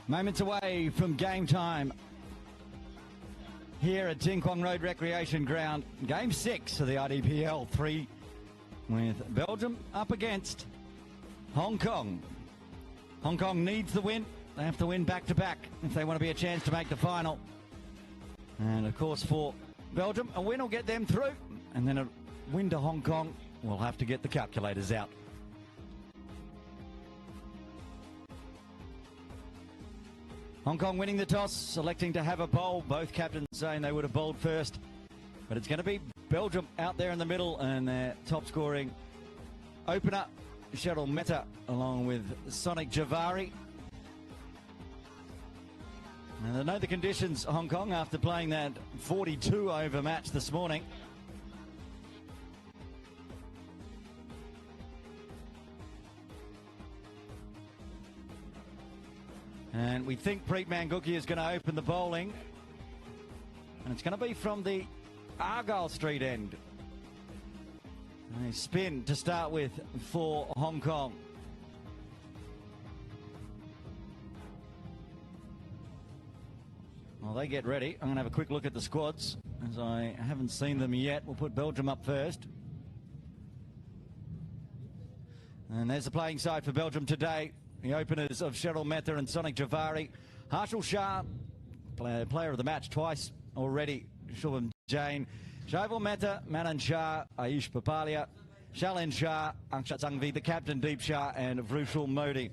Moments away from game time here at Ting Kwong Road Recreation Ground. Game 6 of the IDPL 3 with Belgium up against Hong Kong. Hong Kong needs the win. They have to win back-to-back if they want to be a chance to make the final. And of course for Belgium, a win will get them through. And then a win to Hong Kong will have to get the calculators out. Hong Kong winning the toss, selecting to have a bowl. Both captains saying they would have bowled first. But it's going to be Belgium out there in the middle, and their top scoring opener, Cheryl Mehta, along with Sonic Javari. And they know the conditions, Hong Kong, after playing that 42 over match this morning. And we think Preet Manguki is going to open the bowling. And it's going to be from the Argyle Street end. A spin to start with for Hong Kong. Well, they get ready. I'm going to have a quick look at the squads, as I haven't seen them yet. We'll put Belgium up first. And there's the playing side for Belgium today. The openers of Cheryl Mehta and Sonic Javari. Harshal Shah, player of the match twice already. Shubham Jain. Shaival Mehta, Manan Shah, Ayush Papalia, Shalin Shah, Angshat Sangvi, the captain Deep Shah, and Vrushal Modi.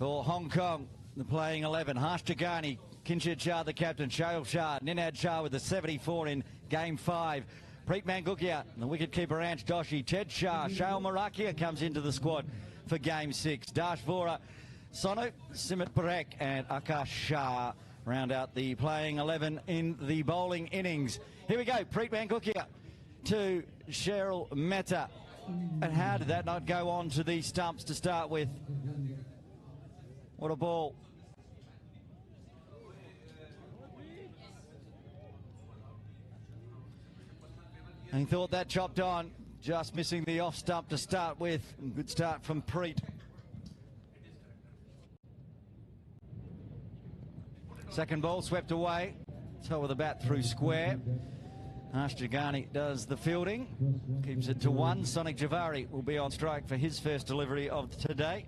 For Hong Kong, the playing 11, Harsh Jagani, Kinshid Shah, the captain, Shail Shah, Ninad Shah with the 74 in game 5. Preet Mangukia, the wicketkeeper Ansh Doshi, Ted Shah, Shail Marakia comes into the squad for game 6. Dash Vora, Sonu, Simit Parek, and Akash Shah round out the playing 11 in the bowling innings. Here we go, Preet Mangukia to Cheryl Mehta. And how did that not go on to the stumps to start with? What a ball. And he thought that chopped on, just missing the off stump to start with. Good start from Preet. Second ball swept away. Top of the bat through square. Harsh Jagani does the fielding. Keeps it to 1. Sonic Javari will be on strike for his first delivery of today.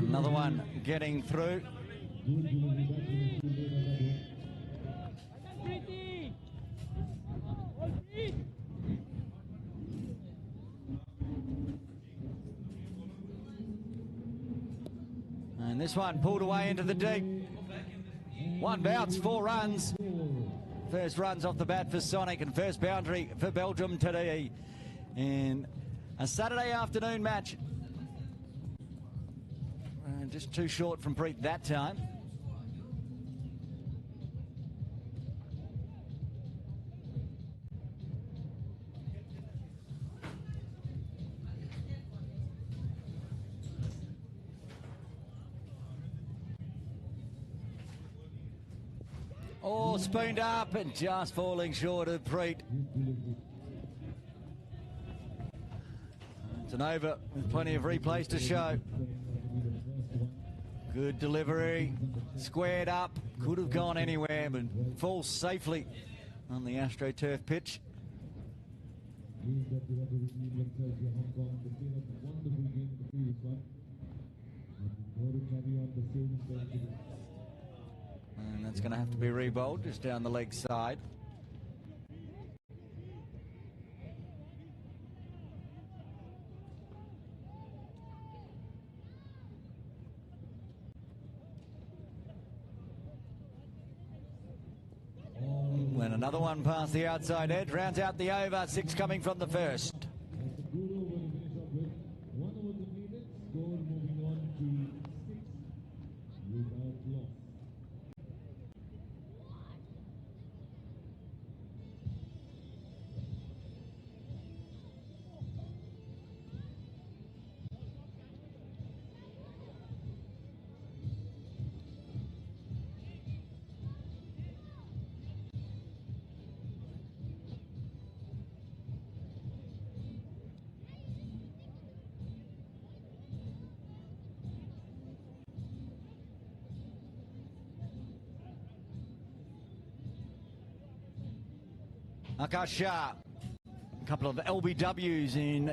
Another one getting through. And this one pulled away into the deep. One bounce, 4 runs. First runs off the bat for Sonic, and first boundary for Belgium today in a Saturday afternoon match. Just too short from Preet that time. Oh, spooned up and just falling short of Preet. It's an over with plenty of replays to show. Good delivery, squared up, could have gone anywhere, but falls safely on the AstroTurf pitch. And that's going to have to be rebowled just down the leg side. When another one past the outside edge, rounds out the over. 6 coming from the first. Akash Shah. A couple of LBWs in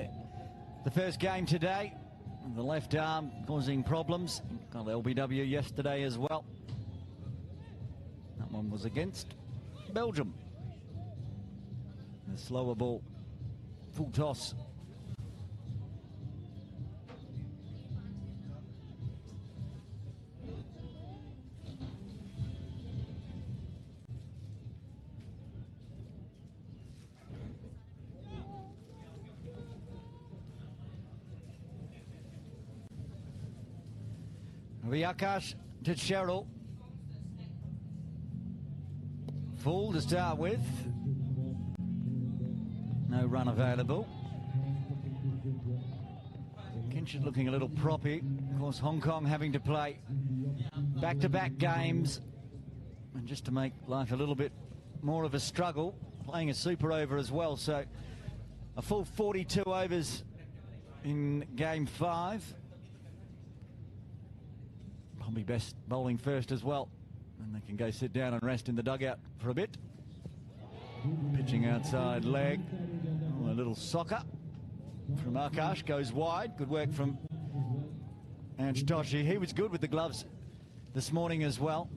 the first game today. The left arm causing problems. Got an LBW yesterday as well. That one was against Belgium. The slower ball, full toss. Akash to Cheryl. Full to start with. No run available. Kinshid looking a little proppy. Of course, Hong Kong having to play back-to-back games. And just to make life a little bit more of a struggle, playing a super over as well. So a full 42 overs in game 5. Probably best bowling first as well. And they can go sit down and rest in the dugout for a bit. Pitching outside leg. Oh, a little soccer from Akash goes wide. Good work from Anshtoshi. He was good with the gloves this morning as well.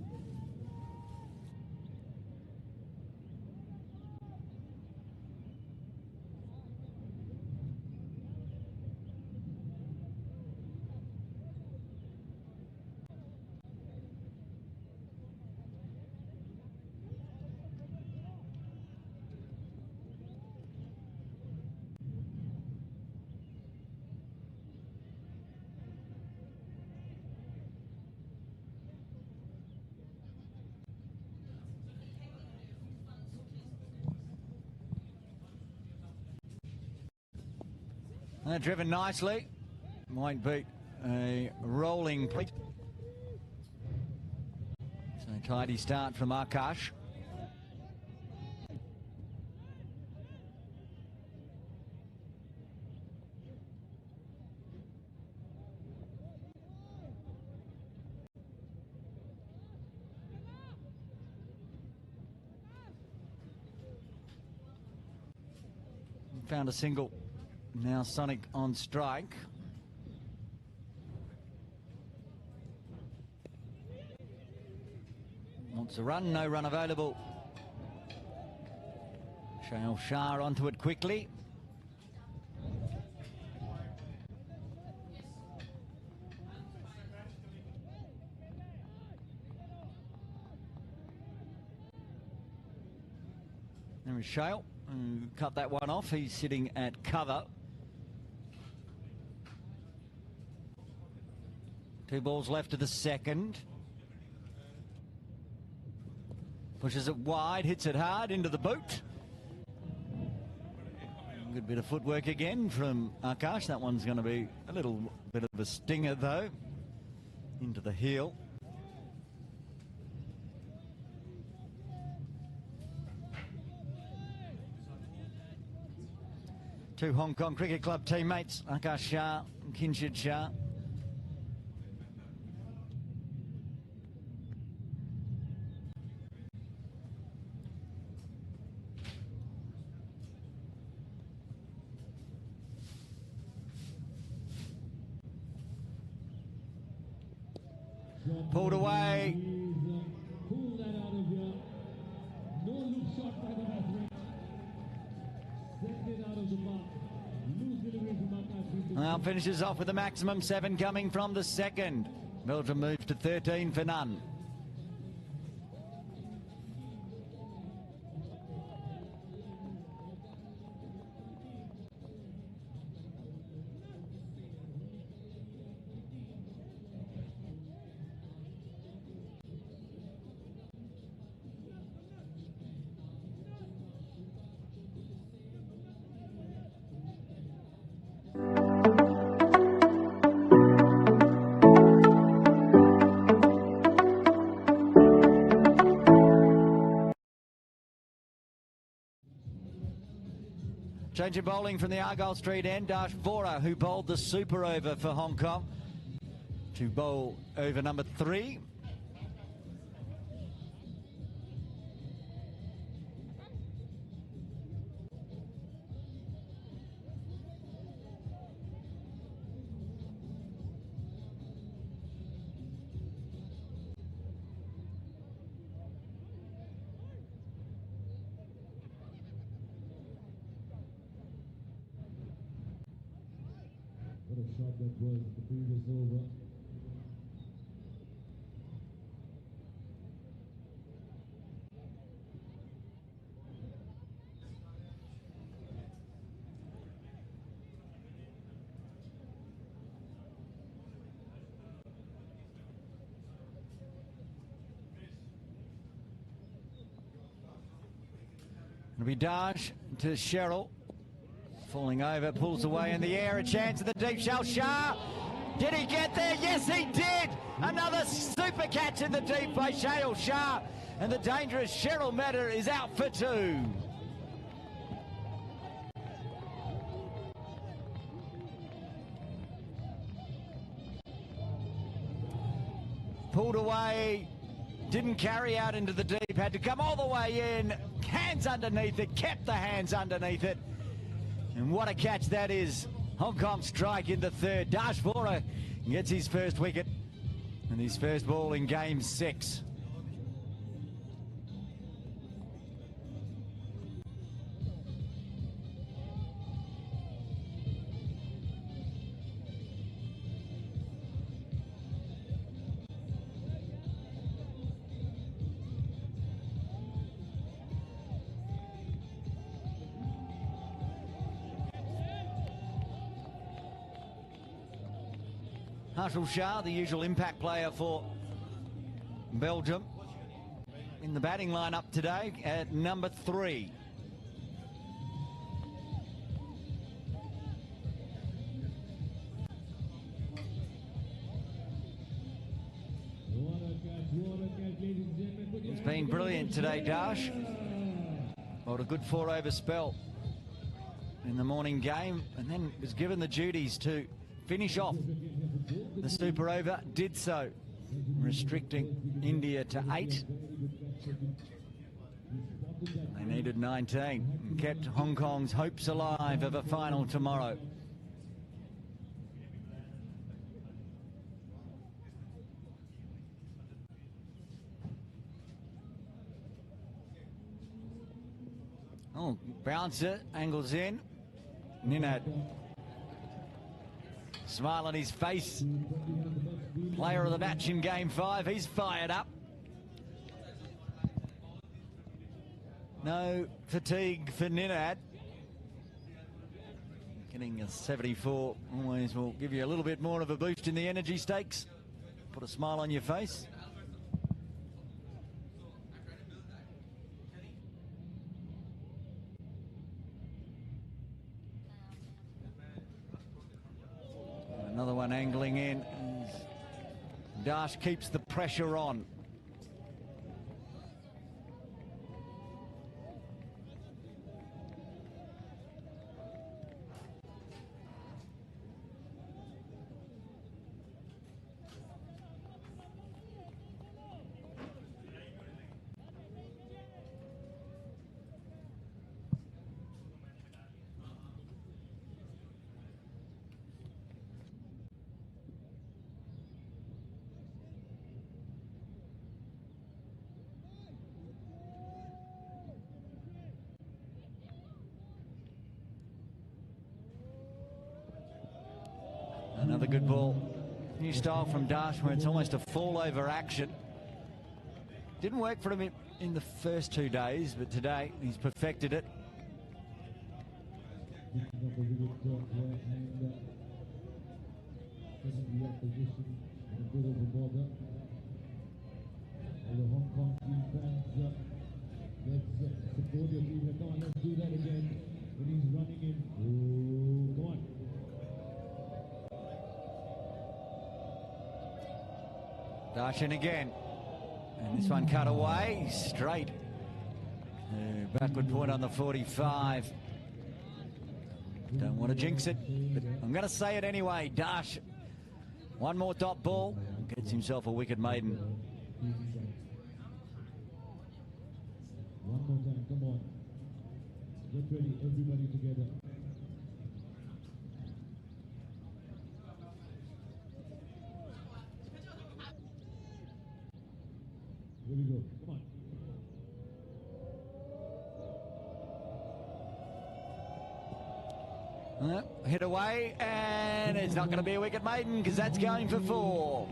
Driven nicely. Might beat a rolling plate. So tidy start from Akash. Found a single. Now Sonic on strike. Wants a run, no run available. Shail Shah onto it quickly. There is Shail, who cut that one off. He's sitting at cover. 2 balls left of the second. Pushes it wide, hits it hard into the boot. Good bit of footwork again from Akash. That one's going to be a little bit of a stinger though. Into the heel. Two Hong Kong Cricket Club teammates, Akash Shah and Kinshid Shah. Pulled away. Now finishes off with a maximum 7 coming from the second. Belgium moves to 13 for none. Change of bowling from the Argyle Street end. Dash Vora, who bowled the super over for Hong Kong, to bowl over number 3. shot that was the previous over. It'll be Dash to Cheryl. Falling over, pulls away in the air, a chance in the deep shell. Shah, did he get there? Yes, he did! Another super catch in the deep by Shale Shah. And the dangerous Cheryl Meta is out for two. Pulled away, didn't carry out into the deep, had to come all the way in, hands underneath it, kept the hands underneath it. And what a catch that is. Hong Kong strike in the third. Dash Vora gets his first wicket and his first ball in game 6. Harshal Shah, the usual impact player for Belgium, in the batting lineup today at number 3. He's been brilliant today, Dash. What a good 4-over spell in the morning game, and then was given the duties to finish off the super over, did so, restricting India to 8. They needed 19 and kept Hong Kong's hopes alive of a final tomorrow. Oh, bouncer, angles in. Ninad. Smile on his face. Player of the match in game 5. He's fired up. No fatigue for Ninad. Getting a 74 always will give you a little bit more of a boost in the energy stakes. Put a smile on your face. Another one angling in. Dash keeps the pressure on. Another good ball. New style from Dash where it's almost a fall-over action. Didn't work for him in the first 2 days, but today he's perfected it. Hong Kong defense, let's support your team. Come on, let's do that again. When he's running in, oh, come on. Dash in again. And this one cut away, straight. Backward point on the 45. Don't want to jinx it, but I'm going to say it anyway. Dash, one more dot ball, gets himself a wicket maiden. One more time, come on. Get ready, everybody together. Here we go, come on. Hit away, and it's not going to be a wicket maiden because that's going for 4.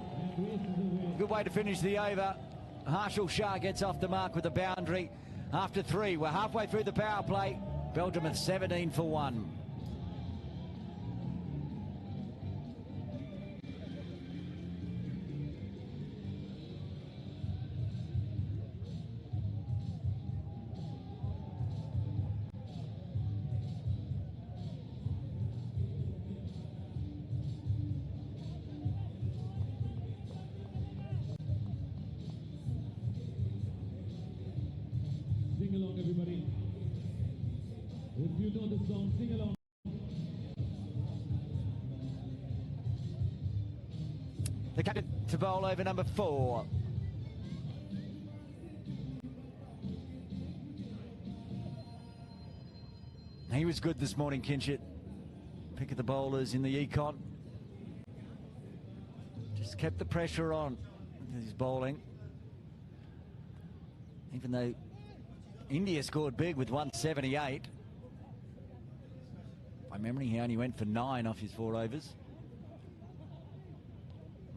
Good way to finish the over. Harshal Shah gets off the mark with a boundary after 3. We're halfway through the power play. Belgium with 17 for 1. Sing along, everybody. If you know the song, sing along. The captain to bowl over number 4. He was good this morning, Kinchett. Pick of the bowlers in the econ. Just kept the pressure on with his bowling. Even though India scored big with 178. By memory, he only went for 9 off his 4 overs.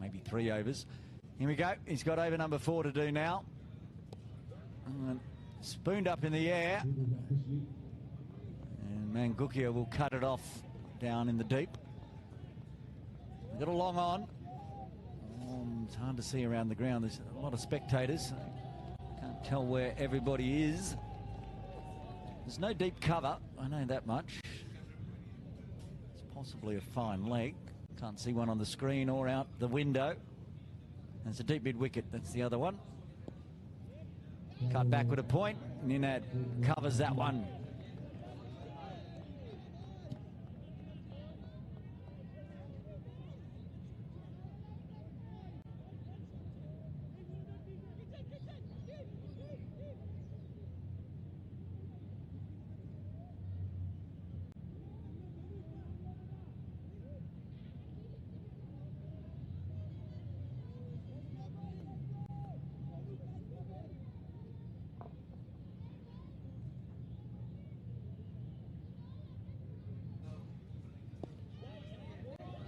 Maybe 3 overs. Here we go. He's got over number 4 to do now. And spooned up in the air. And Mangukia will cut it off down in the deep. We've got a long on. It's hard to see around the ground. There's a lot of spectators. Can't tell where everybody is. There's no deep cover, I know that much. It's possibly a fine leg. Can't see one on the screen or out the window. There's a deep mid wicket, that's the other one. Cut back with a point. Ninad covers that one.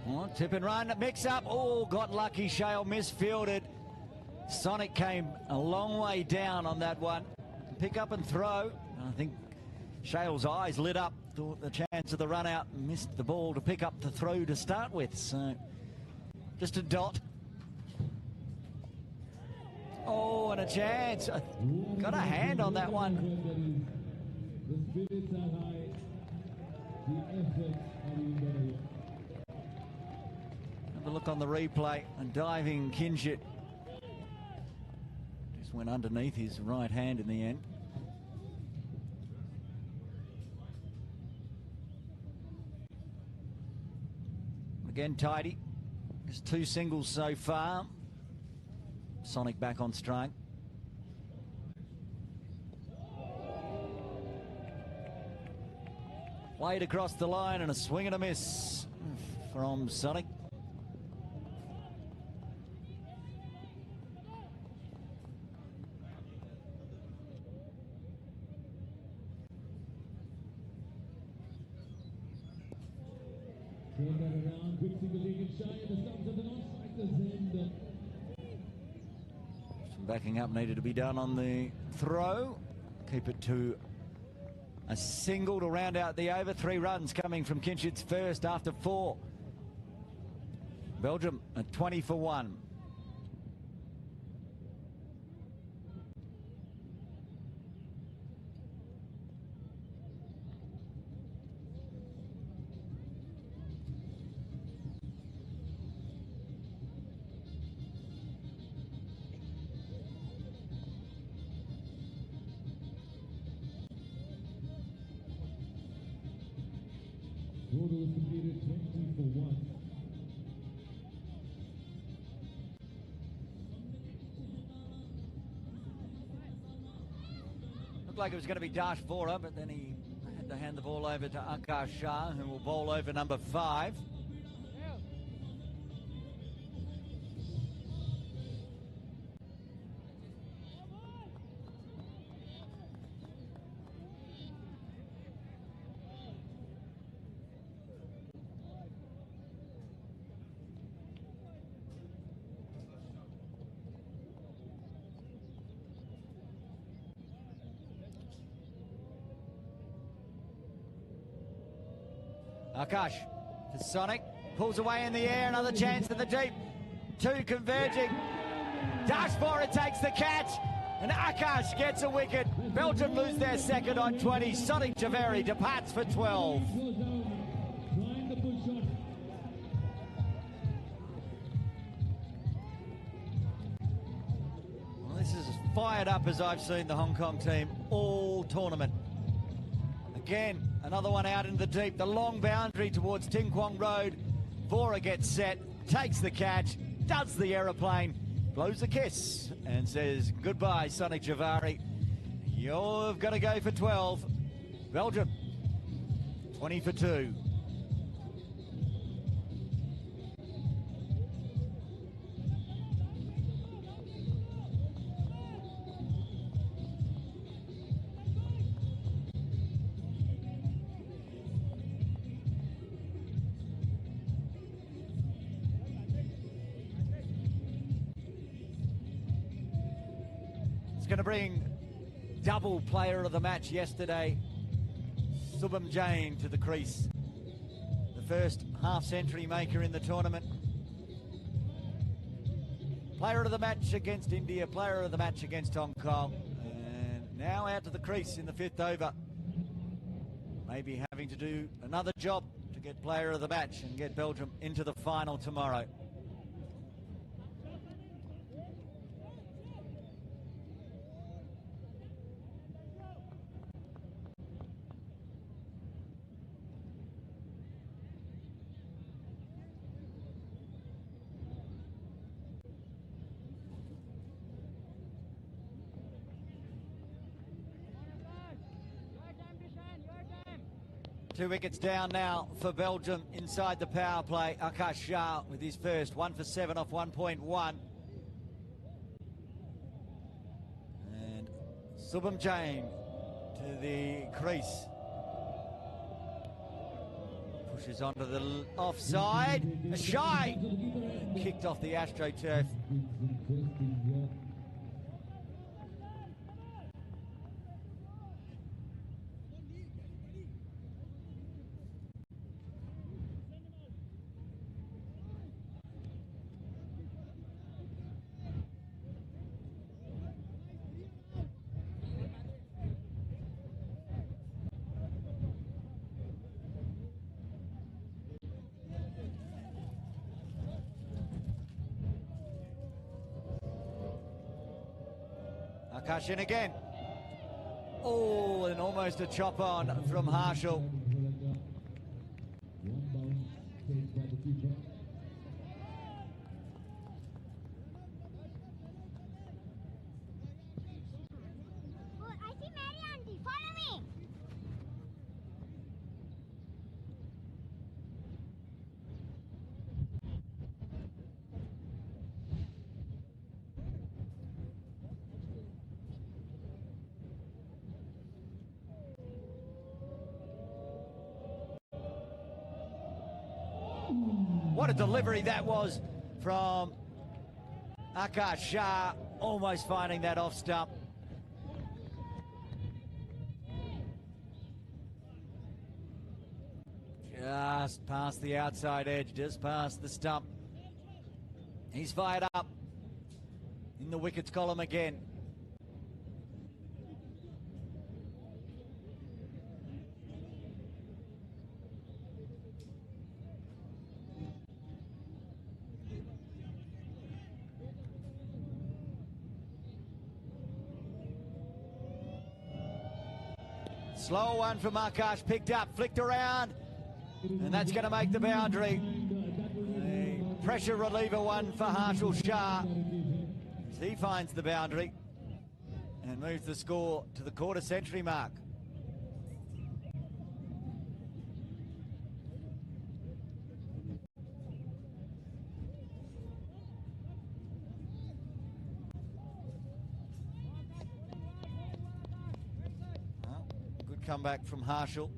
Oh, tip and run, mix up. Oh, got lucky. Shale misfielded. Sonic came a long way down on that one. Pick up and throw. I think Shale's eyes lit up. Thought the chance of the run out. Missed the ball to pick up the throw to start with. So just a dot. Oh, and a chance. Got a hand on that one. The spirits are high. The efforts are in. Have a look on the replay. And diving Kinchett just went underneath his right hand in the end. Again, tidy. Just 2 singles so far. Sonic back on strike. Played across the line and a swing and a miss from Sonic. Turn that around, quick single leg and shy, and the stumps of the non-strikers end. Some backing up needed to be done on the throw. Keep it to a single to round out the over. 3 runs coming from Kinchett's first after 4. Belgium at 20 for 1. Total is completed 20 for 1. Looked like it was going to be Dash Vora, but then he had to hand the ball over to Akash Shah, who will bowl over number 5. Akash to Sonic, pulls away in the air, another chance in the deep. Two converging. Styxsports takes the catch, and Akash gets a wicket. Belgium lose their second on 20. Sonic Javeri departs for 12. Trying the push shot. Well, this is as fired up as I've seen the Hong Kong team all tournament. Again, another one out in the deep. The long boundary towards Ting Kwong Road. Vora gets set, takes the catch, does the aeroplane, blows a kiss, and says goodbye, Sonic Javeri. You've got to go for 12. Belgium, 20 for 2. It's going to bring double player of the match yesterday, Subham Jain, to the crease. The first half-century maker in the tournament. Player of the match against India, player of the match against Hong Kong. And now out to the crease in the 5th over. Maybe having to do another job to get player of the match and get Belgium into the final tomorrow. Two wickets down now for Belgium inside the power play. Akash Shah with his first, 1 for 7 off 1.1. And Subham Jain to the crease. Pushes onto the offside. A shy. Kicked off the AstroTurf. Akash in again. Oh, and almost a chop on from Harshal. One bounce saved by the keeper. Oh, I see Mary Auntie. Follow me. What a delivery that was from Akash Shah, almost finding that off stump. Just past the outside edge, just past the stump. He's fired up in the wickets column again. Slow one from Akash, picked up, flicked around, and that's going to make the boundary. A pressure reliever one for Harshal Shah. As he finds the boundary and moves the score to the quarter century mark. Comeback from Harshal.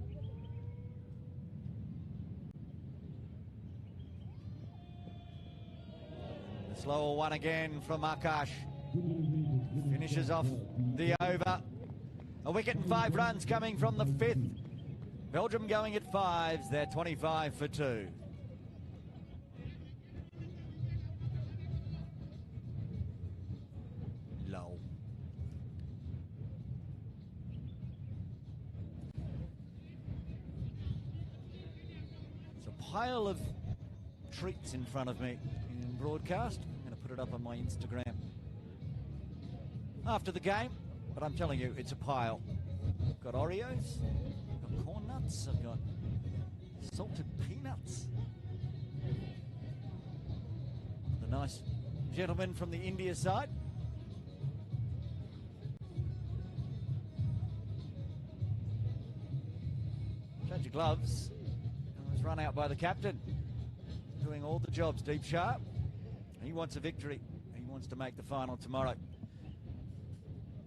The slower one again from Akash. Finishes off the over. A wicket and 5 runs coming from the 5th. Belgium going at 5s. They're 25 for 2. Low. There's a pile of treats in front of me in broadcast. I'm going to put it up on my Instagram after the game, but I'm telling you, it's a pile. I've got Oreos, I've got corn nuts, I've got salted peanuts. The nice gentleman from the India side. Change your gloves. I was run out by the captain. Doing all the jobs, Deep Sharp. He wants a victory. He wants to make the final tomorrow.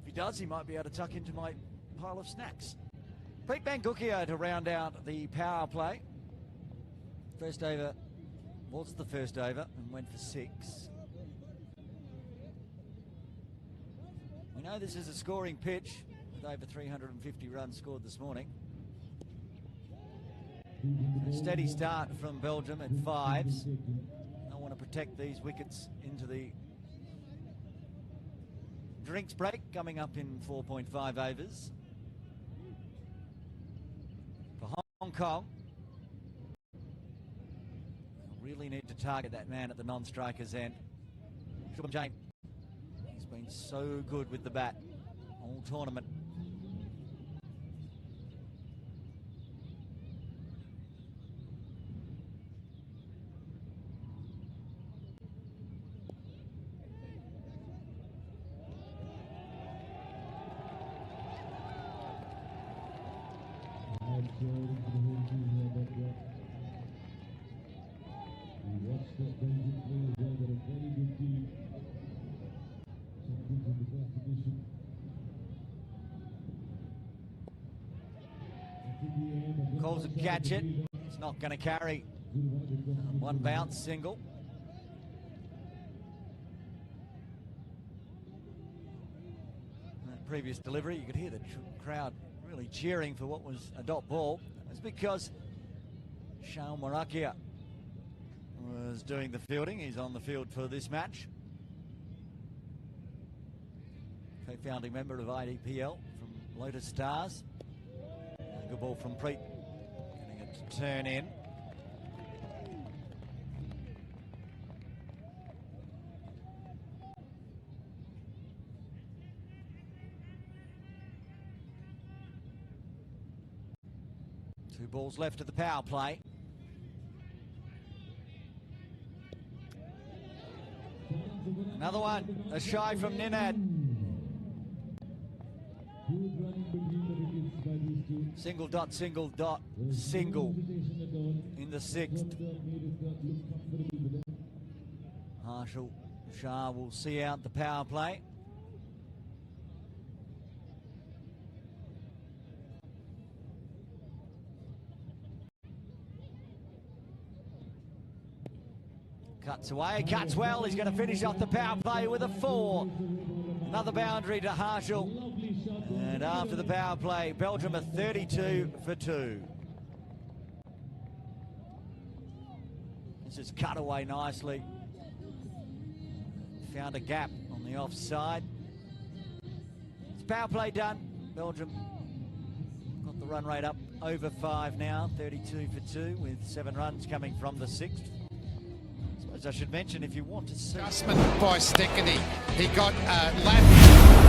If he does, he might be able to tuck into my pile of snacks. Pete Mangukia to round out the power play. First over was the first over and went for 6. We know this is a scoring pitch with over 350 runs scored this morning. A steady start from Belgium at 5s. I want to protect these wickets into the drinks break coming up in 4.5 overs. For Hong Kong, really need to target that man at the non-striker's end. Shubham Jain, he's been so good with the bat all tournament. Calls a gadget. It's not going to carry. One bounce single. That previous delivery, you could hear the crowd really cheering for what was a dot ball. It's because Shao Marakia was doing the fielding. He's on the field for this match. Co-founding member of IDPL from Lotus Stars. Good ball from Preet. Getting it to turn in. Two balls left at the power play. Another one, a shy from Ninad. Single dot, single dot, single in the 6th. Harshal Shah will see out the power play. Cuts away, cuts well. He's going to finish off the power play with a 4. Another boundary to Harshal. And after the power play, Belgium are 32 for 2. This is cut away nicely. Found a gap on the offside. It's power play done. Belgium got the run rate up over 5 now, 32 for 2, with 7 runs coming from the 6th. I suppose I should mention, if you want to see... Adjustment by Stickety. He got left.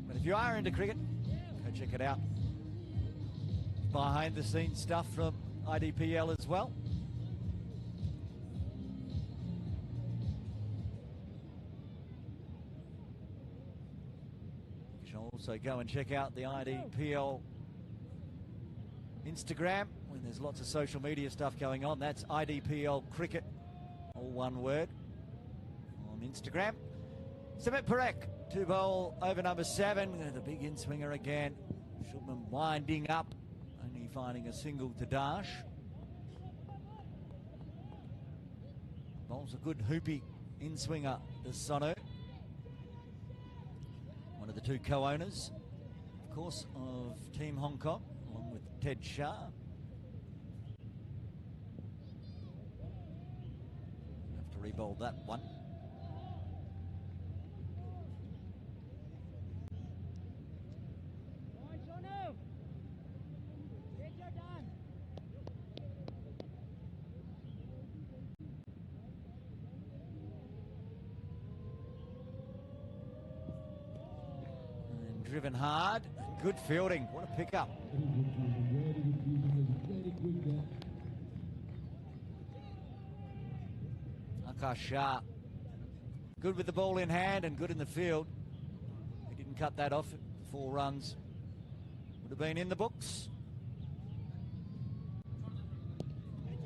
But if you are into cricket, go check it out. Behind the scenes stuff from IDPL as well. You should also go and check out the IDPL Instagram, when there's lots of social media stuff going on. That's IDPL Cricket, all one word, on Instagram. Sumit Parekh, 2 bowl over number 7. The big in swinger again. Shubham winding up, only finding a single to Dash. Bowls a good hoopy in-swinger, the Sonu. One of the two co-owners, of course, of Team Hong Kong, along with Ted Shah. Have to re-bowl that one. Driven hard, good fielding. What a pickup. Akash Shah, good with the ball in hand and good in the field. He didn't cut that off. 4 runs would have been in the books.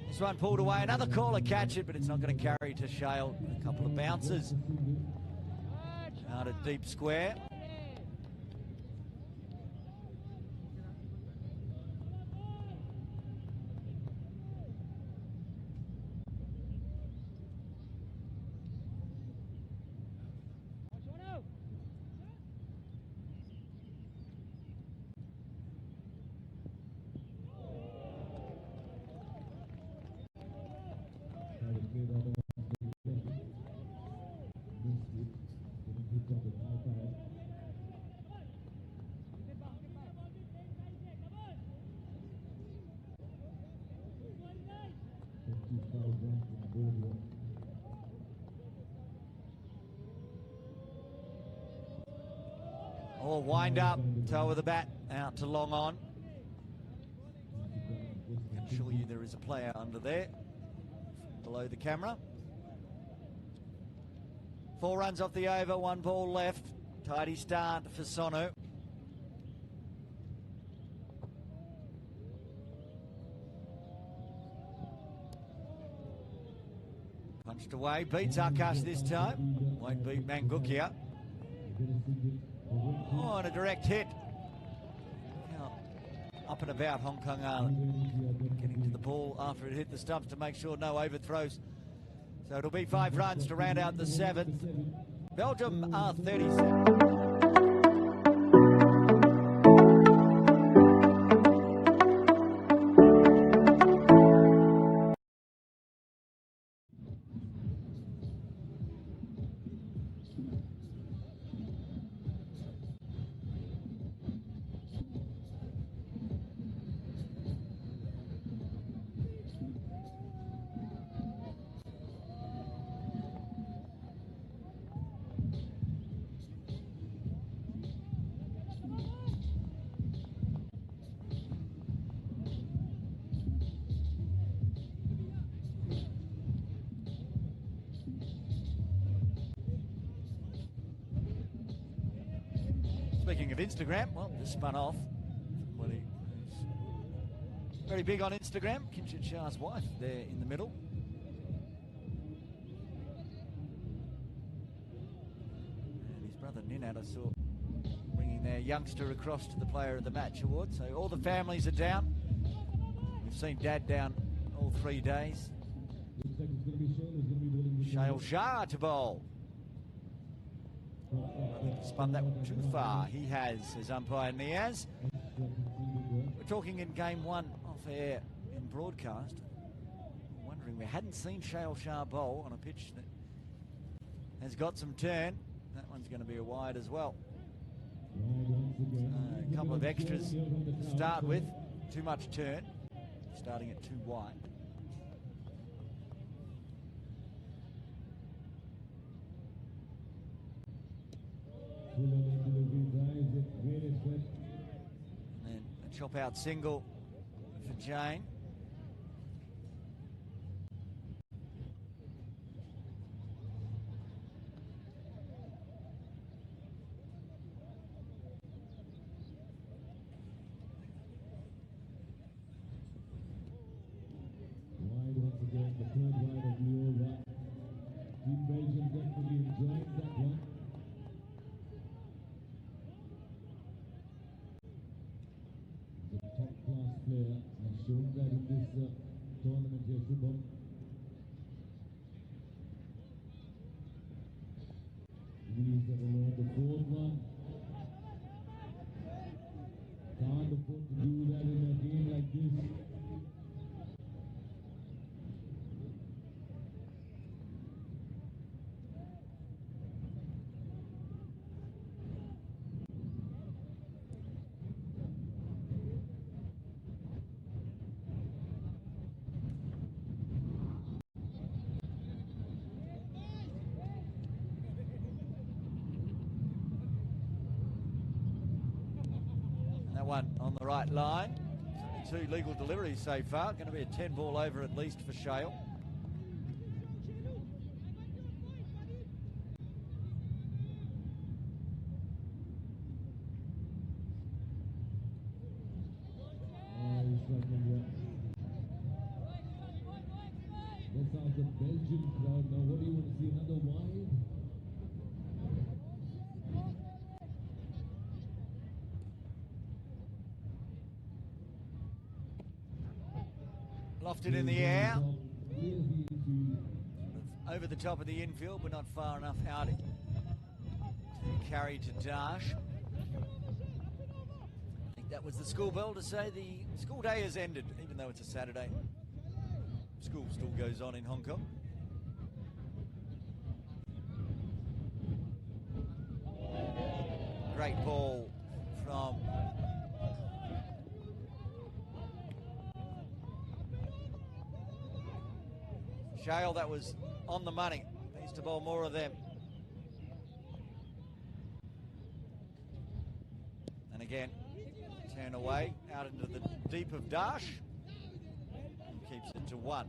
This one pulled away. Another caller catch it, but it's not going to carry to Shale. A couple of bounces out at deep square. Oh, wind up, toe of the bat, out to long on. I can assure you there is a player under there, below the camera. 4 runs off the over, 1 ball left. Tidy start for Sonu. Punched away, beats Akash this time. Won't beat Mangukia. Oh, and a direct hit. Now, up and about Hong Kong are getting to the ball after it hit the stumps to make sure no overthrows. So it'll be 5 runs to round out the 7th. Belgium are 37. Speaking of Instagram, well, this spun off. Well, he's very big on Instagram. Kinshit Shah's wife there in the middle. And his brother Ninad, I saw, bringing their youngster across to the Player of the Match award. So all the families are down. We've seen Dad down all 3 days. Shale Shah to bowl. I think he spun that too far. He has, as umpire Niaz. We're talking in game 1 off air in broadcast. Wondering, we hadn't seen Shale Shah bowl on a pitch that has got some turn. That one's going to be a wide as well. A couple of extras to start with. Too much turn. Starting at 2 wide. And then a chop out single for Jane. Wide once again, the 3rd wide of the over. Team Belgium definitely enjoying that one. Top-class player has shown that in this tournament here, Shubham. please, everyone. The fourth one. Can't afford to do that in a game like this. One on the right line. It's only 2 legal deliveries so far. Going to be a 10 ball over at least for Shale. That's out the Belgian crowd. Now, what do you want to see? Another wide? Lofted in the air. Over the top of the infield, but not far enough out. Carry to Dash. I think that was the school bell to say the school day has ended, even though it's a Saturday. School still goes on in Hong Kong. Great ball from Shale. That was on the money. Needs to bowl more of them. And again, turn away out into the deep of Dash. Keeps it to 1.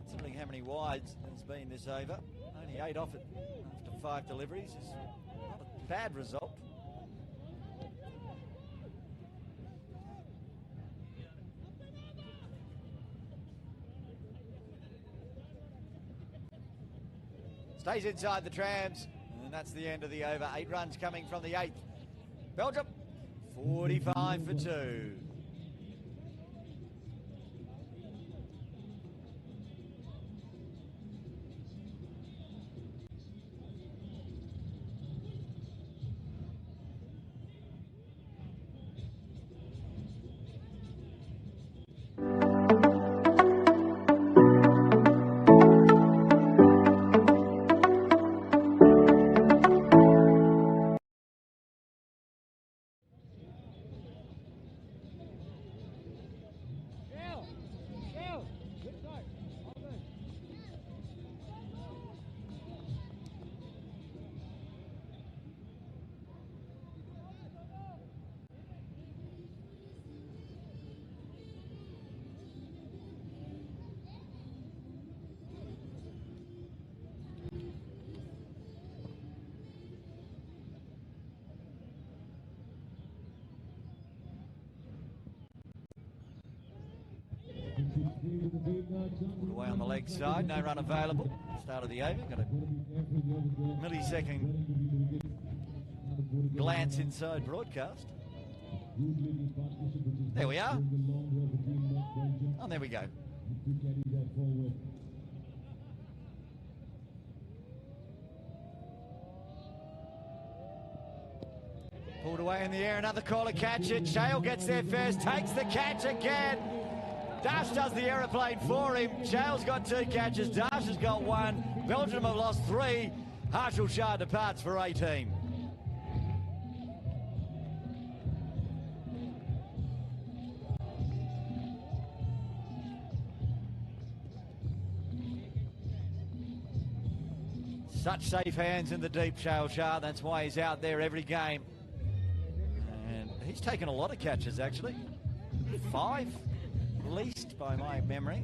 Considering how many wides there's been this over, only 8 off it after 5 deliveries is not a bad result. Stays inside the trams, and that's the end of the over. 8 runs coming from the 8th. Belgium, 45 for 2. Away on the leg side, no run available. Start of the over, got a millisecond glance inside broadcast. There we are. Oh, there we go. Pulled away in the air, another caller catch it. Shale gets there first, takes the catch again. Dash does the aeroplane for him. Shale's got 2 catches, Dash has got 1. Belgium have lost 3. Harshal Shah departs for 18. Such safe hands in the deep, Shale Shah. That's why he's out there every game. And he's taken a lot of catches, actually. 5. Least by my memory.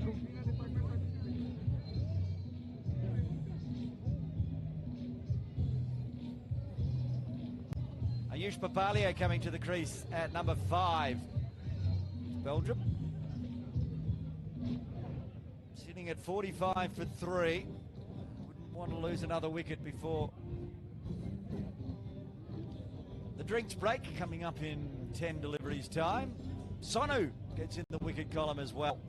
Ayush Papalia coming to the crease at number 5. Belgium sitting at 45 for 3. Wouldn't want to lose another wicket before the drinks break, coming up in 10 deliveries time. Sonu gets in the wicket column as well.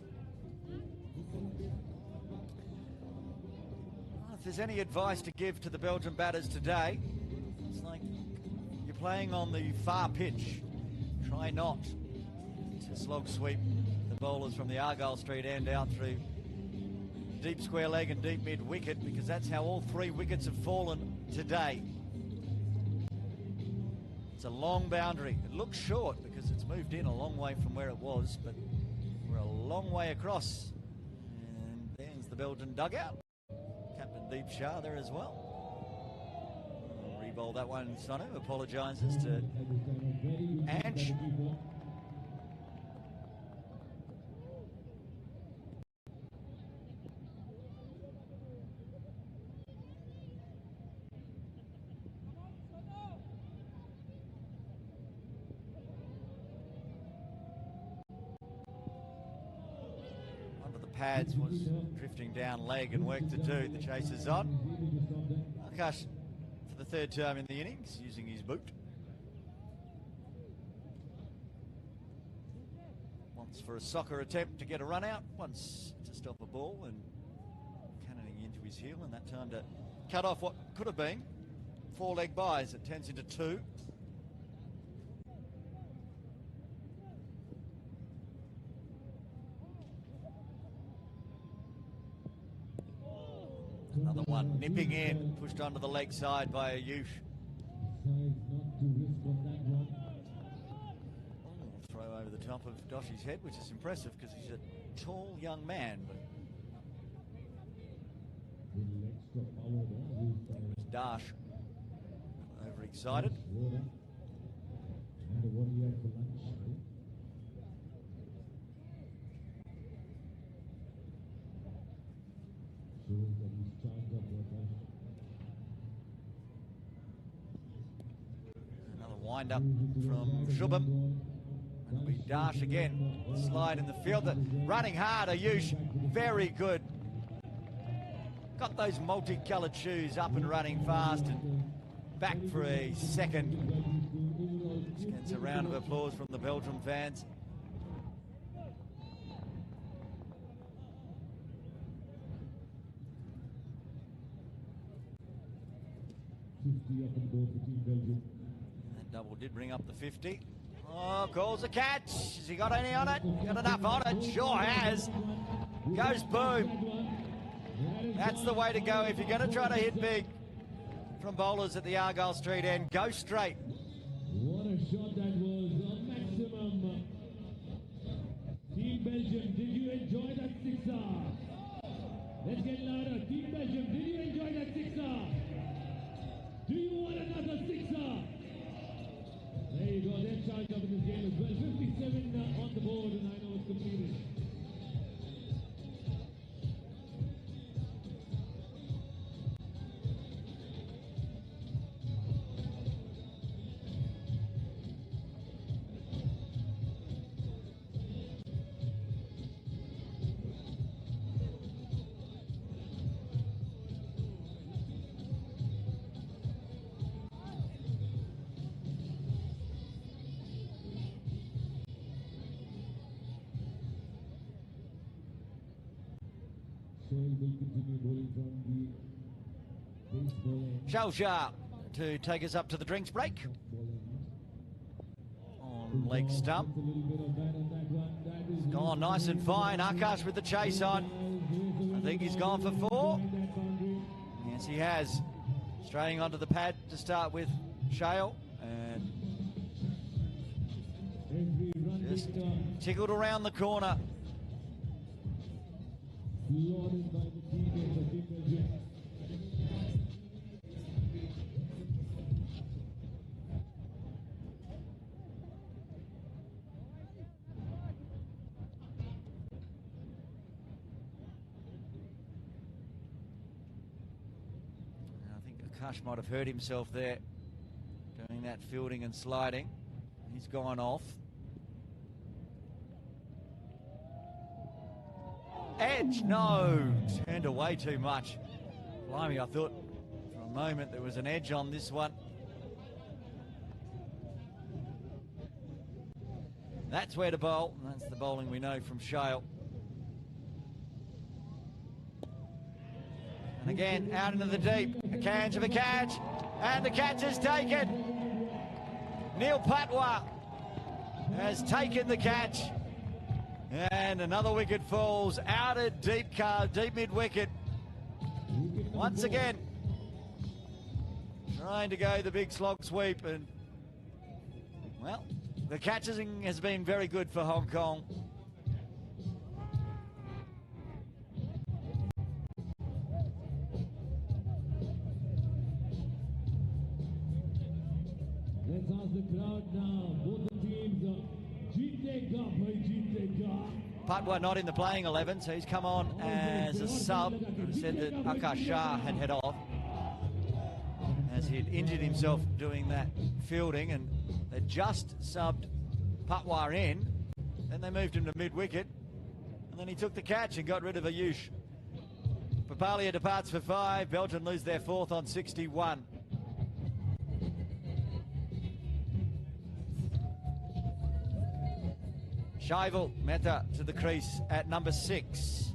I there's any advice to give to the Belgian batters today, it's like you're playing on the far pitch. Try not to slog sweep the bowlers from the Argyle Street end out through deep square leg and deep mid wicket, because that's how all 3 wickets have fallen today. It's a long boundary. It looks short because it's moved in a long way from where it was, but we're a long way across. And there's the Belgian dugout. Captain Deep Shah there as well. Re-bowl that one, Sonu apologises to Ange. Pads was drifting down leg and work to do. The chase is on. Akash for the 3rd time in the innings using his boot. Once for a soccer attempt to get a run out, once to stop a ball and cannoning into his heel, and that time to cut off what could have been 4 leg byes. It turns into 2. Another one nipping in, pushed onto the leg side by Ayush. Throw over the top of Doshi's head, which is impressive because he's a tall young man. But it was Dash overexcited. Another wind up from Shubham. It'll be Dash again. Slide in the field. Running hard, Ayush. Very good. Got those multicoloured shoes up and running fast and back for a second. Just gets a round of applause from the Belgium fans. That double did bring up the 50. Oh, calls a catch. Has he got any on it? Got enough on it? Sure has. Goes boom. That's the way to go if you're going to try to hit big from bowlers at the Argyle Street end. Go straight. What a shot that was. A maximum. Team Belgium, did you enjoy that 6R? Let's get louder. Team Belgium, did you enjoy that 6R? Do you want another 6R? There you go. They're charged up in this game as well. 57 on the board, and I know it's completed. Shah to take us up to the drinks break. On leg stump. It's gone nice and fine. Akash with the chase on. I think he's gone for 4. Yes, he has. Straying onto the pad to start with Shale. And just tickled around the corner. Akash might have hurt himself there doing that fielding and sliding. He's gone off. Edge, no, turned away too much. Blimey, I thought for a moment there was an edge on this one. That's where to bowl, and that's the bowling we know from Shale. And again, out into the deep. A catch of a catch. And the catch is taken. Neil Patwa has taken the catch. And another wicket falls out at deep mid-wicket. Once again, trying to go the big slog sweep. And, well, the catching has been very good for Hong Kong. Let's ask the crowd now. Both the teams, jeetega, bhai, jeetega. Patwa not in the playing 11, so he's come on as a sub. He said that Akash Shah had head off as he'd injured himself doing that fielding, and they just subbed Patwa in. Then they moved him to mid-wicket, and then he took the catch and got rid of Ayush. Papalia departs for 5. Belgium lose their 4th on 61. Shaival Mehta to the crease at number 6.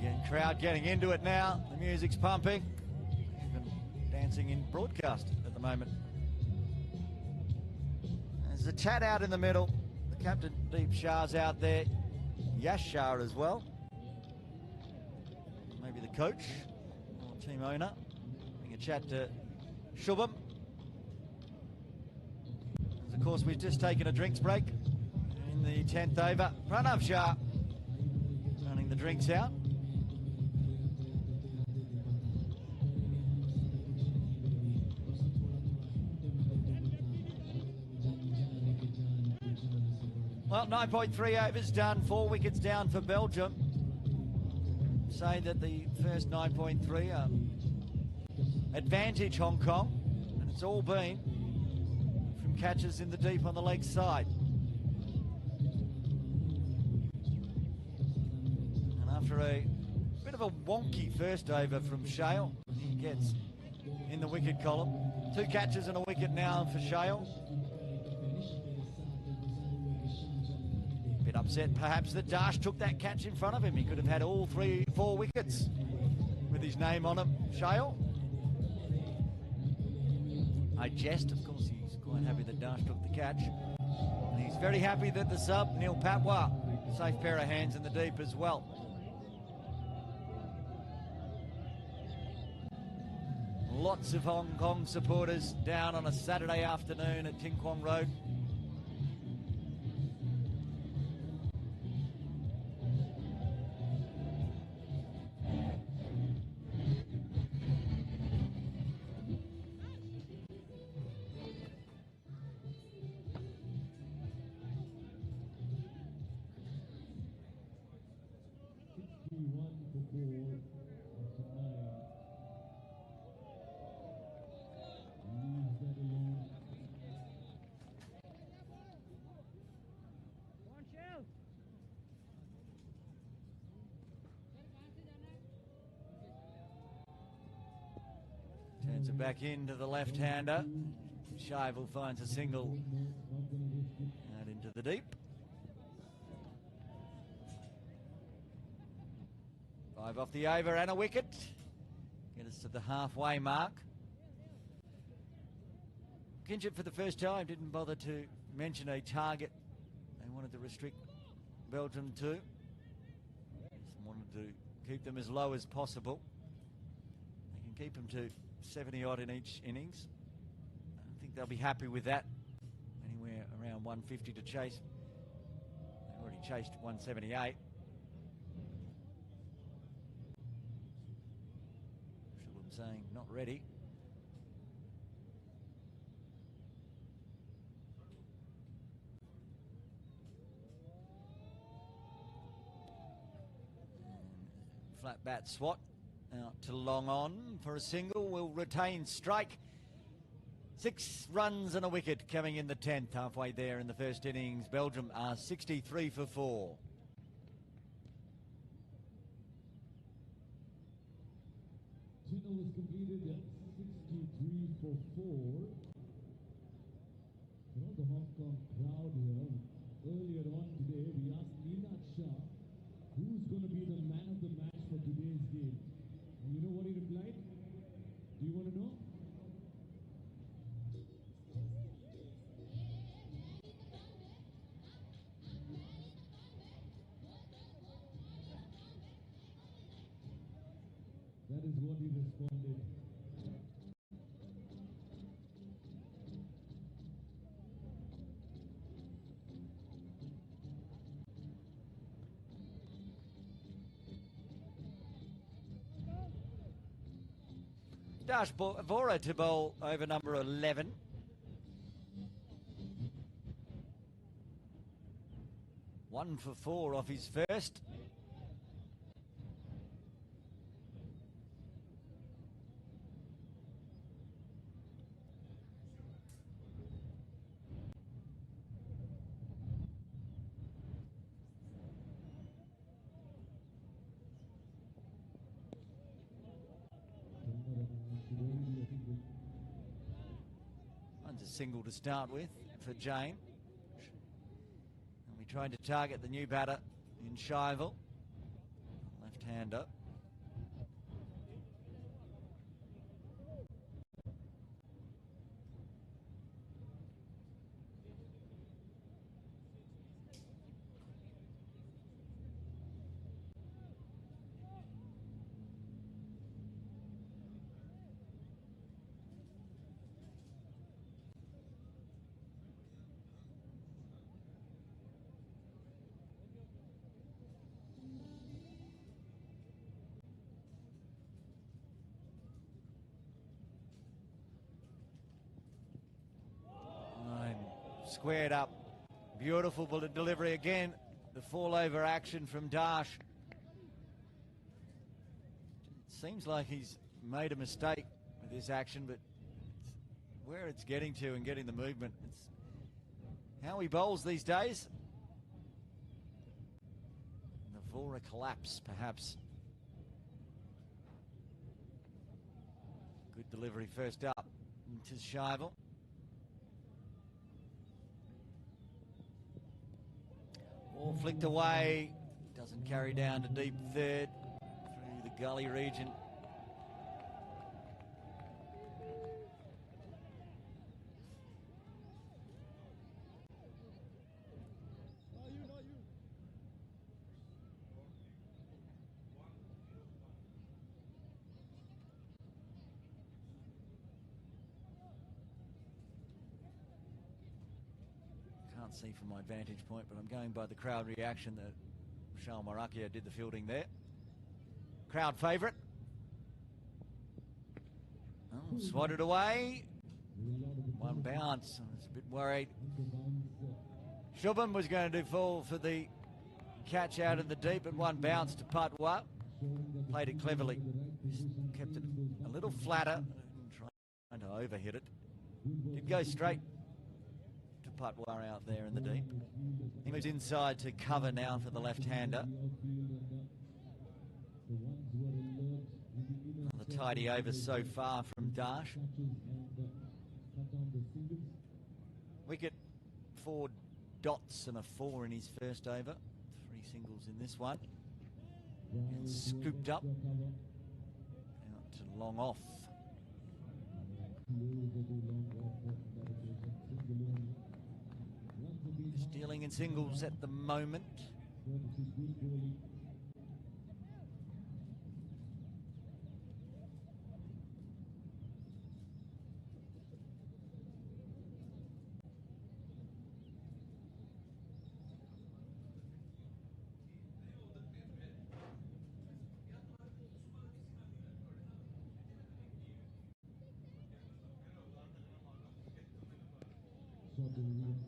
Again, crowd getting into it now. The music's pumping. Even dancing in broadcast at the moment. There's a chat out in the middle. The captain, Deep Shah's out there. Yash Shah as well. Maybe the coach or team owner having a chat to Shubham. As of course we've just taken a drinks break in the 10th over. Pranav Shah running the drinks out. Well, 9.3 overs done, 4 wickets down for Belgium. Say that the first 9.3 advantage Hong Kong, and it's all been from catches in the deep on the leg side. And after a bit of a wonky first over from Shale, he gets in the wicket column. 2 catches and a wicket now for Shale. Bit upset perhaps that Dash took that catch in front of him. He could have had all 4 wickets with his name on him. Shale. I jest, of course he's quite happy that Dash took the catch. And he's very happy that the sub, Neil Patwa, safe pair of hands in the deep as well. Lots of Hong Kong supporters down on a Saturday afternoon at Ting Kwong Road. Turns it back into the left-hander. Shaival finds a single out into the deep. 5 off the over and a wicket. Get us to the halfway mark. Kinship for the first time didn't bother to mention a target they wanted to restrict Belgium to. Just wanted to keep them as low as possible. They can keep them to 70 odd in each innings. I think they'll be happy with that. Anywhere around 150 to chase. They already chased 178. Shubham saying not ready. Flat bat swat. Out to long on for a single, will retain strike. 6 runs and a wicket coming in the 10th, halfway there in the first innings. Belgium are 63 for 4. Chino was completed. 63 for 4. You know, the Hong Kong crowd here, earlier on today, we asked Nina Shah, who's going to be the man of the match for today's game? And you know what he replied? Do you want to know? That is what he responded. Dash Vora to bowl over number 11. One for 4 off his first. One's a single to start with for Jane. And we tried to target the new batter in Shivel, left-hander. Squared up. Beautiful delivery again. The fall over action from Dash. It seems like he's made a mistake with this action, but where it's getting to and getting the movement, it's how he bowls these days. The Vora collapse, perhaps. Good delivery first up into Shivel. All flicked away, doesn't carry down to deep third through the gully region. Can't see from my vantage point, but I'm going by the crowd reaction that Shal Marakia did the fielding there. Crowd favourite. Oh, swatted away. One bounce. I was a bit worried. Shubham was going to do fall for the catch out in the deep, but one bounce to Patwa. Played it cleverly. Kept it a little flatter, trying to overhit it. Did go straight to Patwa out there in the deep. He moves inside to cover now for the left-hander. Another tidy over so far from Dash. Wicket, 4 dots and a 4 in his first over. 3 singles in this one. And scooped up. Out to long off. Just dealing in singles at the moment.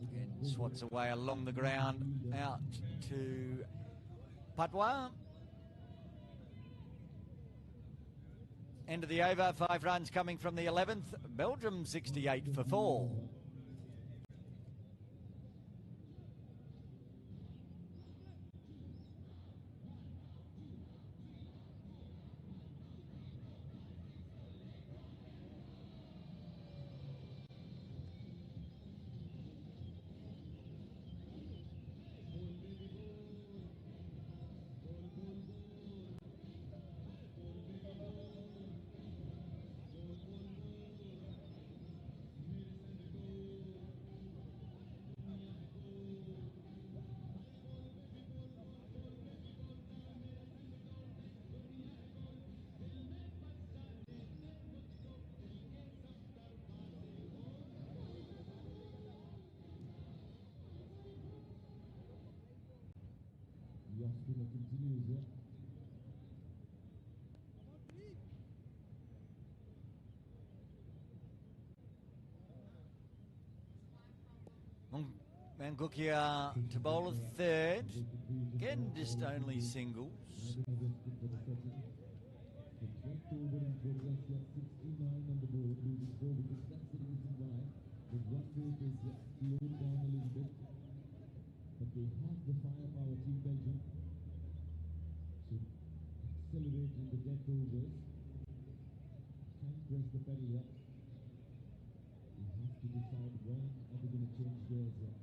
Again, swats away along the ground, out to Patwa. End of the over, 5 runs coming from the 11th. Belgium 68 for 4. spinner continues here. Mangukia to bowl a third. Again, just only singles. The 20 over in progress here, 69 on the board, losing 4 wickets. That's the reason why the run rate is slowed down a little bit. But they have the firepower, Team Belgium, to accelerate in the death overs. Can't press the pedal here. You have to decide when are they going to change gears here.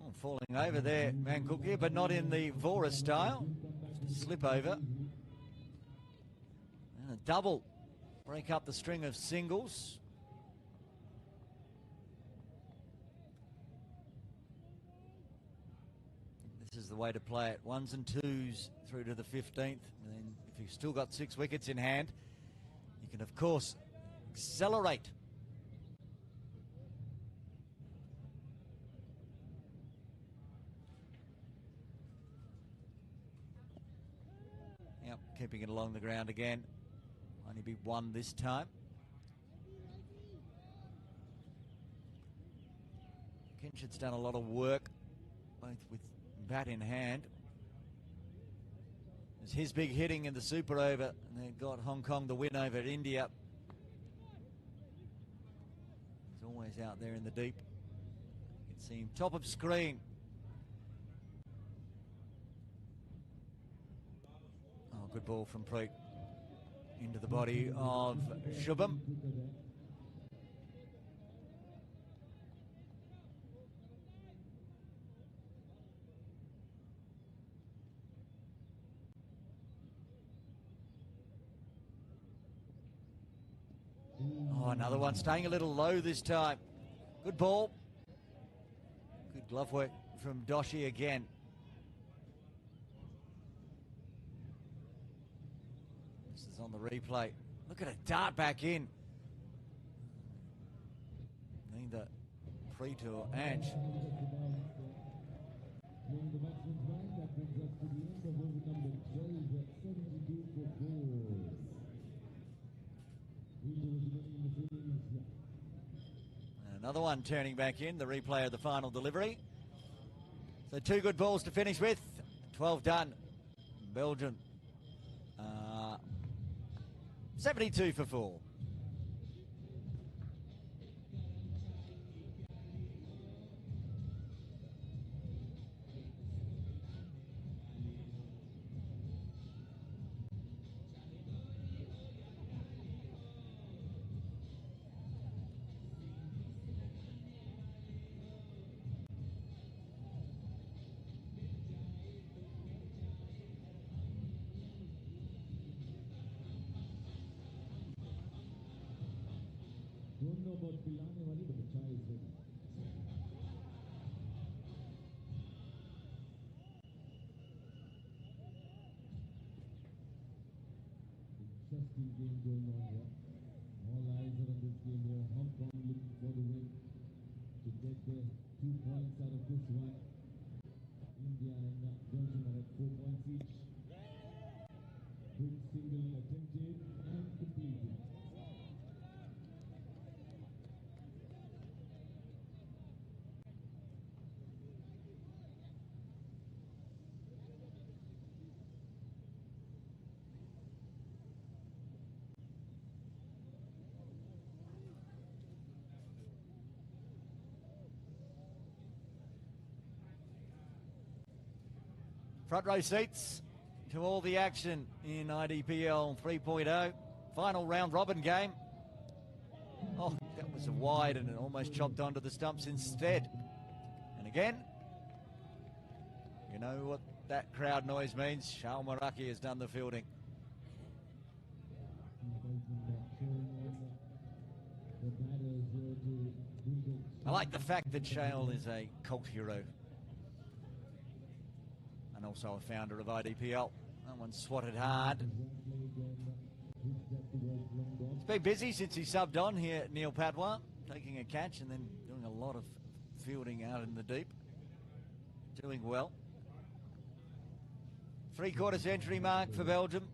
Oh, falling over there, Mangukia, but not in the Vora style. Slip over. And a double. Break up the string of singles. This is the way to play it. Ones and twos through to the 15th. And then if you've still got 6 wickets in hand, you can, of course, accelerate. Yep, keeping it along the ground again. Only be one this time. Kinshed's done a lot of work, both with bat in hand. There's his big hitting in the super over, and they got Hong Kong the win over India. He's always out there in the deep. You can see him top of screen. Oh, good ball from Preet into the body of Shubham. Oh, another one staying a little low this time. Good ball. Good glove work from Doshi again. This is on the replay. Look at it dart back in. Neither Preet or Ange. Playing the batsman's line, that brings us to the end of over number 12, 72 for 4. Another one turning back in, the replay of the final delivery. So 2 good balls to finish with. 12 done. Belgium 72 for 4. Don't know about Pilane Wali, but the chai is ready. Interesting game going on here. All eyes are on this game here. Hong Kong looking for the win to get their 2 points out of this one. India and Belgium are at 4 points each. Big single attempted and completed. Front row seats to all the action in IDPL 3.0. Final round robin game. Oh, that was a wide and it almost chopped onto the stumps instead. And again, you know what that crowd noise means. Shal Maraki has done the fielding. I like the fact that Shale is a cult hero. And also a founder of IDPL. That one swatted hard. It's been busy since he subbed on here, Neil Padua, taking a catch and then doing a lot of fielding out in the deep. Doing well. 3/4 century mark for Belgium.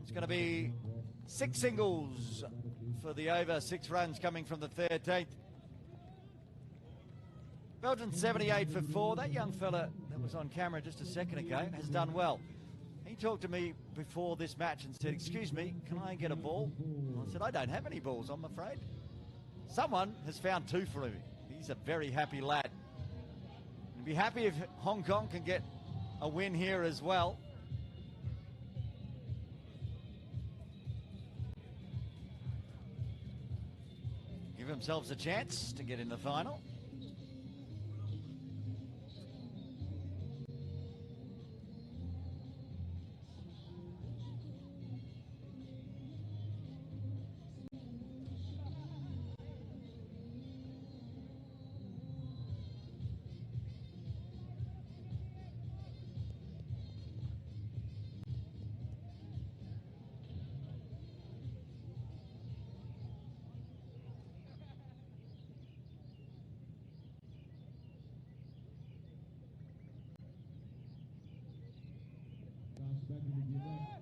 It's going to be 6 singles for the over, 6 runs coming from the 13th. Belgium 78 for 4. That young fella that was on camera just a second ago has done well. He talked to me before this match and said, "Excuse me, can I get a ball?" I said, "I don't have any balls, I'm afraid." Someone has found 2 for him. He's a very happy lad. He'd be happy if Hong Kong can get a win here as well. Give themselves a chance to get in the final.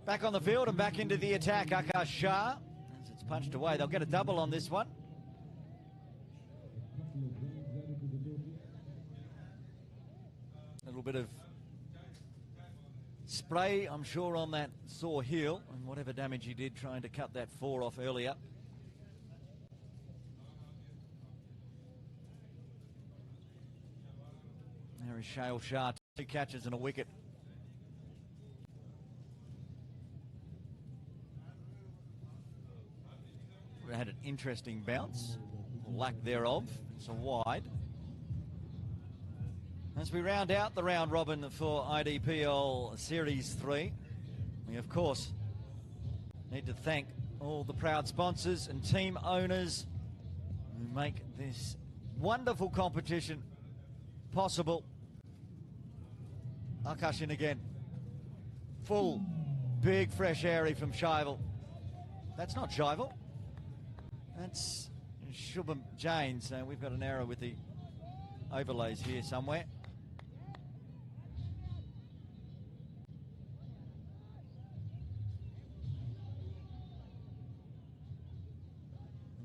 Back on the field and back into the attack, Akash Shah. As it's punched away, they'll get a double on this one. A little bit of spray, I'm sure, on that sore heel, and whatever damage he did trying to cut that 4 off earlier. There is Shale Shah, 2 catches and a wicket. Had an interesting bounce, lack thereof. It's a wide. As we round out the round robin for IDPL Series 3, we of course need to thank all the proud sponsors and team owners who make this wonderful competition possible. Akash in again. Full, big fresh airy from Shival. That's not Shival. That's Shubham Jain, so we've got an error with the overlays here somewhere.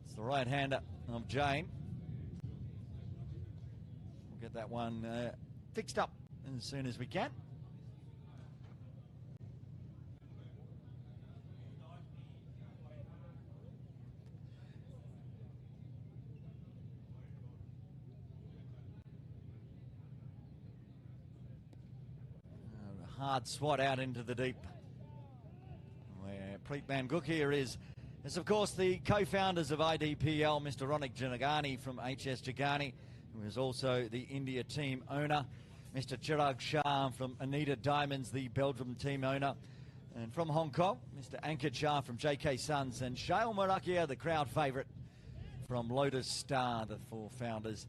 It's the right-hander of Jain. We'll get that one fixed up as soon as we can. Hard swat out into the deep, where Preet Mangukia is of course the co-founders of IDPL, Mr. Ronik Janagani from HS Jagani, who is also the India team owner, Mr. Chirag Shah from Anita Diamonds, the Belgium team owner, and from Hong Kong, Mr. Ankit Shah from JK Sons, and Shail Marakia, the crowd favourite from Lotus Star, the 4 founders,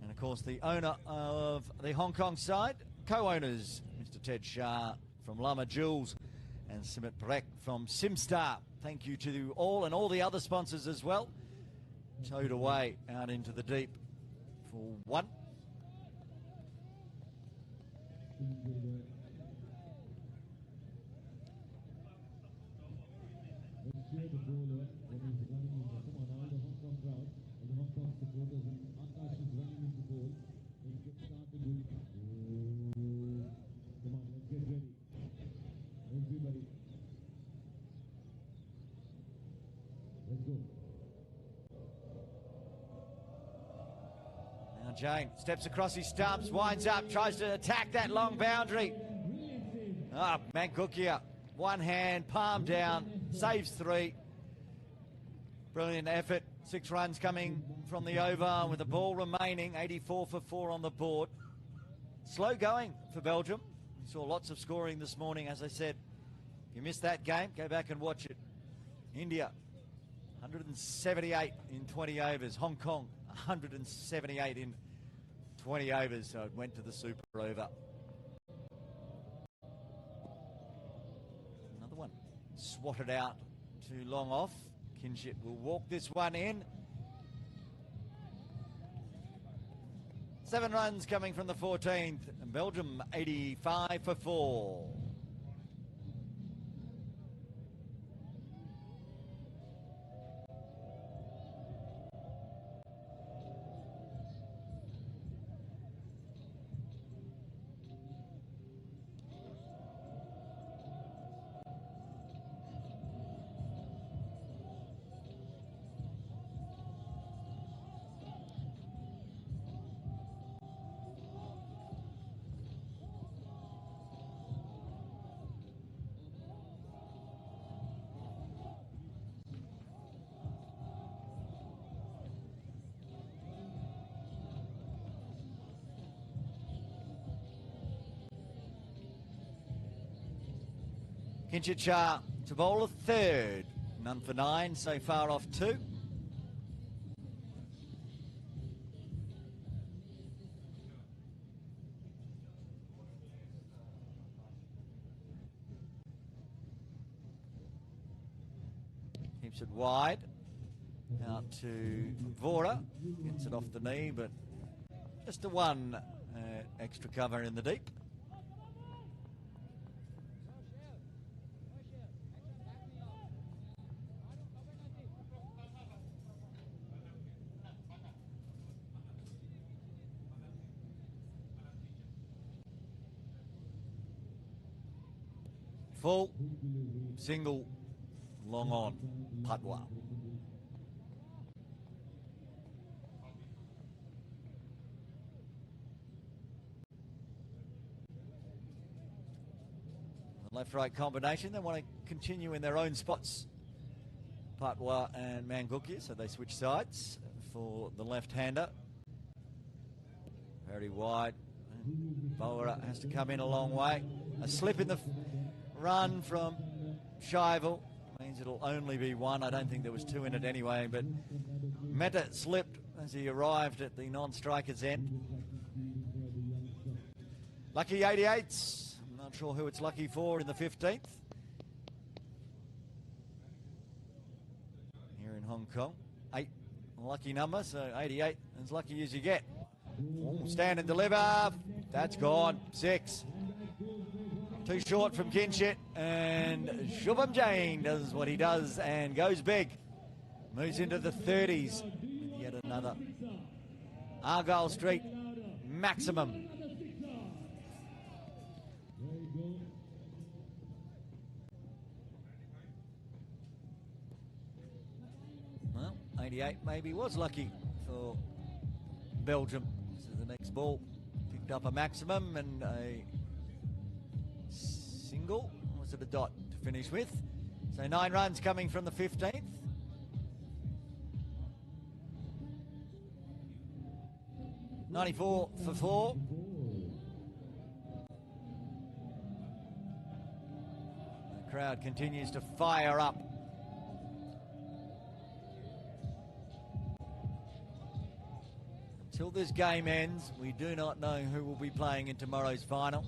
and of course the owner of the Hong Kong side, co-owners, Mr. Ted Shah from Lama Jewels and Simit Brek from SimStar. Thank you to all and all the other sponsors as well. Towed away out into the deep for 1. Jane steps across his stumps, winds up, tries to attack that long boundary. Mangukia, one hand, palm down, saves 3. Brilliant effort. 6 runs coming from the over with the ball remaining. 84 for 4 on the board. Slow going for Belgium. We saw lots of scoring this morning, as I said. If you missed that game, go back and watch it. India, 178 in 20 overs. Hong Kong, 178 in 20 overs. So it went to the super over. Another one swatted out too long off. Kinship will walk this one in. 7 runs coming from the 14th. And Belgium 85 for 4. Kinchit to bowl a 3rd. None for 9, so far off 2. Keeps it wide. Out to Vora. Gets it off the knee, but just a 1 extra cover in the deep. Full, single, long on, Patwa. The left-right combination, they want to continue in their own spots. Patwa and Mangukia, so they switch sides for the left-hander. Very wide. Bowler has to come in a long way. A slip in the run from Shival means it'll only be 1. I don't think there was 2 in it anyway, but Mehta slipped as he arrived at the non-striker's end. Lucky 88s. I'm not sure who it's lucky for in the 15th. Here in Hong Kong. 8, lucky number, so 88 as lucky as you get. Ooh, stand and deliver. That's gone. 6. Too short from Kinshit, and Shubham Jain does what he does and goes big. Moves into the 30s. Yet another Argyle Street maximum. Well, 88 maybe was lucky for Belgium. This is the next ball. Picked up a maximum and a single, or was it a dot to finish with? So 9 runs coming from the 15th. $94 for 4. The crowd continues to fire up. Until this game ends, we do not know who will be playing in tomorrow's final.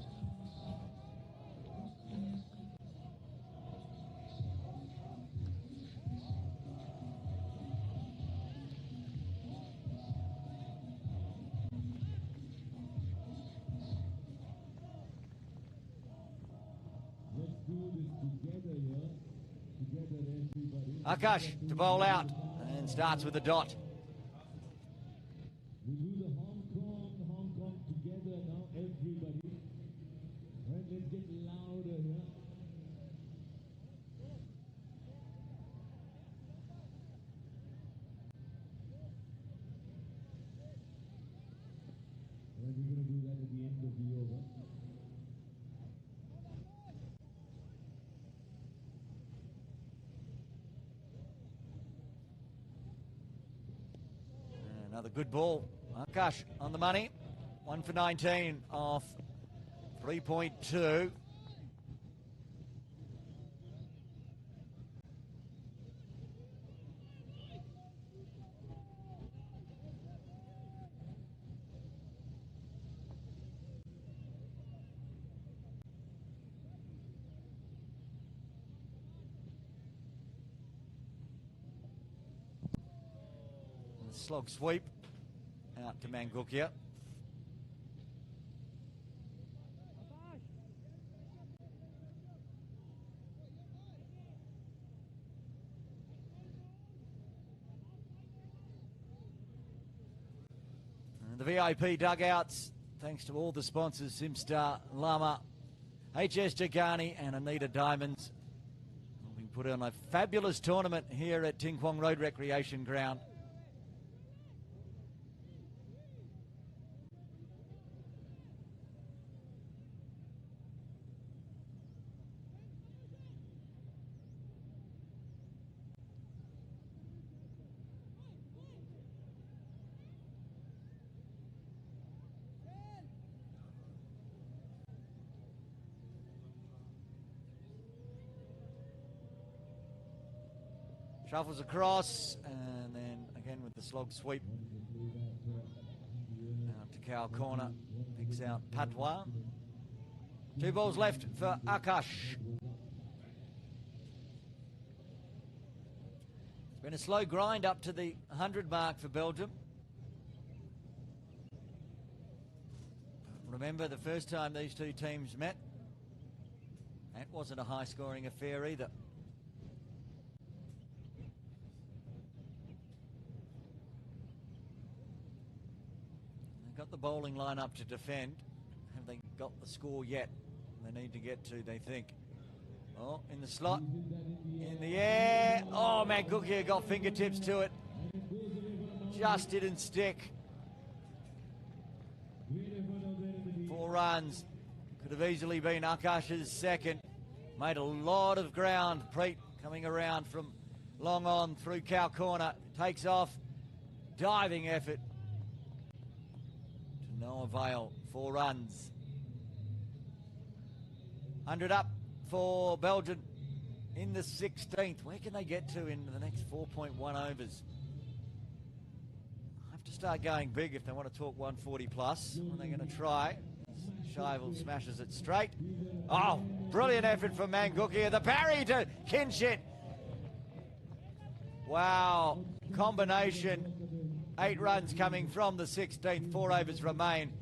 Akash to bowl out and starts with a dot. We do the Hong Kong together now, everybody. Right, let's get louder here. And we're going to do that at the end of the over. Another good ball. Akash on the money. 1 for 19 off 3.2. Slog sweep out to Mangukia. And the VIP dugouts, thanks to all the sponsors, Simstar, Lama, HS Jagani and Anita Diamonds. We put on a fabulous tournament here at Ting Kwong Road Recreation Ground. Shuffles across, and then again with the slog sweep. Out to cow corner, picks out Patois. 2 balls left for Akash. It's been a slow grind up to the 100 mark for Belgium. Remember the first time these two teams met, that wasn't a high-scoring affair either. Got the bowling line up to defend. Have they got the score yet? They need to get to, they think. Oh, in the slot. In the air. Oh, Mangukia got fingertips to it. Just didn't stick. 4 runs. Could have easily been Akash's second. Made a lot of ground. Preet coming around from long on through cow corner. Takes off. Diving effort. No avail, 4 runs. 100 up for Belgium in the 16th. Where can they get to in the next 4.1 overs? Have to start going big if they want to talk 140 plus. When they're going to try. Shivel smashes it straight. Oh, brilliant effort from Mangukia. The parry to Kinshit. Wow, combination. 8 runs coming from the 16th. 4 overs remain.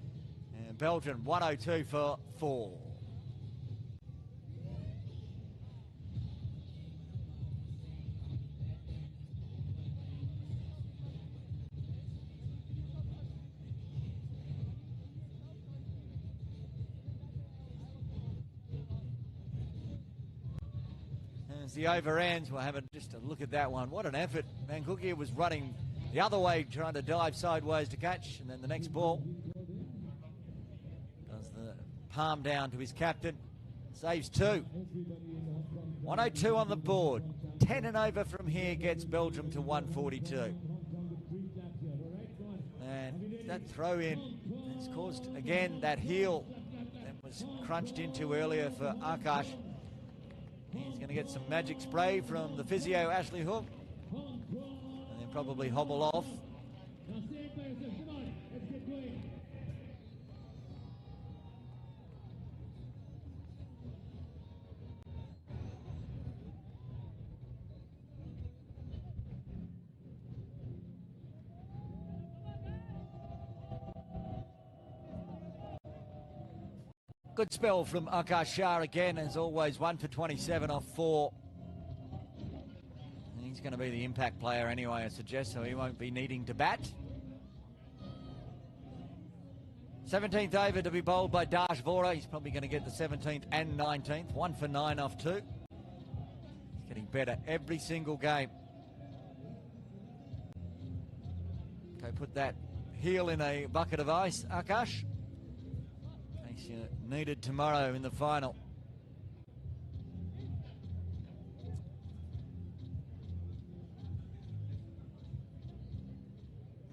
And Belgium 102 for 4. As the over ends, we'll have just a look at that one. What an effort. Mangukia was running the other way, trying to dive sideways to catch, and then the next ball does the palm down to his captain. Saves 2. 102 on the board. 10 and over from here gets Belgium to 142. And that throw in has caused, again, that heel that was crunched into earlier for Akash. He's going to get some magic spray from the physio, Ashley Hook. Probably hobble off. Good spell from Akash Shah again, as always. 1 for 27 off 4. He's going to be the impact player anyway, I suggest, so he won't be needing to bat. 17th over to be bowled by Dash Vora. He's probably going to get the 17th and 19th. 1 for 9 off 2. He's getting better every single game. Okay, put that heel in a bucket of ice, Akash, in case you needed tomorrow in the final.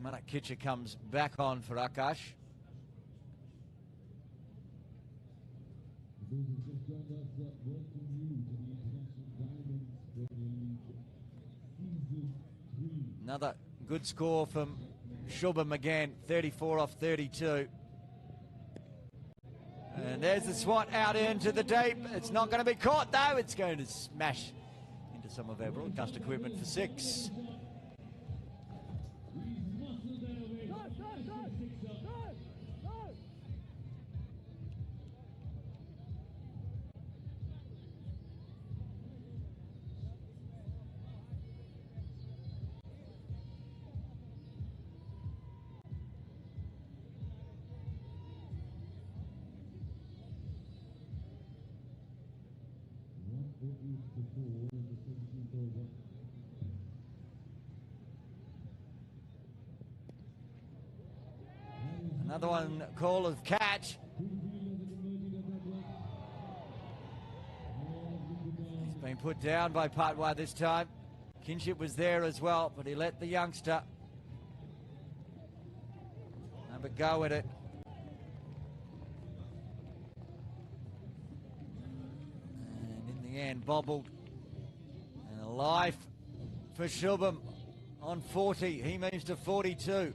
Manak Kitcher comes back on for Akash. Another good score from Shubham again, 34 off 32. And there's the swat out into the deep. It's not going to be caught though. It's going to smash into some of our broadcast equipment for 6. Another one, call of catch. He's been put down by Patwa this time. Kinship was there as well, but he let the youngster have a go at it. And in the end, bobbled. And a life for Shubham on 40. He moves to 42.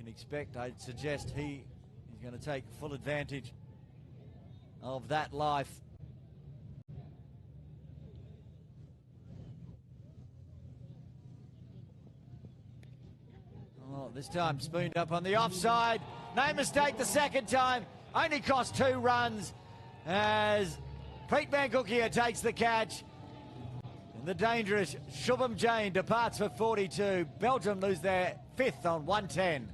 Expect, I'd suggest he's going to take full advantage of that life. Oh, this time spooned up on the offside. No mistake the second time. Only cost 2 runs as Preet Mangukia takes the catch. And the dangerous Shubham Jain departs for 42. Belgium lose their 5th on 110.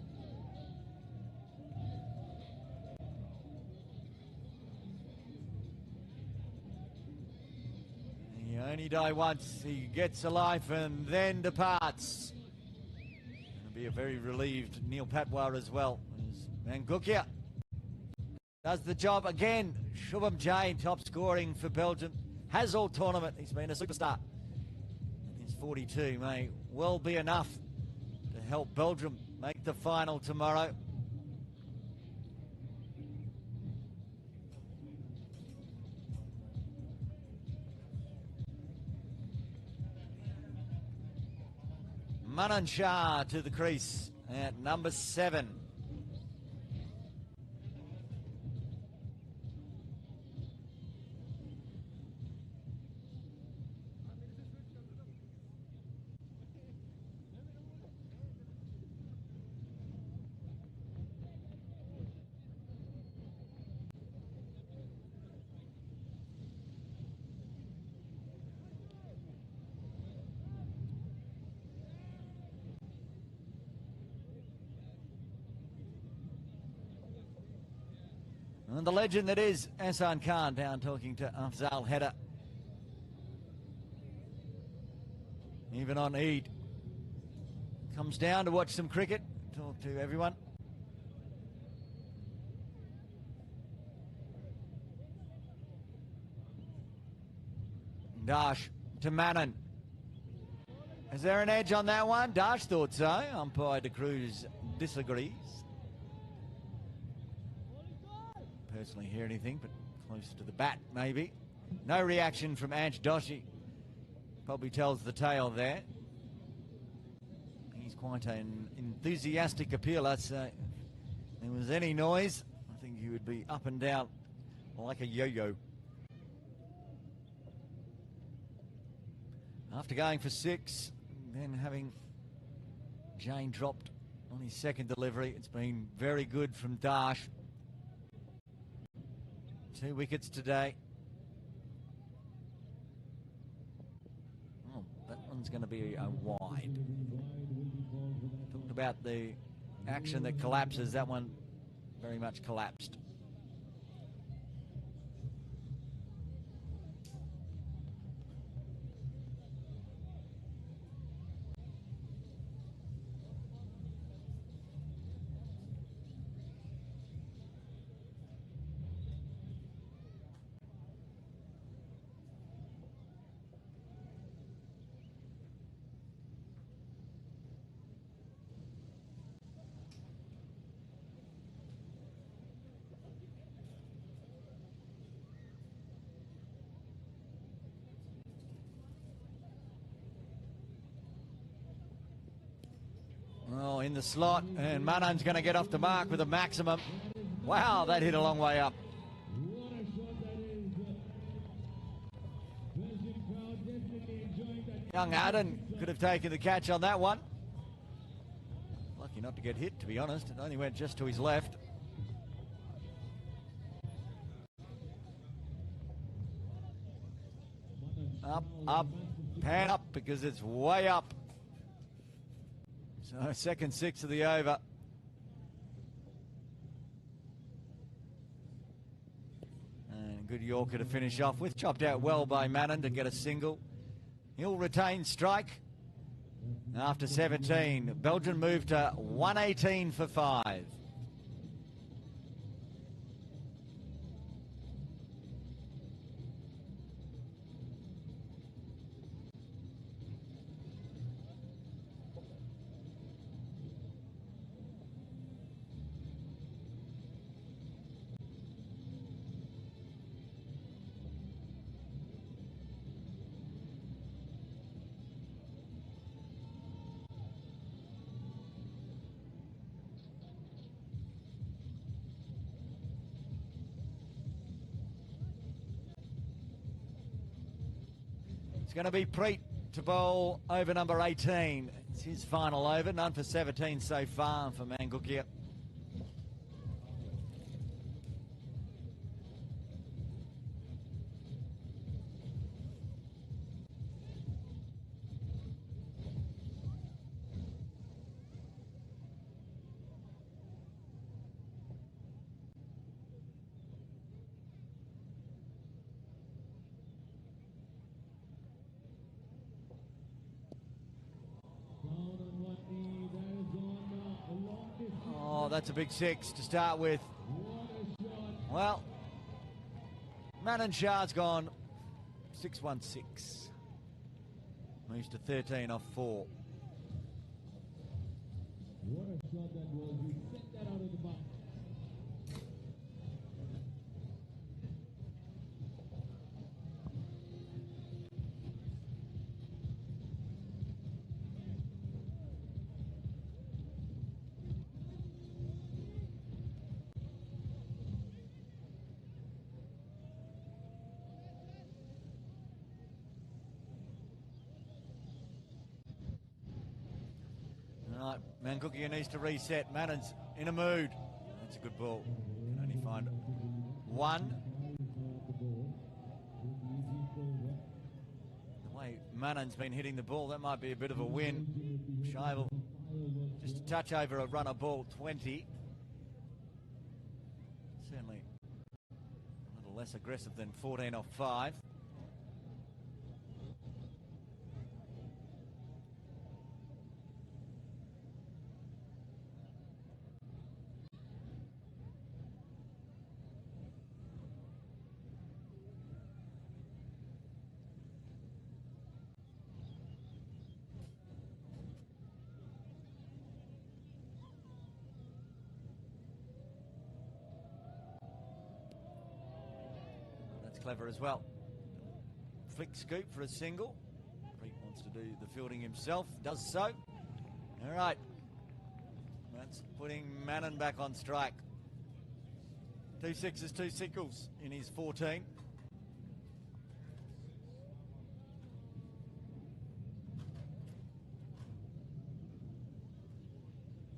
Only die once, he gets a life and then departs. It'll be a very relieved Neil Patwa as well. As Mangukia does the job again. Shubham Jain, top scoring for Belgium, has all tournament. He's been a superstar. And his 42 may well be enough to help Belgium make the final tomorrow. Manan Shah to the crease at number 7. And the legend that is Ahsan Khan down talking to Afzal Hedda. Even on Eid. Comes down to watch some cricket, talk to everyone. Dash to Manan. Is there an edge on that one? Dash thought so. Umpire De Cruz disagrees. Personally hear anything, but closer to the bat maybe. No reaction from Ange Doshi. Probably tells the tale there. He's quite an enthusiastic appealer, so if there was any noise, I think he would be up and down like a yo-yo. After going for 6, then having Jain dropped on his second delivery, it's been very good from Dash. 2 wickets today. Oh, that one's going to be a wide. Talked about the action that collapses. That one very much collapsed. in the slot, and Manon's going to get off the mark with a maximum. Wow, that hit a long way up. What a shot that is. Belgian crowd definitely enjoying that. Young Arden could have taken the catch on that one. Lucky not to get hit, to be honest. It only went just to his left. Up, up, pan up, because it's way up. So second six of the over. And good Yorker to finish off with. Chopped out well by Manon to get a single. He'll retain strike after 17. Belgium moved to 118 for 5. It's going to be Preet to bowl over number 18. It's his final over, none for 17 so far for Mangukia. Oh, that's a big six to start with. Well, Manon Shah's gone 6-1-6. Moves to 13 off 4. What a shot that was. He sent that out of the box. Right, Mangukia needs to reset. Manon's in a mood. That's a good ball. Can only find one. The way Manon's been hitting the ball, that might be a bit of a win. Shivel just a touch over a runner ball, 20. Certainly a little less aggressive than 14 off 5. Clever as well. Flick scoop for a single. Preet wants to do the fielding himself. Does so. All right. That's putting Manon back on strike. 2 sixes, 2 singles in his 14.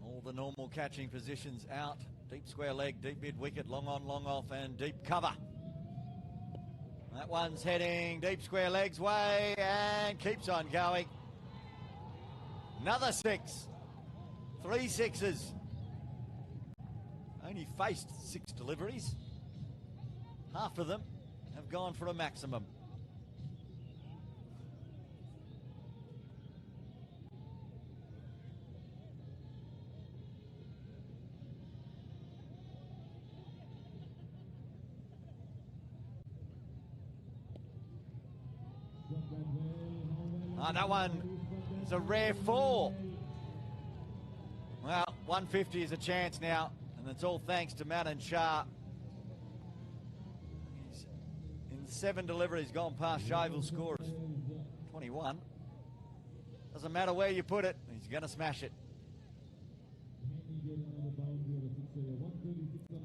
All the normal catching positions out. Deep square leg, deep mid wicket, long on, long off, and deep cover. That one's heading deep square legs way and keeps on going. Another 6. 3 sixes. Only faced 6 deliveries. Half of them have gone for a maximum. That one is a rare 4. Well, 150 is a chance now, and it's all thanks to Manon Shah. He's in 7 deliveries gone past Shivel's score of 21. Doesn't matter where you put it, he's going to smash it.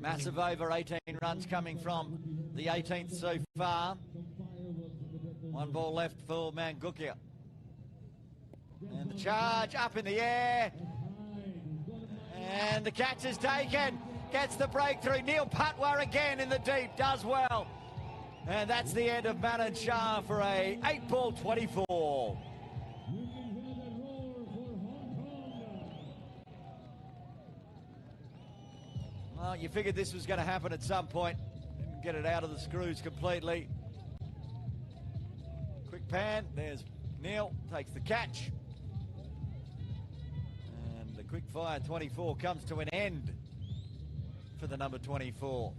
Massive over, 18 runs coming from the 18th so far. One ball left for Mangukia. And the charge up in the air. And the catch is taken. Gets the breakthrough. Neil Patwa again in the deep. Does well. And that's the end of Manan Shah for a 8-ball 24. Well, you figured this was going to happen at some point. Didn't get it out of the screws completely. Quick pan. There's Neil. Takes the catch. And the quick fire 24 comes to an end for the number 24.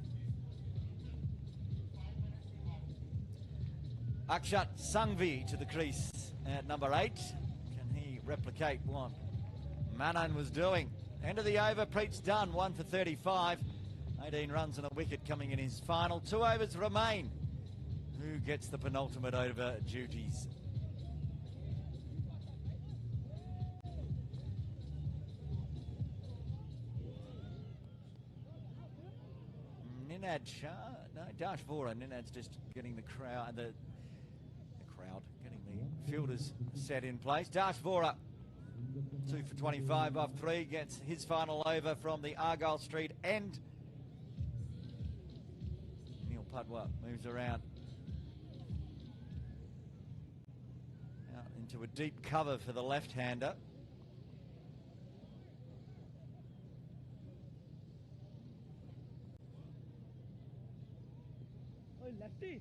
Akshat Sangvi to the crease at number 8. Can he replicate what Manan was doing? End of the over, Preet's done, 1 for 35. 18 runs and a wicket coming in his final. 2 overs remain. Who gets the penultimate over duties? Ninad Shah, no, Dash Vora. Ninad's just getting the crowd, getting the fielders set in place. Dash Vora, 2 for 25 off 3, gets his final over from the Argyle Street end. Neil Patwa moves around out into a deep cover for the left-hander. Lefty.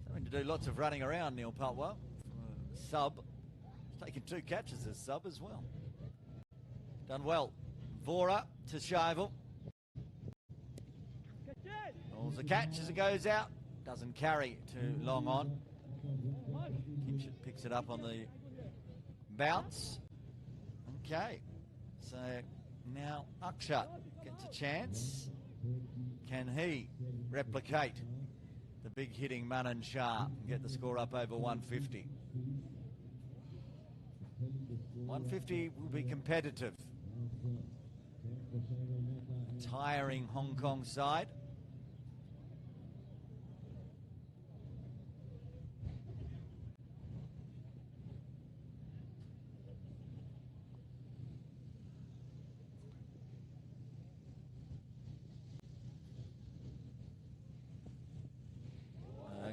Having to do lots of running around, Neil Patwa. Sub. He's taken 2 catches as sub as well. Done well. Vora to Shivel. Pulls the catch as it goes out. Doesn't carry too long on. Kinship picks it up on the bounce. Okay. So now Akshat gets a chance. Can he replicate the big hitting Manan Shah and get the score up over 150? 150 will be competitive. Tiring Hong Kong side.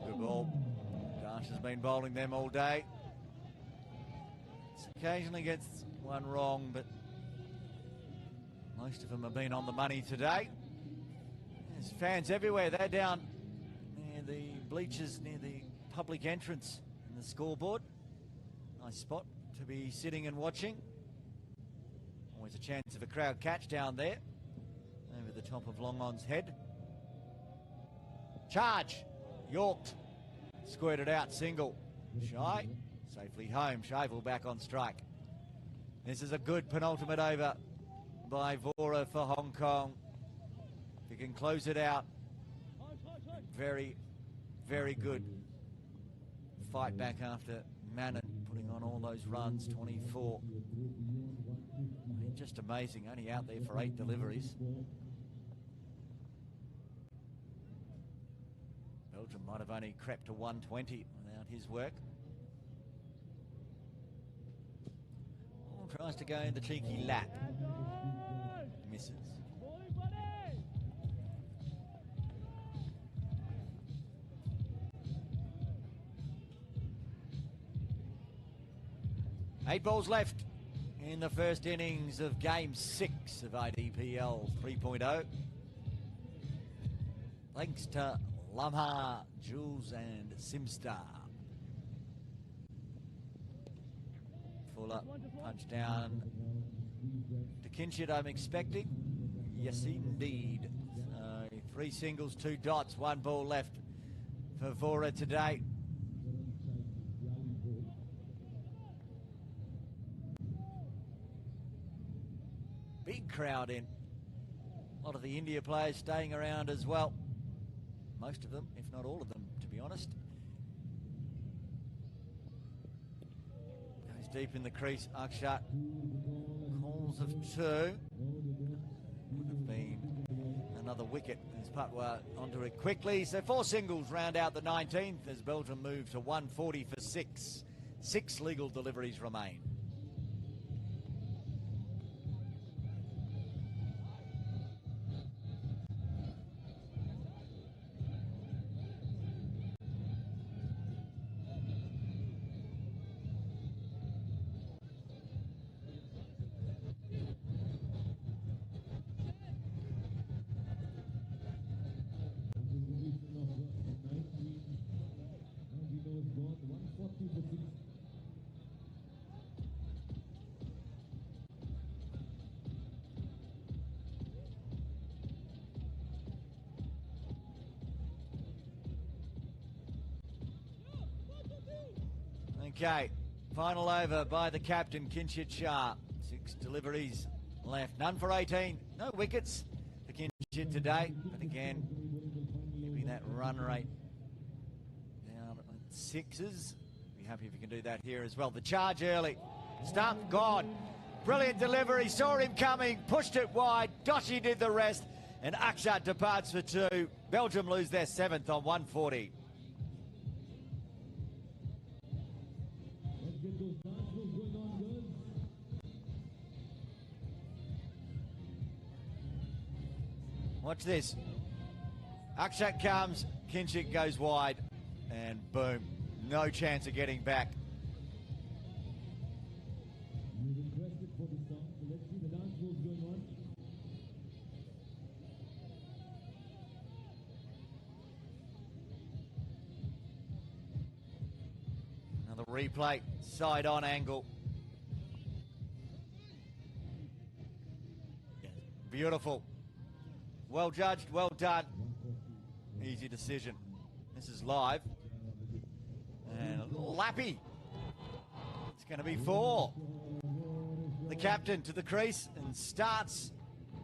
Good ball. Dash has been bowling them all day. Occasionally gets one wrong, but most of them have been on the money today. There's fans everywhere. They're down near the bleachers, near the public entrance in the scoreboard. Nice spot to be sitting and watching. Always a chance of a crowd catch down there over the top of Long On's head. Charge. Yorked. Squirted out, single. Shy. Safely home. Shavel back on strike. This is a good penultimate over by Vora for Hong Kong. If he can close it out. Very, very good fight back after Manan putting on all those runs, 24. Just amazing, only out there for 8 deliveries. Belgium might have only crept to 120 without his work. Oh, tries to go in the cheeky lap. Misses. Eight balls left in the first innings of Game 6 of IDPL 3.0. Thanks to Lamha, Jules and Simstar. Fuller punch down to Kinship, I'm expecting. Yes, indeed. So 3 singles, 2 dots, 1 ball left for Vora today. Big crowd in. A lot of the India players staying around as well. Most of them, if not all of them, to be honest. Goes deep in the crease, Akshat. Calls of 2. another wicket as Patwa onto it quickly. So 4 singles round out the 19th as Belgium move to 140 for 6. 6 legal deliveries remain. Okay, final over by the captain, Kinshit Shah. 6 deliveries left, none for 18. No wickets for Kinshit today, but again, keeping that run rate down at 6s. Be happy if you can do that here as well. The charge early, stump gone. Brilliant delivery, saw him coming, pushed it wide. Doshi did the rest, and Akshat departs for 2. Belgium lose their 7th on 140. Watch this. Akshat comes, Kinshit goes wide, and boom, no chance of getting back. Another replay, side on angle. Beautiful. Well judged, well done. Easy decision. This is live. And a little lappy. It's going to be 4. The captain to the crease and starts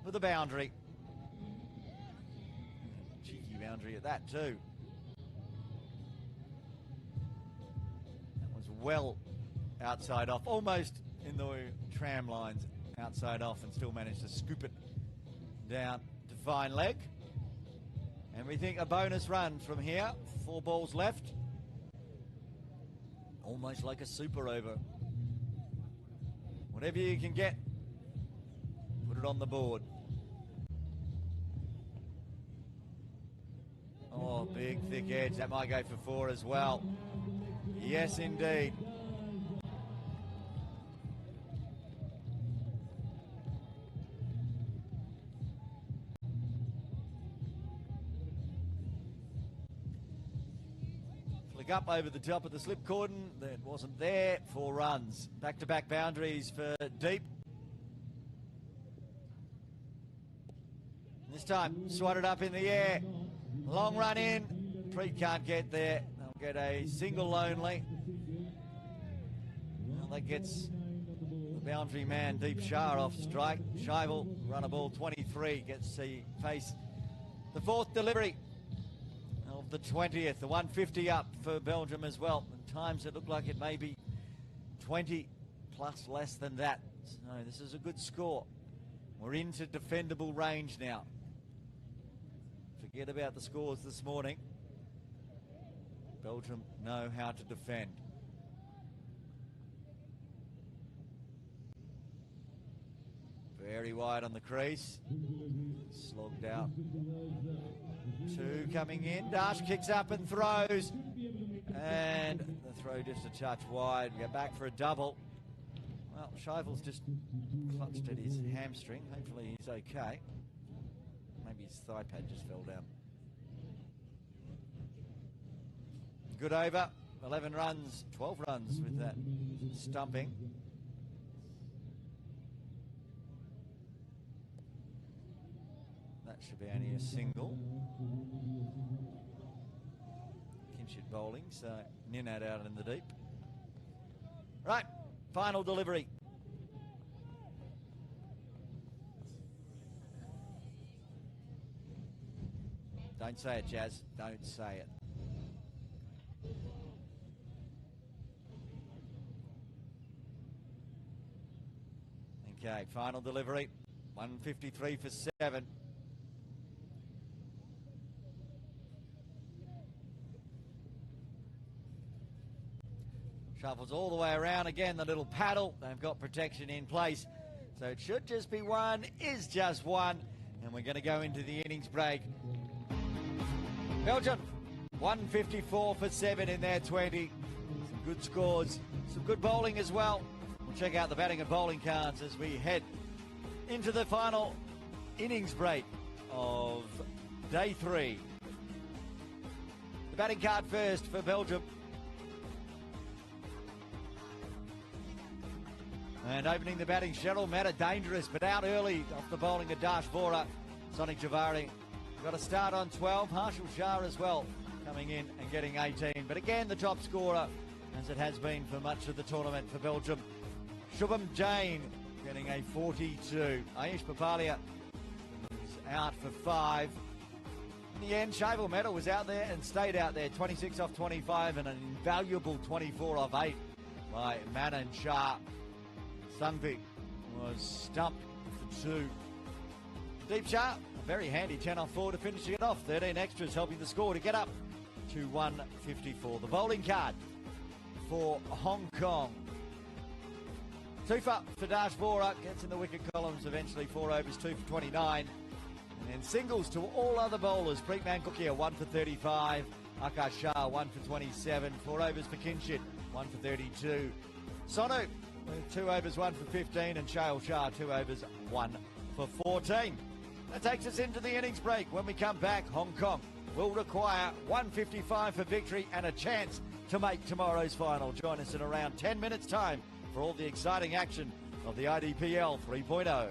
for the boundary. Cheeky boundary at that too. That was well outside off, almost in the tram lines outside off, and still managed to scoop it down to fine leg. And we think a bonus run from here. 4 balls left. Almost like a super over. Whatever you can get, put it on the board. Oh, big thick edge. That might go for 4 as well. Yes, indeed. Up over the top of the slip cordon, that wasn't there. 4 runs, back-to-back boundaries for deep. This time swatted up in the air, long run in. Preet can't get there. They'll get a single only. Well, that gets the boundary man Deep Shah off strike. Shival run a ball 23, gets to face the 4th delivery of the 20th, the 150 up for Belgium as well. And times it look like it may be 20 plus less than that. So this is a good score. We're into defendable range now. Forget about the scores this morning. Belgium know how to defend. Very wide on the crease. Slogged out. 2 coming in. Dash kicks up and throws. And the throw just a touch wide. We go back for a double. Well, Shival's just clutched at his hamstring. Hopefully he's okay. Maybe his thigh pad just fell down. Good over. 11 runs, 12 runs with that stumping. That should be only a single. Kinshit bowling, so Ninad out in the deep. Right, final delivery. Don't say it, Jazz. Don't say it. Okay, final delivery. 153 for 7. Shuffles all the way around. Again, the little paddle. They've got protection in place. So it should just be one, is just one. And we're going to go into the innings break. Belgium, 154 for 7 in their 20. Some good scores, some good bowling as well. We'll check out the batting and bowling cards as we head into the final innings break of day 3. The batting card first for Belgium. And opening the batting, Cheryl Matter, dangerous, but out early off the bowling of Dash Vora. Sonic Javari got a start on 12. Harshal Shah as well, coming in and getting 18. But again, the top scorer, as it has been for much of the tournament for Belgium. Shubham Jain getting a 42. Ayush Papalia is out for 5. In the end, Shavel Metal was out there and stayed out there. 26 off 25 and an invaluable 24 off 8 by Manan Shah. Sungvik was stumped for 2. Deep Shah, a very handy 10 off 4 to finishing it off. 13 extras helping the score to get up to 154. The bowling card for Hong Kong. Tufa for Dash Vora gets in the wicket columns eventually. 4 overs, 2 for 29. And then singles to all other bowlers. Preetman Cookia, 1 for 35. Akash Shah, 1 for 27. 4 overs for Kinshit, 1 for 32. Sonu, 2 overs, 1 for 15. And Shail Shah, 2 overs, 1 for 14. That takes us into the innings break. When we come back, Hong Kong will require 155 for victory and a chance to make tomorrow's final. Join us in around 10 minutes' time for all the exciting action of the IDPL 3.0.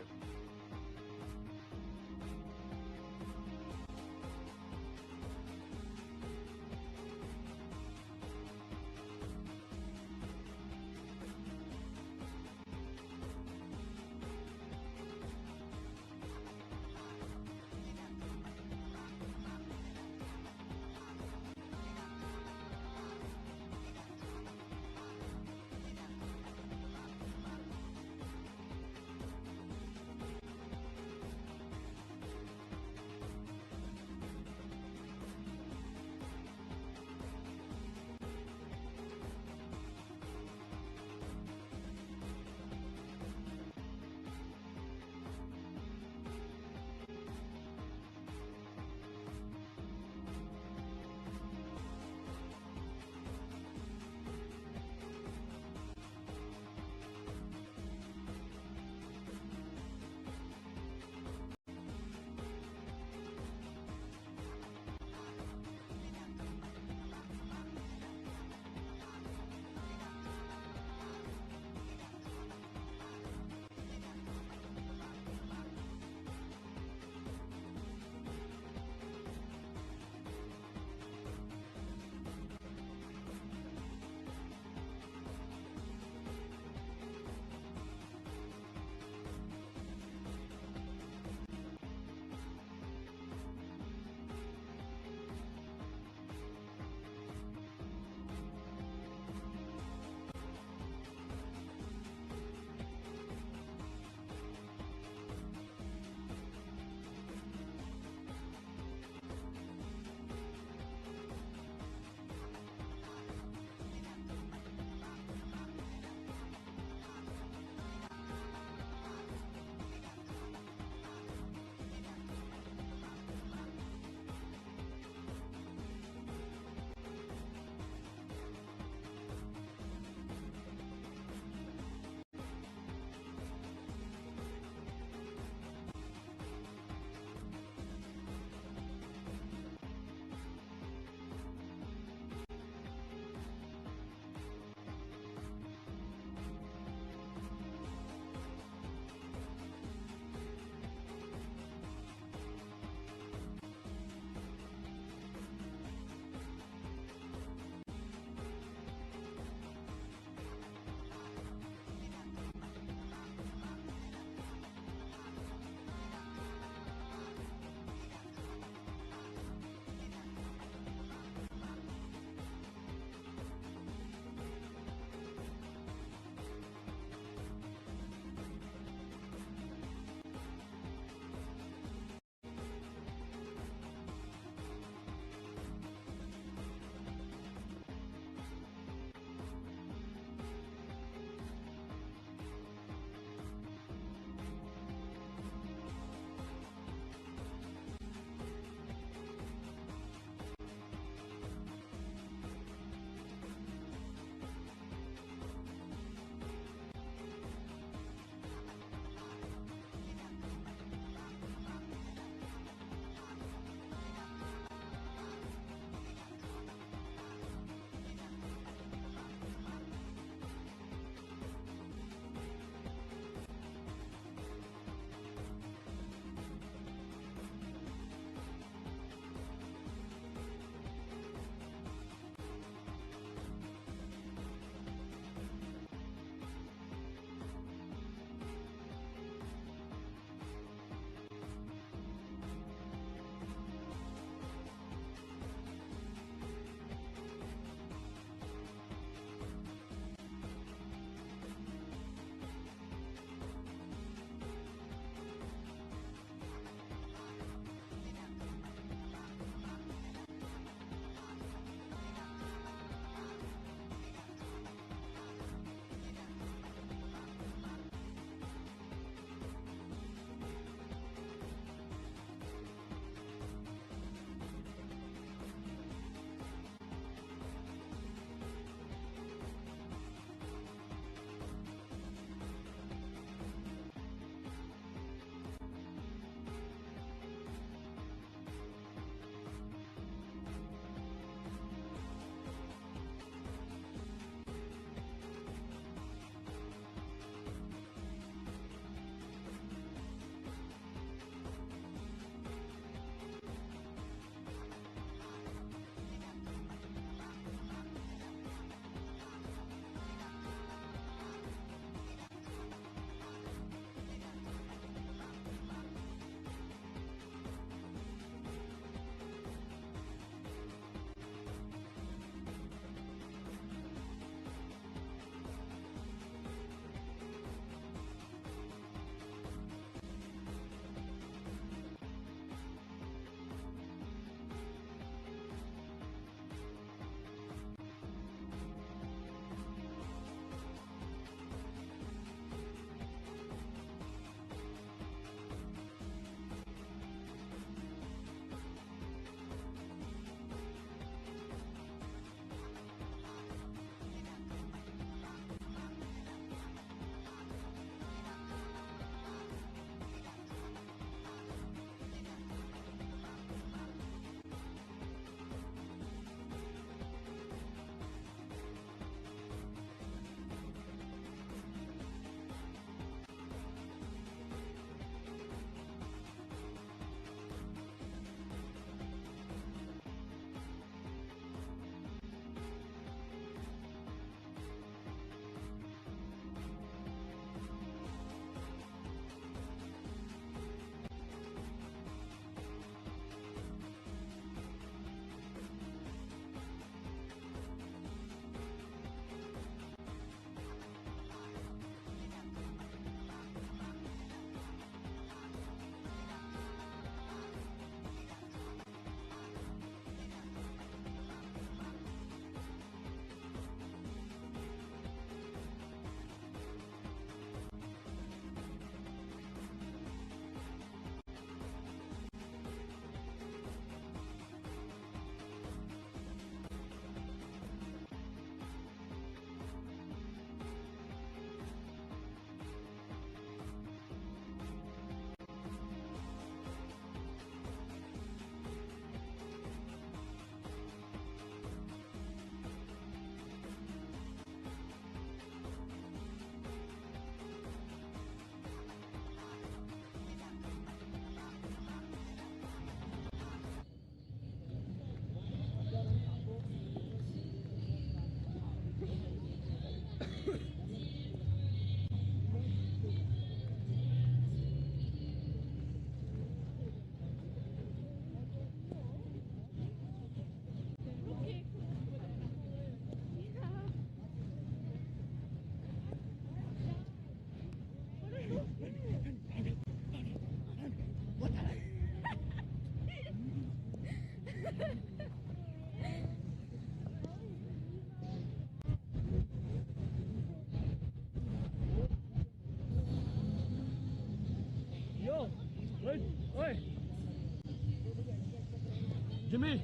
Jimmy,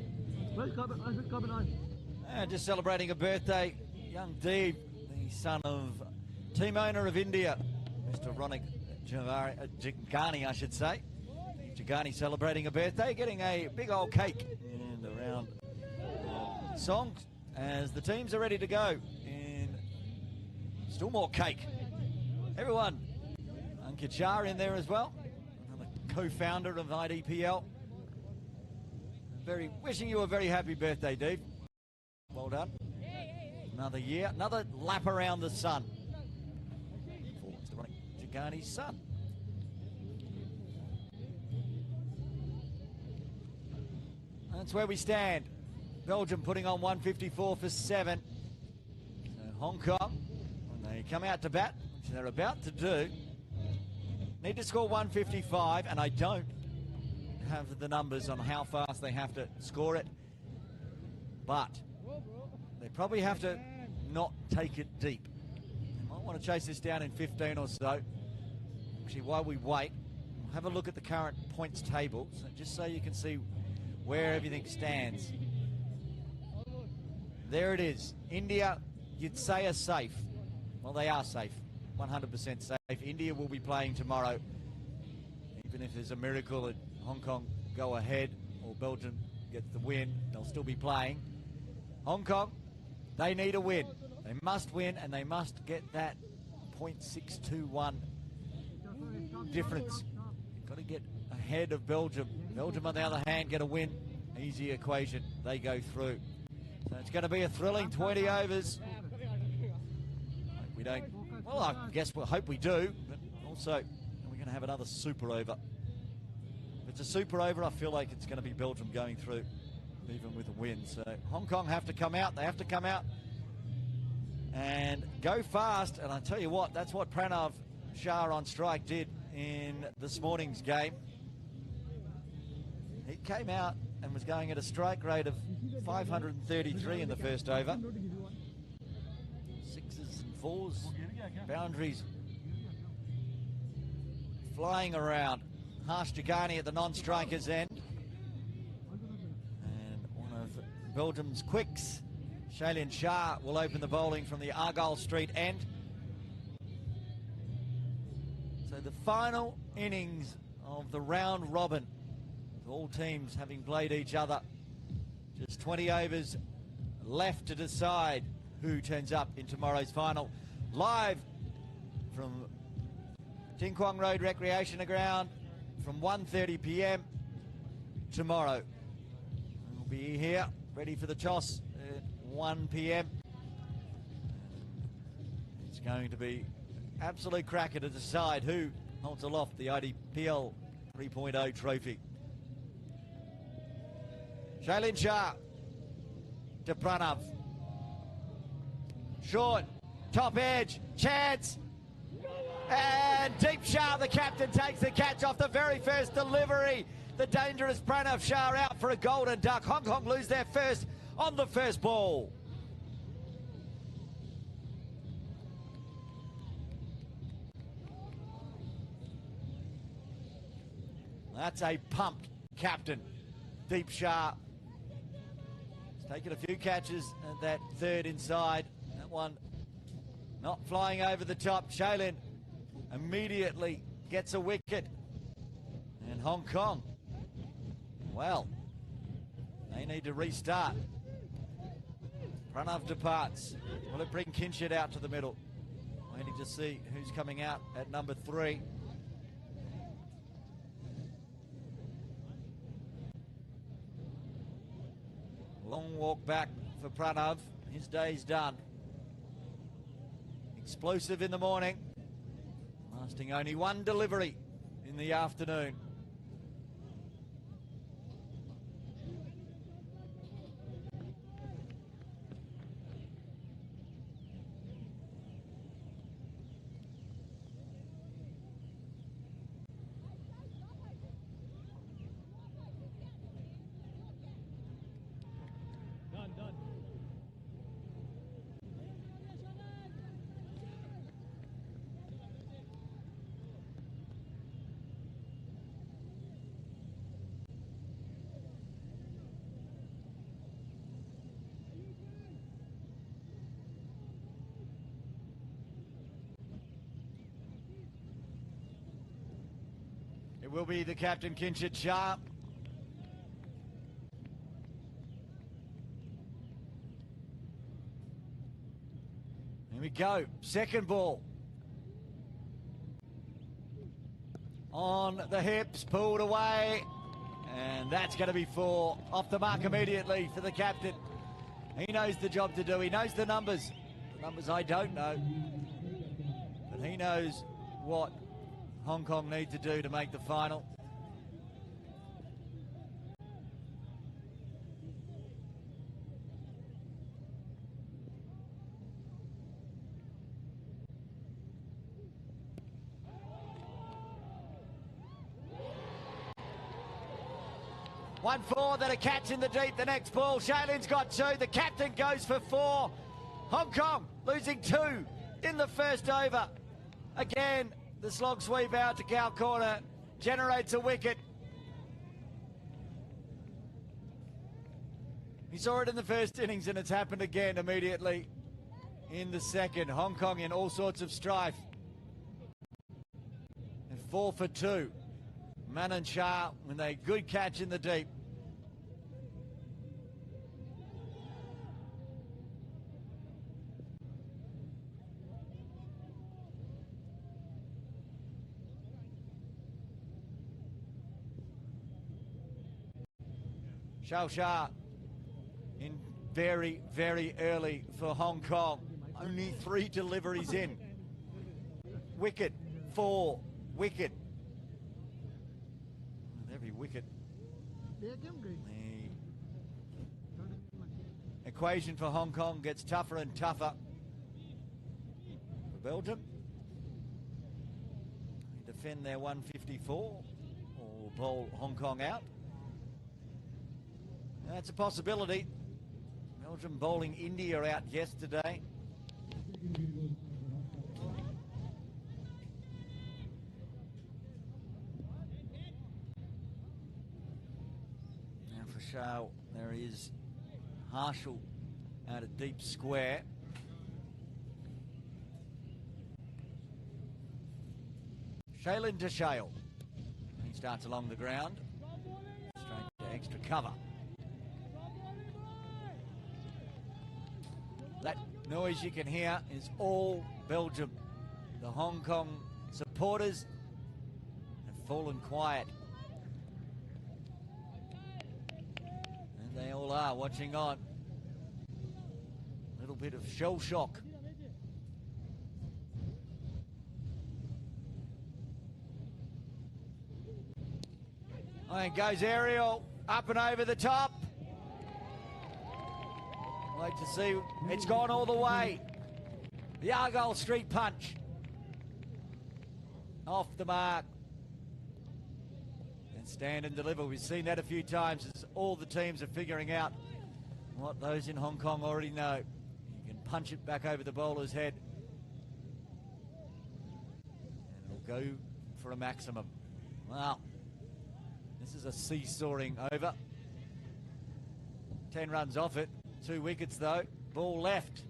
where's Carbon on? Just celebrating a birthday, young Deeb, the son of team owner of India, Mr. Ronak Jagani, I should say. Jagani celebrating a birthday, getting a big old cake and a round song as the teams are ready to go. And still more cake. Everyone, Ankit Shah in there as well, another co-founder of IDPL. Wishing you a very happy birthday, Deeb. Well done. Another year, another lap around the sun for Mr. Ronak Jagani's son. That's where we stand. Belgium putting on 154 for 7. So Hong Kong, when they come out to bat, which they're about to do, need to score 155, and I don't have the numbers on how fast they have to score it, but they probably have to not take it deep. They might want to chase this down in 15 or so. Actually, while we wait, we'll have a look at the current points table, so just so you can see where everything stands. There it is. India, you'd say, are safe. Well, they are safe, 100% safe. India will be playing tomorrow. Even if there's a miracle that Hong Kong go ahead or Belgium gets the win, they'll still be playing. Hong Kong, they need a win. They must win, and they must get that .621 difference. You've got to get ahead of Belgium. Belgium, on the other hand, get a win. Easy equation. They go through. So it's going to be a thrilling 20 overs. We don't, well, I guess we'll hope we do, but also we're going to have another super over. If it's a super over, I feel like it's going to be Belgium going through, even with a win. So Hong Kong have to come out. They have to come out and go fast. And I tell you what, that's what Pranav Shah on strike did in this morning's game. He came out and was going at a strike rate of 533 in the first over. Sixes and fours, boundaries flying around. Harsh Jagani at the non-striker's end. And one of Belgium's quicks, Shailin Shah, will open the bowling from the Argyle Street end. So the final innings of the round robin, all teams having played each other. Just 20 overs left to decide who turns up in tomorrow's final. Live from Ting Kwong Road Recreation Ground from 1:30 p.m. tomorrow. We'll be here ready for the toss at 1 p.m. It's going to be absolute cracker to decide who holds aloft the IDPL 3.0 trophy. Shailin Shah to Pranav. Short, top edge, chance. And Deep Shah, the captain, takes the catch off the very first delivery. The dangerous Pranav Shah out for a golden duck. Hong Kong lose their first on the first ball. That's a pumped captain, Deep Shah. He's taken a few catches at that third inside. That one not flying over the top. Shailin immediately gets a wicket. And Hong Kong, well, they need to restart. Pranav departs. Will it bring Kinshid out to the middle? Waiting to see who's coming out at number 3. Long walk back for Pranav. His day's done. Explosive in the morning, lasting only one delivery in the afternoon. It will be the captain, Kinshid Shah. Here we go, second ball. On the hips, pulled away, and that's going to be 4. Off the mark immediately for the captain. He knows the job to do. He knows the numbers. The numbers I don't know. But he knows what Hong Kong need to do to make the final. One 4, then a catch in the deep, the next ball. Shailin's got 2, the captain goes for 4. Hong Kong losing 2 in the first over. Again, the slog sweep out to Cow corner, generates a wicket. He saw it in the first innings and it's happened again immediately in the second. Hong Kong in all sorts of strife. And 4 for 2. Manan Shah with a good catch in the deep. Shao Shah in very, very early for Hong Kong. Only 3 deliveries in. Wicket, 4, wicket. Every wicket. The equation for Hong Kong gets tougher and tougher. For Belgium, they defend their 154 or bowl Hong Kong out. That's a possibility. Belgium bowling India out yesterday. Now for Shao, there is Harshal out of deep square. Shailin to Shale. He starts along the ground. Straight to extra cover. That noise you can hear is all Belgium. The Hong Kong supporters have fallen quiet. And they all are watching on. A little bit of shell shock. And goes aerial, up and over the top. Like to see, it's gone all the way. The Argyle Street punch. Off the mark. And stand and deliver. We've seen that a few times as all the teams are figuring out what those in Hong Kong already know. You can punch it back over the bowler's head. And it'll go for a maximum. Wow. This is a seesawing over. 10 runs off it. 2 wickets though. Ball left.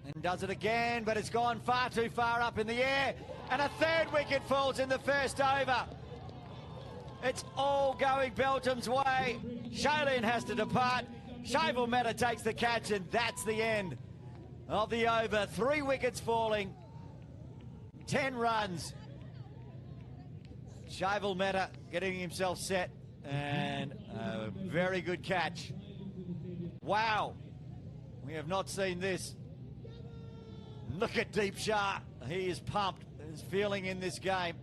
And does it again, but it's gone far too far up in the air. And a 3rd wicket falls in the first over. It's all going Belgium's way. Shailin has to depart. Shavel Mehta takes the catch, and that's the end of the over. 3 wickets falling. 10 runs. Shavel Mehta getting himself set, and a very good catch. Wow, we have not seen this. Look at Deep Shah. He is pumped. There's feeling in this game.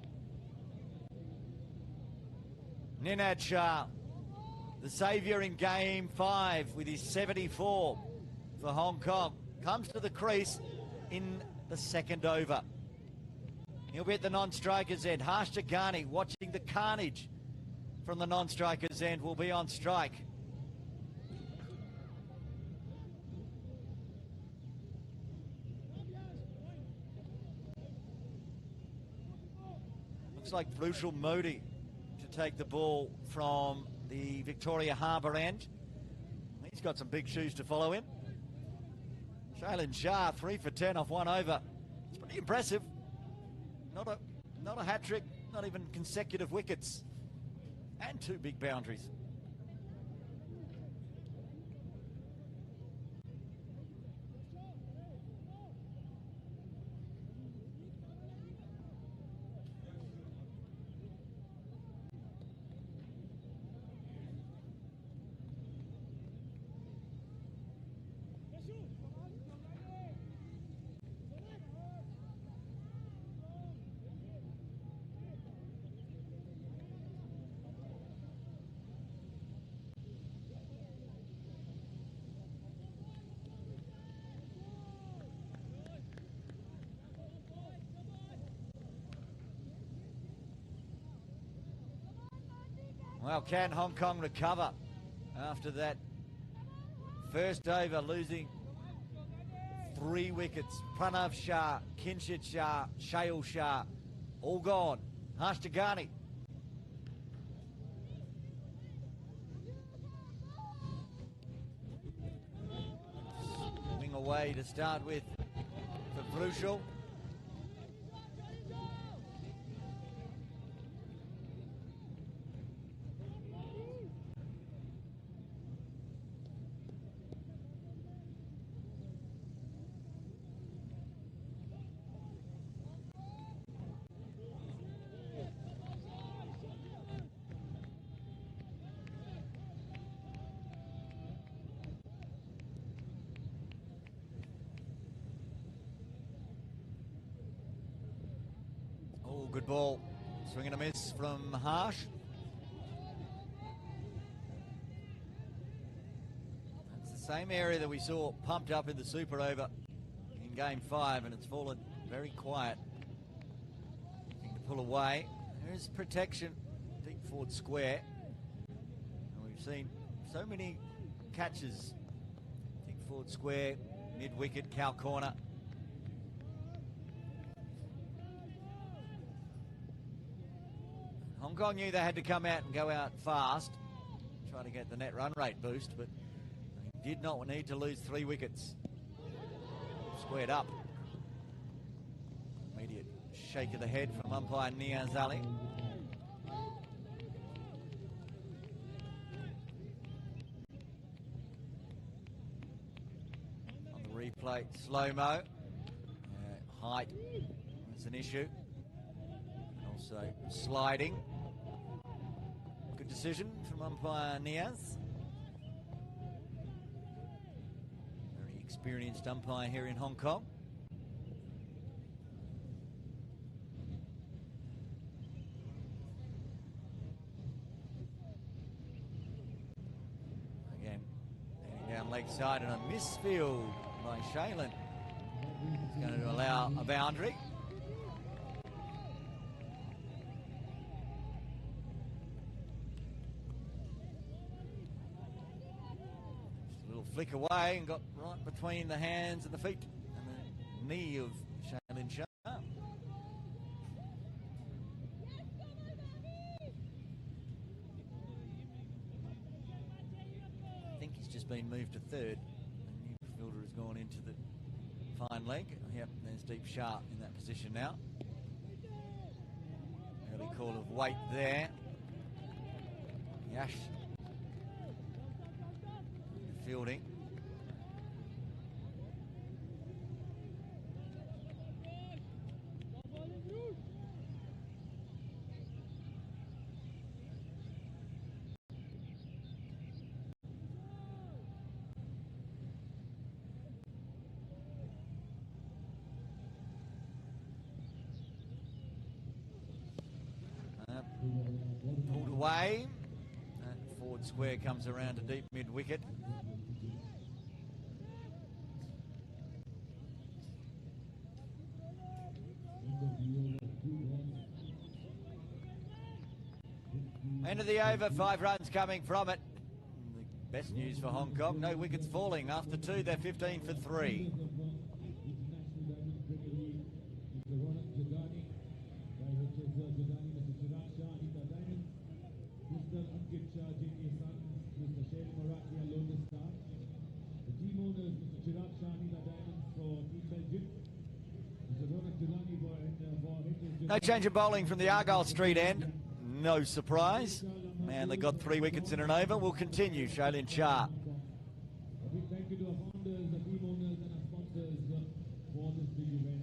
Ninad Shah, the saviour in game 5 with his 74 for Hong Kong, comes to the crease in the 2nd over. He'll be at the non-striker's end. Harsh Ghani watching the carnage from the non-striker's end will be on strike. Looks like Vrushal Modi to take the ball from the Victoria Harbour end. He's got some big shoes to follow in. Shailin Shah, 3 for 10 off 1 over. It's pretty impressive. Not a hat-trick, not even consecutive wickets. And 2 big boundaries. Well, can Hong Kong recover after that first over, losing 3 wickets? Pranav Shah, Kinshit Shah, Shail Shah, all gone. Hashtagani. Swing away to start with for Bruchel. Oh, good ball. Swing and a miss from Harsh. That's the same area that we saw pumped up in the super over in game 5, and it's fallen very quiet. Looking to pull away. There's protection, deep forward square. And we've seen so many catches. Deep forward square, mid-wicket, cow corner. Hong Kong knew they had to come out and go out fast, try to get the net run rate boost, but they did not need to lose 3 wickets. Squared up. Immediate shake of the head from umpire Niaz Ali. On the replay, slow-mo. Height is an issue. Also sliding. Good decision from umpire Niaz. Very experienced umpire here in Hong Kong. Again, heading down leg side and a misfield by Shailin. It's going to allow a boundary. Flick away and got right between the hands and the feet and the knee of Shailin Shah. I think he's just been moved to third. The new fielder has gone into the fine leg. Yep, there's Deep Shah in that position now. Early call of weight there. Yash fielding. Pulled away. That forward square comes around to deep mid-wicket. End of the over, 5 runs coming from it. The best news for Hong Kong, no wickets falling. After 2, they're 15 for 3. The team owners, Mr. Chirag Shah, Diamonds, No change of bowling from the Argyle Street end. No surprise. And they got 3 wickets in an over. Will continue, Shailin Shah. A big thank you to our founders, the team owners, and our sponsors for this big event.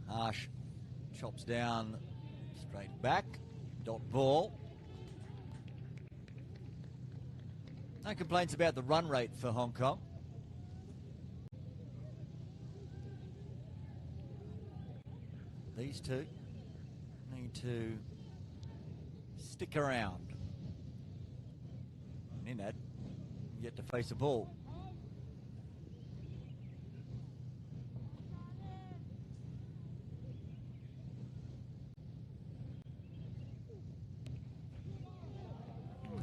Harsh chops down straight back. Dot ball. No complaints about the run rate for Hong Kong. These two need to stick around. Ninad yet to face a ball.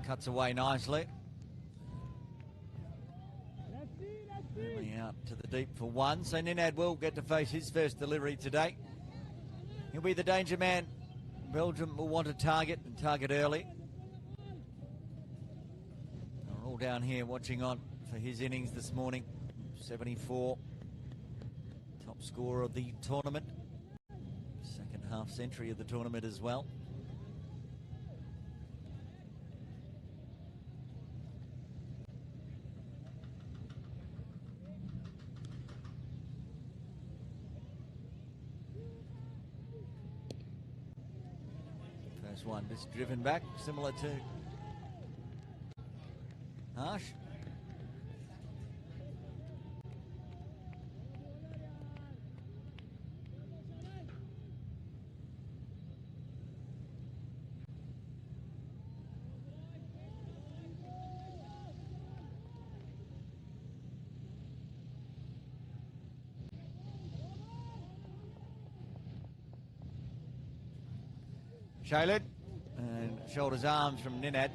Cuts away nicely. Only out to the deep for one. So Ninad will get to face his first delivery today. He'll be the danger man. Belgium will want to target and target early. We're all down here watching on for his innings this morning. 74. Top scorer of the tournament. Second half century of the tournament as well. First one just driven back, similar to Harsh. Shailin, and shoulders arms from Ninad.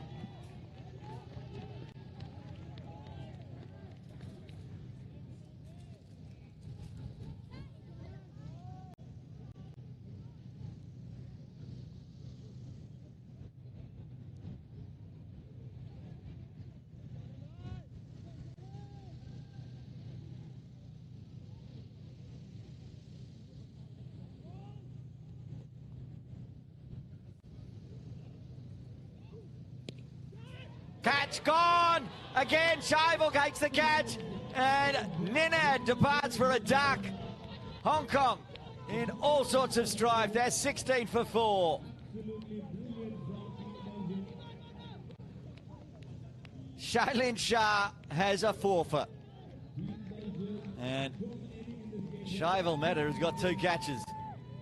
Catch gone! Again, Shivel takes the catch, and Ninad departs for a duck. Hong Kong in all sorts of strife. They're 16 for 4. Shailin Shah has a forfeit. And Shivel Mehta has got 2 catches.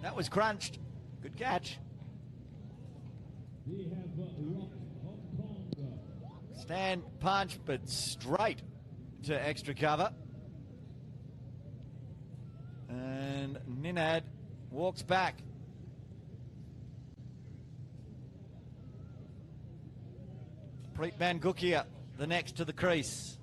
That was crunched. Good catch. Stand punch, but straight to extra cover. And Ninad walks back. Preet Mangukia, the next to the crease.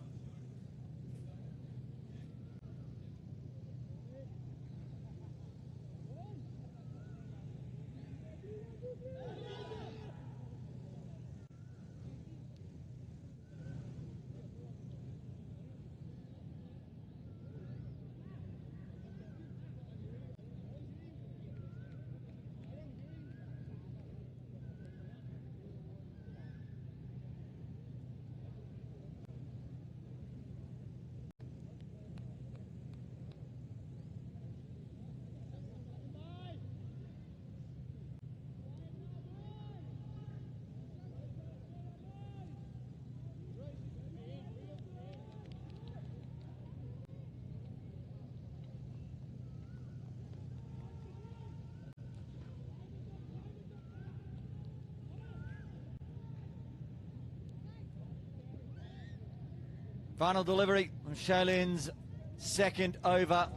Final delivery of Shailin's second over.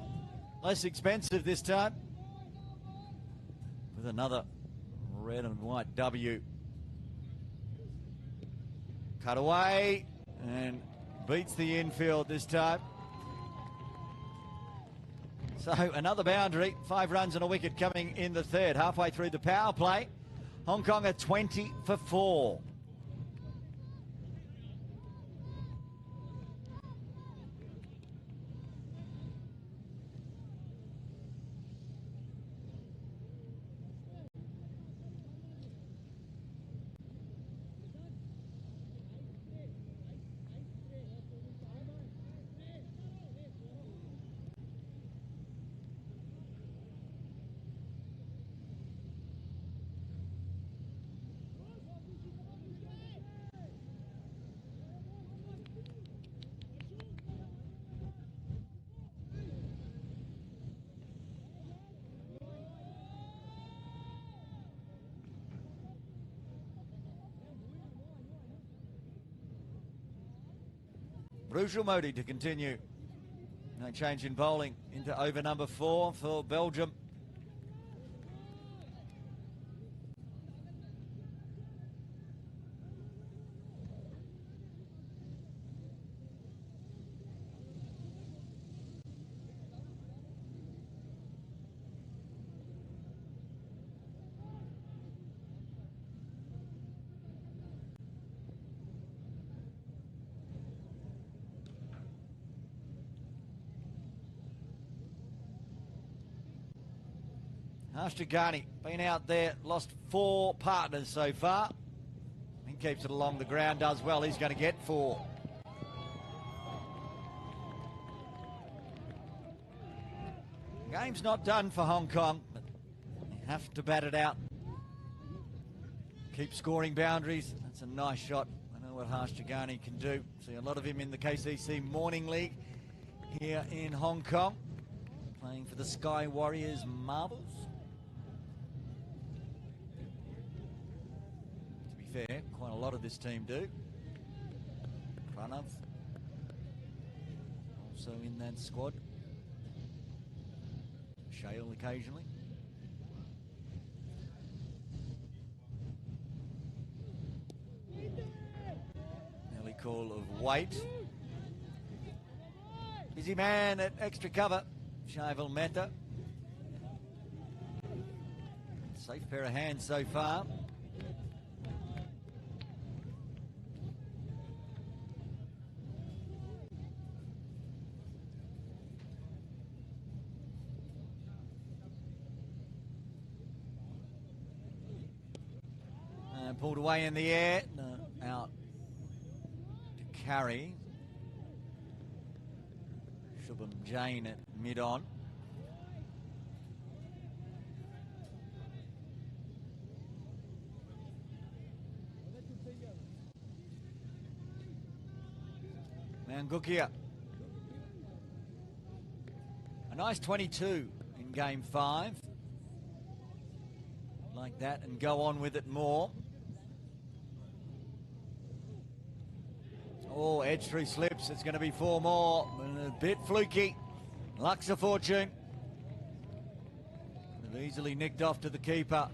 Less expensive this time. With another red and white W. Cut away and beats the infield this time. So another boundary, 5 runs and a wicket coming in the third. Halfway through the power play, Hong Kong are 20 for 4. Brutal Modi to continue. No change in bowling into over number 4 for Belgium. Styxsports been out there, lost 4 partners so far. He keeps it along the ground, does well. He's going to get 4. Game's not done for Hong Kong, but they have to bat it out. Keep scoring boundaries. That's a nice shot. I know what Styxsports can do. See a lot of him in the KCC Morning League here in Hong Kong, playing for the Sky Warriors Marbles. Fair, quite a lot of this team do. Pranav also in that squad. Shale occasionally. Early call of Waite. Busy man at extra cover. Shaival Mehta. Safe pair of hands so far. Pulled away in the air, out to carry. Shubham Jain at mid-on. Mangukia. A nice 22 in game 5. Like that and go on with it more. Oh, edge through slips. It's going to be 4 more. A bit fluky. Luck's a fortune. They've easily nicked off to the keeper.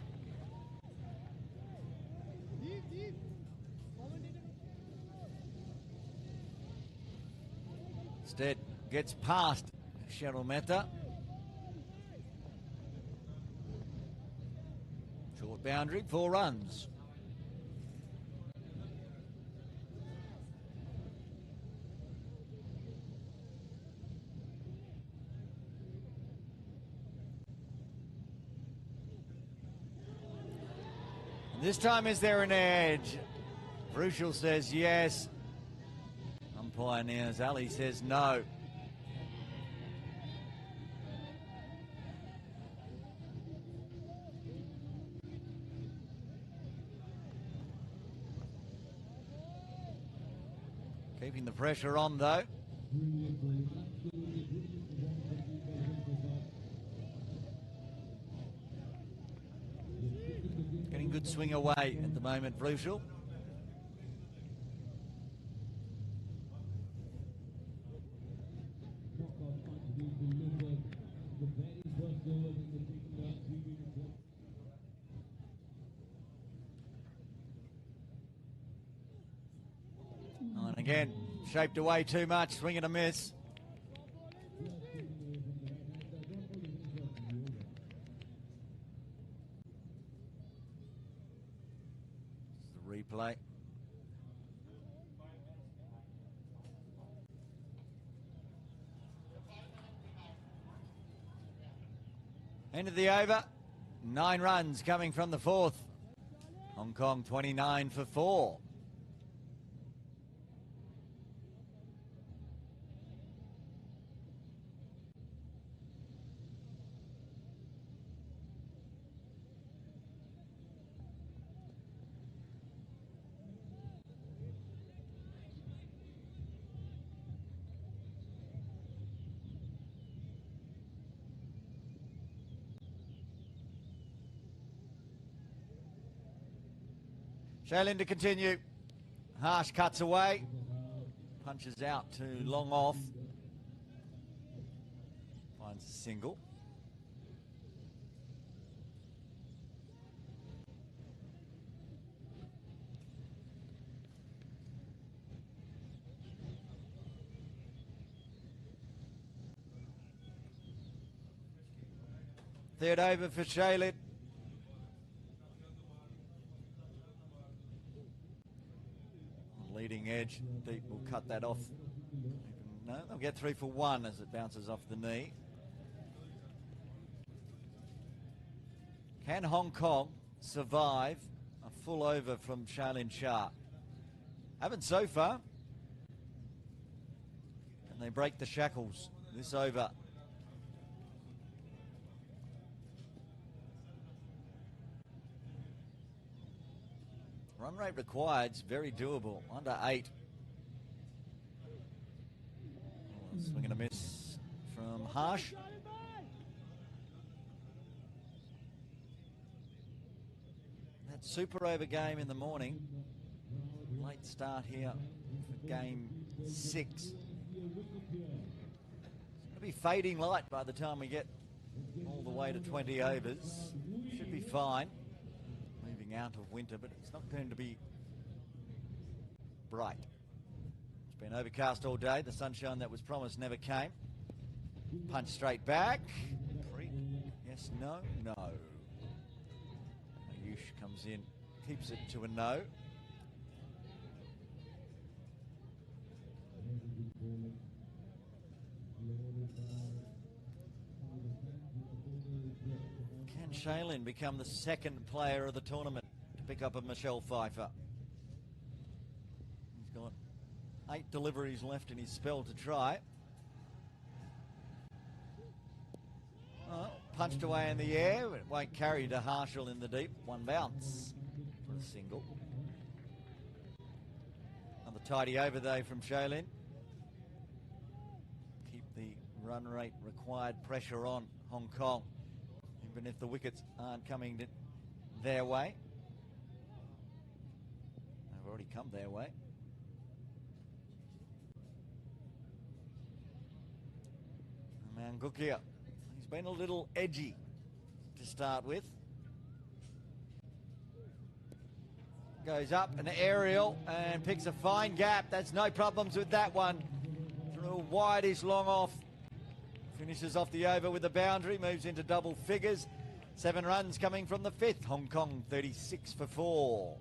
Instead, gets past Cheryl Mehta. Short boundary, 4 runs. This time, is there an edge? Bruchel says yes. Umpire Niaz Ali says no. Keeping the pressure on though. Getting good swing away at the moment, Bruchel. And again, shaped away too much, swing and a miss. play. End of the over. 9 runs coming from the fourth. Hong Kong 29 for 4. Shaolin to continue. Harsh cuts away. Punches out to long off. Finds a single. Third over for Shaolin. Leading edge, deep will cut that off. No, they'll get 3 for 1 as it bounces off the knee. Can Hong Kong survive a full over from Shaolin Shah? Haven't so far. Can they break the shackles this over? Run rate required is very doable, under 8. Swing and a miss from Harsh. That super over game in the morning. Late start here for game 6. It's going to be fading light by the time we get all the way to 20 overs. Should be fine. Moving out of winter, but it's not going to be bright. It's been overcast all day. The sunshine that was promised never came. Punch straight back. Yes, no, no. Ayush comes in, keeps it to a no. Can Shaolin become the second player of the tournament to pick up a Michelle Pfeiffer? He's got 8 deliveries left in his spell to try. Oh, punched away in the air. It won't carry to Harshal in the deep. 1 bounce for a single. Another tidy over though from Shaolin. Keep the run rate required pressure on Hong Kong, even if the wickets aren't coming their way. They've already come their way. Mangukia, he's been a little edgy to start with. Goes up an aerial and picks a fine gap. That's no problems with that one. Through a wide-ish long off. Finishes off the over with a boundary, moves into double figures. 7 runs coming from the 5th. Hong Kong 36 for 4.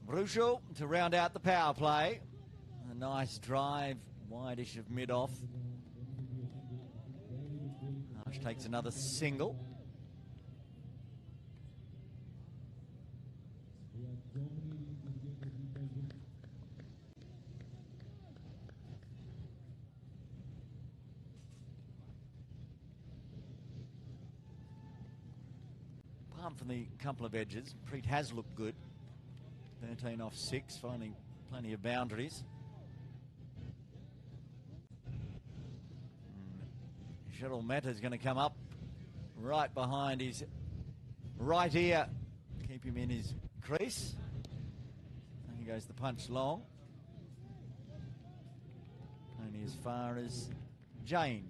Bruchel to round out the power play. A nice drive, wide-ish of mid-off. Harsh takes another single. apart from the couple of edges, Preet has looked good. 13 off 6, finding plenty of boundaries. Cheryl Mehta's going to come up right behind his right ear, keep him in his crease. And he goes the punch long. Only as far as Jane.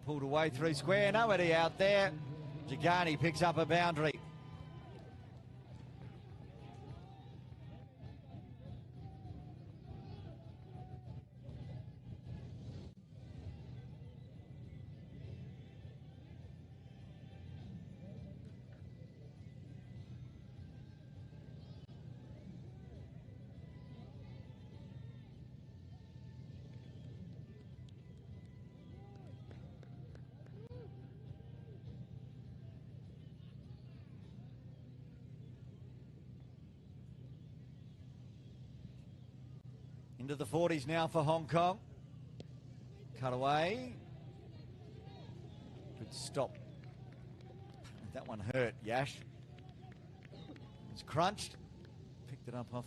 Pulled away through square, nobody out there. Jagani picks up a boundary. Into the 40s now for Hong Kong. Cut away. Good stop. That one hurt, Yash. It's crunched. Picked it up off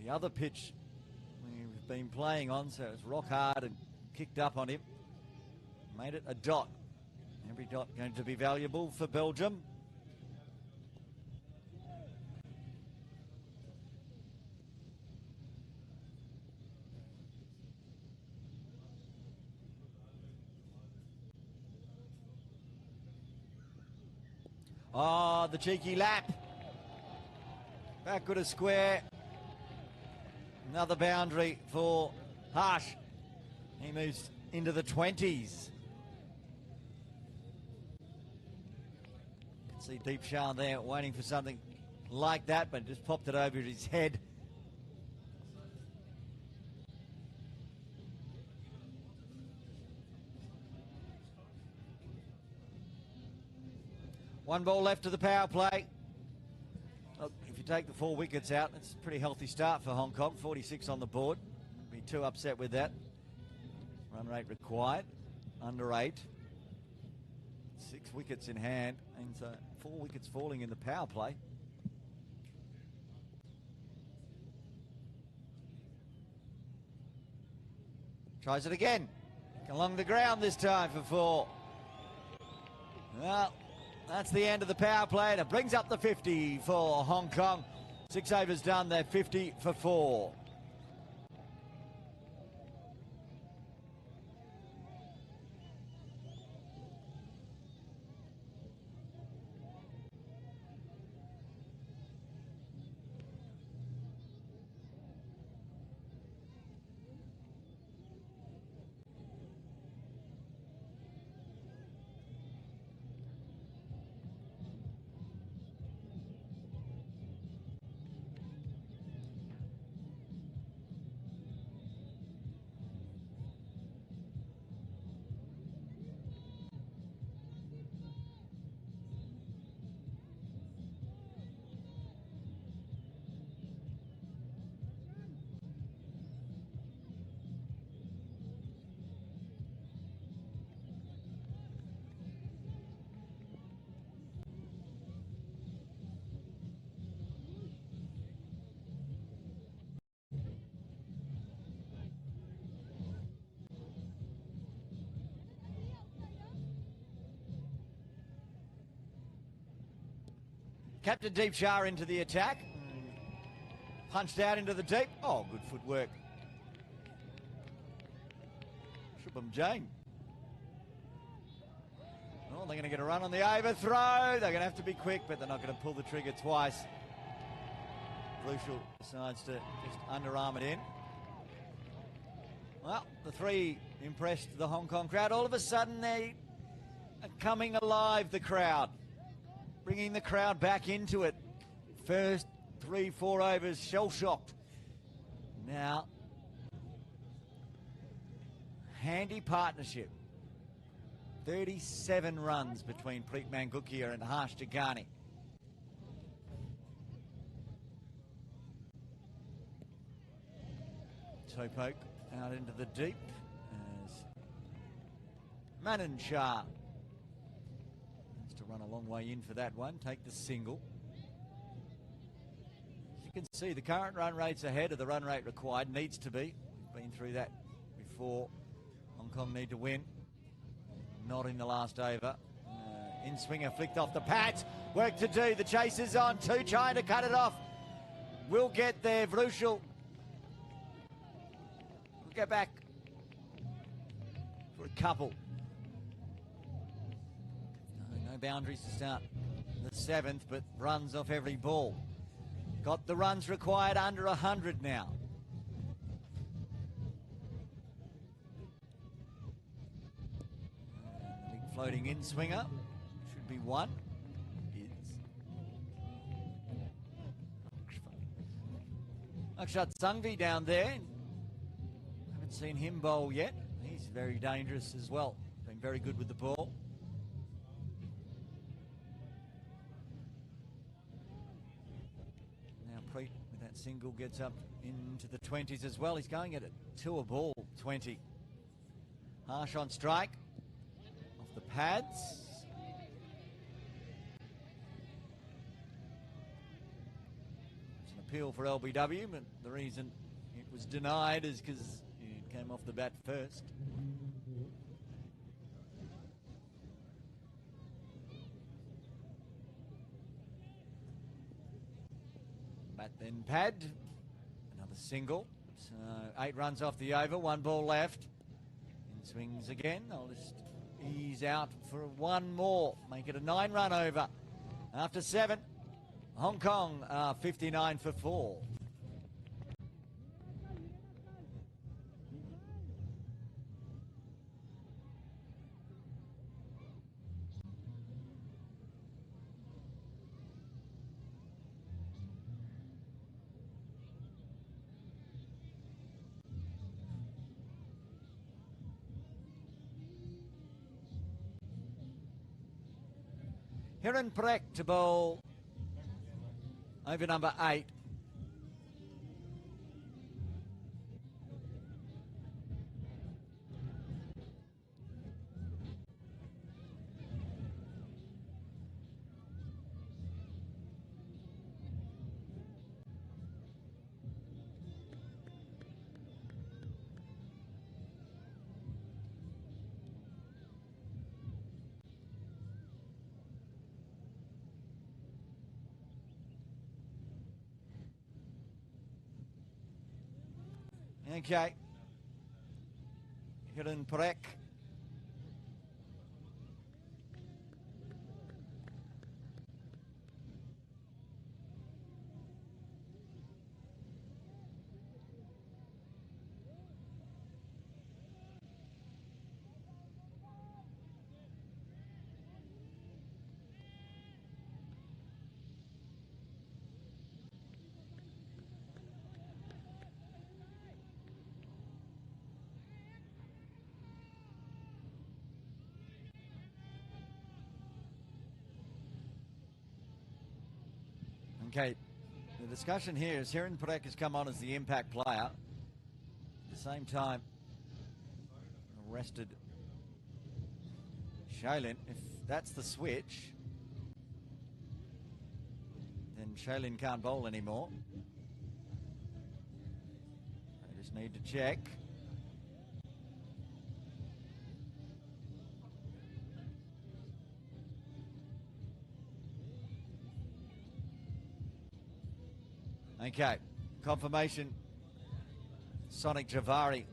the other pitch we've been playing on, so it's rock hard and kicked up on him. Made it a dot. Every dot going to be valuable for Belgium. Oh, the cheeky lap. Back good a square. Another boundary for Harsh. He moves into the 20s. Can see Deep Shah there waiting for something like that, but just popped it over his head. One ball left to the power play. Look, if you take the 4 wickets out, it's a pretty healthy start for Hong Kong. 46 on the board. Be too upset with that. Run rate required. Under 8. 6 wickets in hand. And so 4 wickets falling in the power play. Tries it again. Along the ground this time for 4. Well, that's the end of the power play, and it brings up the 50 for Hong Kong. 6 overs done, they're 50 for 4. Captain Deep Shah into the attack. Punched out into the deep. Oh, good footwork. Shubham Jain. Oh, they're going to get a run on the overthrow. They're going to have to be quick, but they're not going to pull the trigger twice. Blushel decides to just underarm it in. Well, the 3 impressed the Hong Kong crowd. All of a sudden, they are coming alive, the crowd. Bringing the crowd back into it. First 3-4 overs, shell-shocked. Now, handy partnership. 37 runs between Preet Mangukia and Harsh Jagani. Toe poke out into the deep as Manan Shah has to run a long way in for that one, take the single. As you can see, the current run rate's ahead of the run rate required, needs to be. We've been through that before. Hong Kong need to win. Not in the last over. In-swinger flicked off the pads. Work to do. The chase is on. Two trying to cut it off. We'll get there. Vrushel. We'll get back for a couple. No boundaries to start the seventh, but runs off every ball. Got the runs required under 100 now. Floating in swinger, should be one. Is Akshat Sangvi down there. Haven't seen him bowl yet. He's very dangerous as well. Been very good with the ball. Now Preet with that single gets up into the 20s as well. He's going at it to a ball, 20. Harsh on strike. The pads. It's an appeal for LBW, but the reason it was denied is because it came off the bat first. Bat then pad. Another single. So 8 runs off the over, 1 ball left. In swings again. I'll just ease out for one more. Make it a 9-run over. After 7, Hong Kong are 59 for 4. Hiran Prek to bowl over number 8. Okay. Hiran Prek. Okay, the discussion here is Hiran Prek has come on as the impact player. At the same time, arrested Shailin. If that's the switch, then Shailin can't bowl anymore. They just need to check. Okay, confirmation. Sonic Javari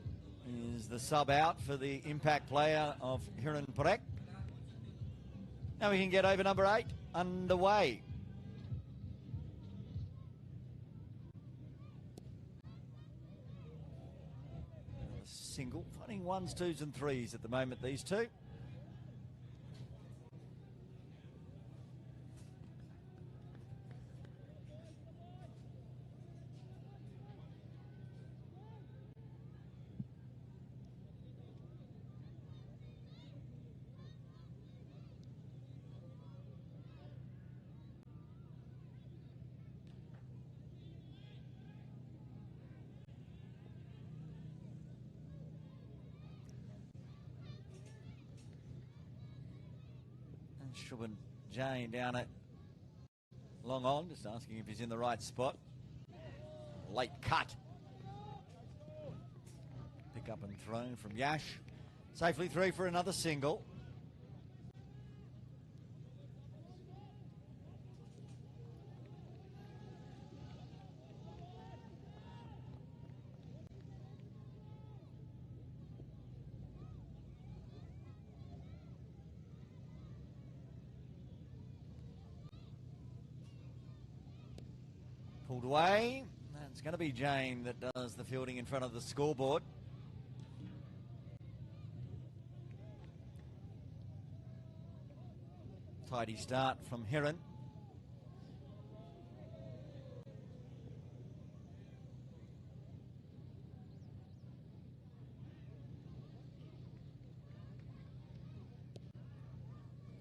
is the sub out for the impact player of Hiran Prek. Now we can get over number 8 underway. A single, finding 1s, 2s and 3s at the moment, these two. Shubin Jane down at long on, just asking if he's in the right spot. Late cut. Pick up and thrown from Yash. Safely through for another single. Pulled away. It's going to be Jane that does the fielding in front of the scoreboard. Tidy start from Heron.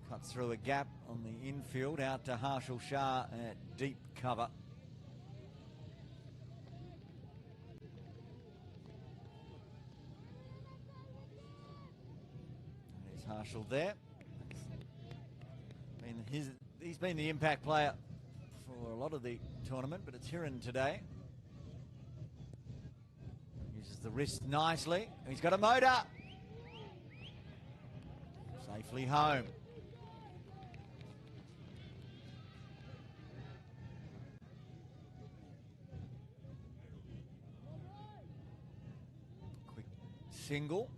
Cuts through a gap on the infield out to Harshal Shah at deep cover. Marshall there. He's been the impact player for a lot of the tournament, but it's Hiran today. Uses the wrist nicely. He's got a motor. Safely home. Quick single.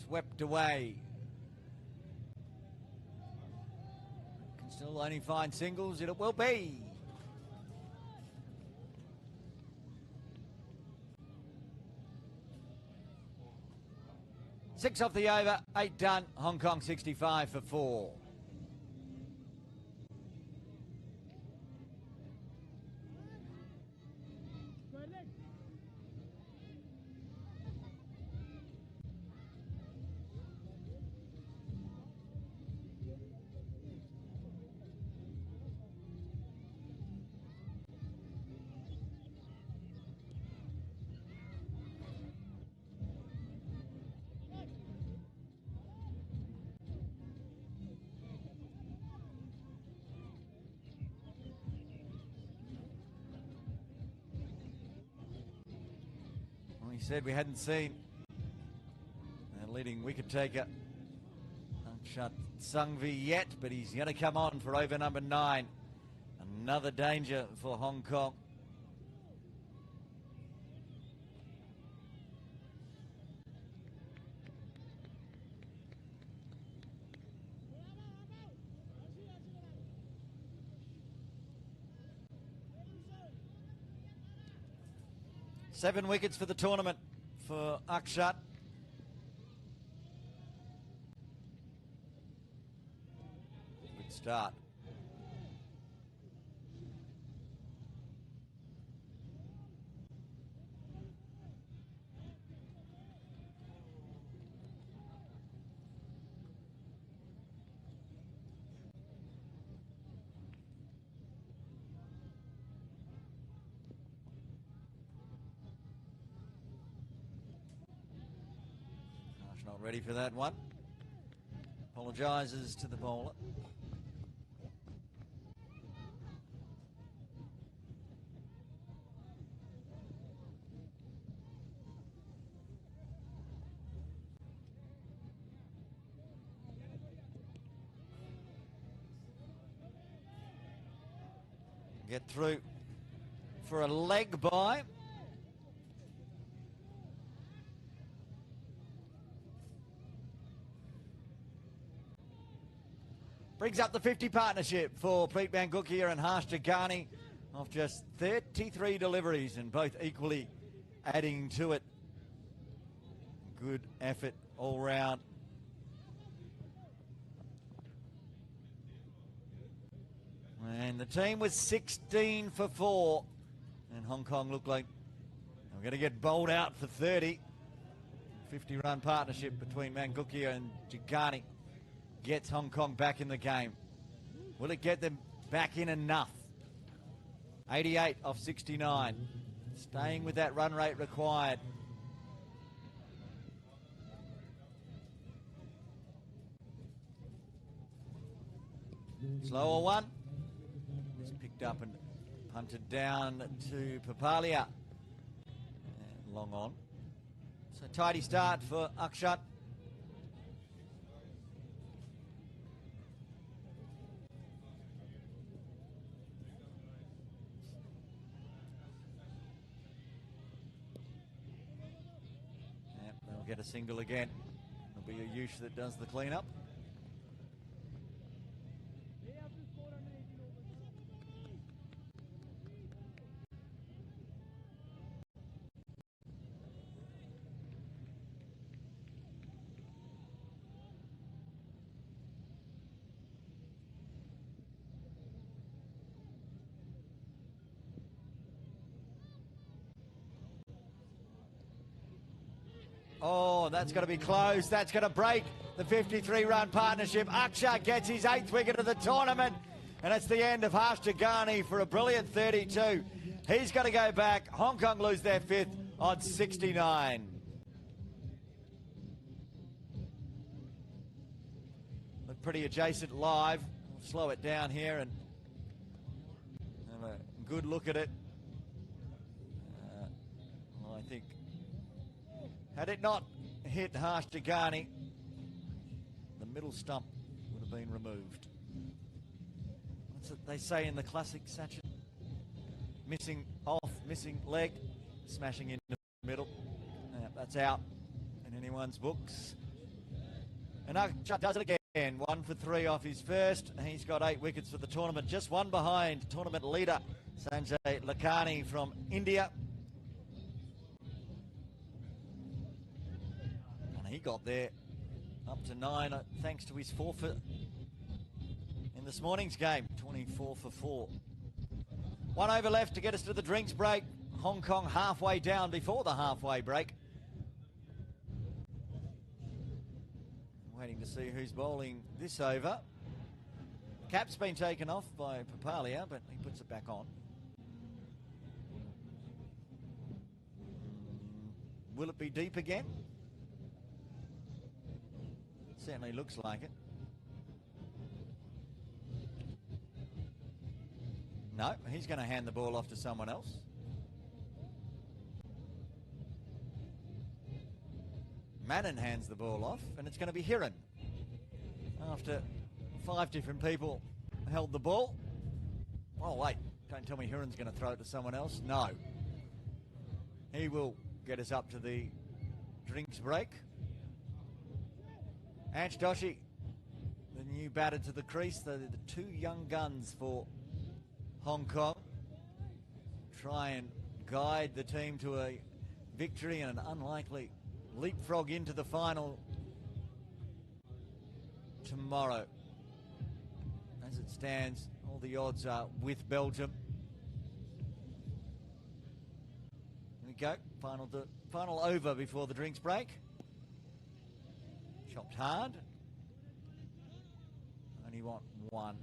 Swept away. Can still only find singles, it will be. Six off the over, 8 done. Hong Kong 65 for 4. We said we hadn't seen our leading wicket taker Akshat Sangvi yet, but he's going to come on for over number 9. Another danger for Hong Kong. Seven wickets for the tournament for Akshat. Good start. Not ready for that one. Apologises to the bowler. Get through for a leg by. Brings up the 50 partnership for Preet Mangukia and Harsh Jagani off just 33 deliveries and both equally adding to it. Good effort all round. And the team was 16 for 4. And Hong Kong look like they're going to get bowled out for 30. 50-run partnership between Mangukia and Jagani. gets Hong Kong back in the game. Will it get them back in enough? 88 off 69. Staying with that run rate required. Slower one. It's picked up and punted down to Papalia. And long on. So tidy start for Akshat. Yep, they'll get a single again. It'll be a Yush that does the cleanup. Oh, that's going to be close. That's going to break the 53-run partnership. Akshat gets his 8th wicket of the tournament, and it's the end of Harsh Jagani for a brilliant 32. He's going to go back. Hong Kong lose their 5th on 69. Look pretty adjacent live. We'll slow it down here and have a good look at it. Well, I think had it not hit Harsh Jagani, the middle stump would have been removed. That's what they say in the classic Sachin. Missing off, missing leg, smashing into the middle. That's out in anyone's books. And Akshat does it again. 1 for 3 off his first. He's got 8 wickets for the tournament. Just one behind tournament leader Sanjay Lakhani from India. He got there up to 9 thanks to his forfeit in this morning's game. 24 for 4. 1 over left to get us to the drinks break. Hong Kong halfway down before the halfway break. Waiting to see who's bowling this over. Cap's been taken off by Papalia, but he puts it back on. Will it be deep again? Certainly looks like it. No, he's going to hand the ball off to someone else. Manon hands the ball off, and it's going to be Hiran. After 5 different people held the ball. Oh, wait, don't tell me Hiran's going to throw it to someone else. No. He will get us up to the drinks break. Ansh Doshi, the new batter to the crease. The 2 young guns for Hong Kong. Try and guide the team to a victory and an unlikely leapfrog into the final tomorrow. As it stands, all the odds are with Belgium. Here we go, final over before the drinks break. Chopped hard. Only want 1.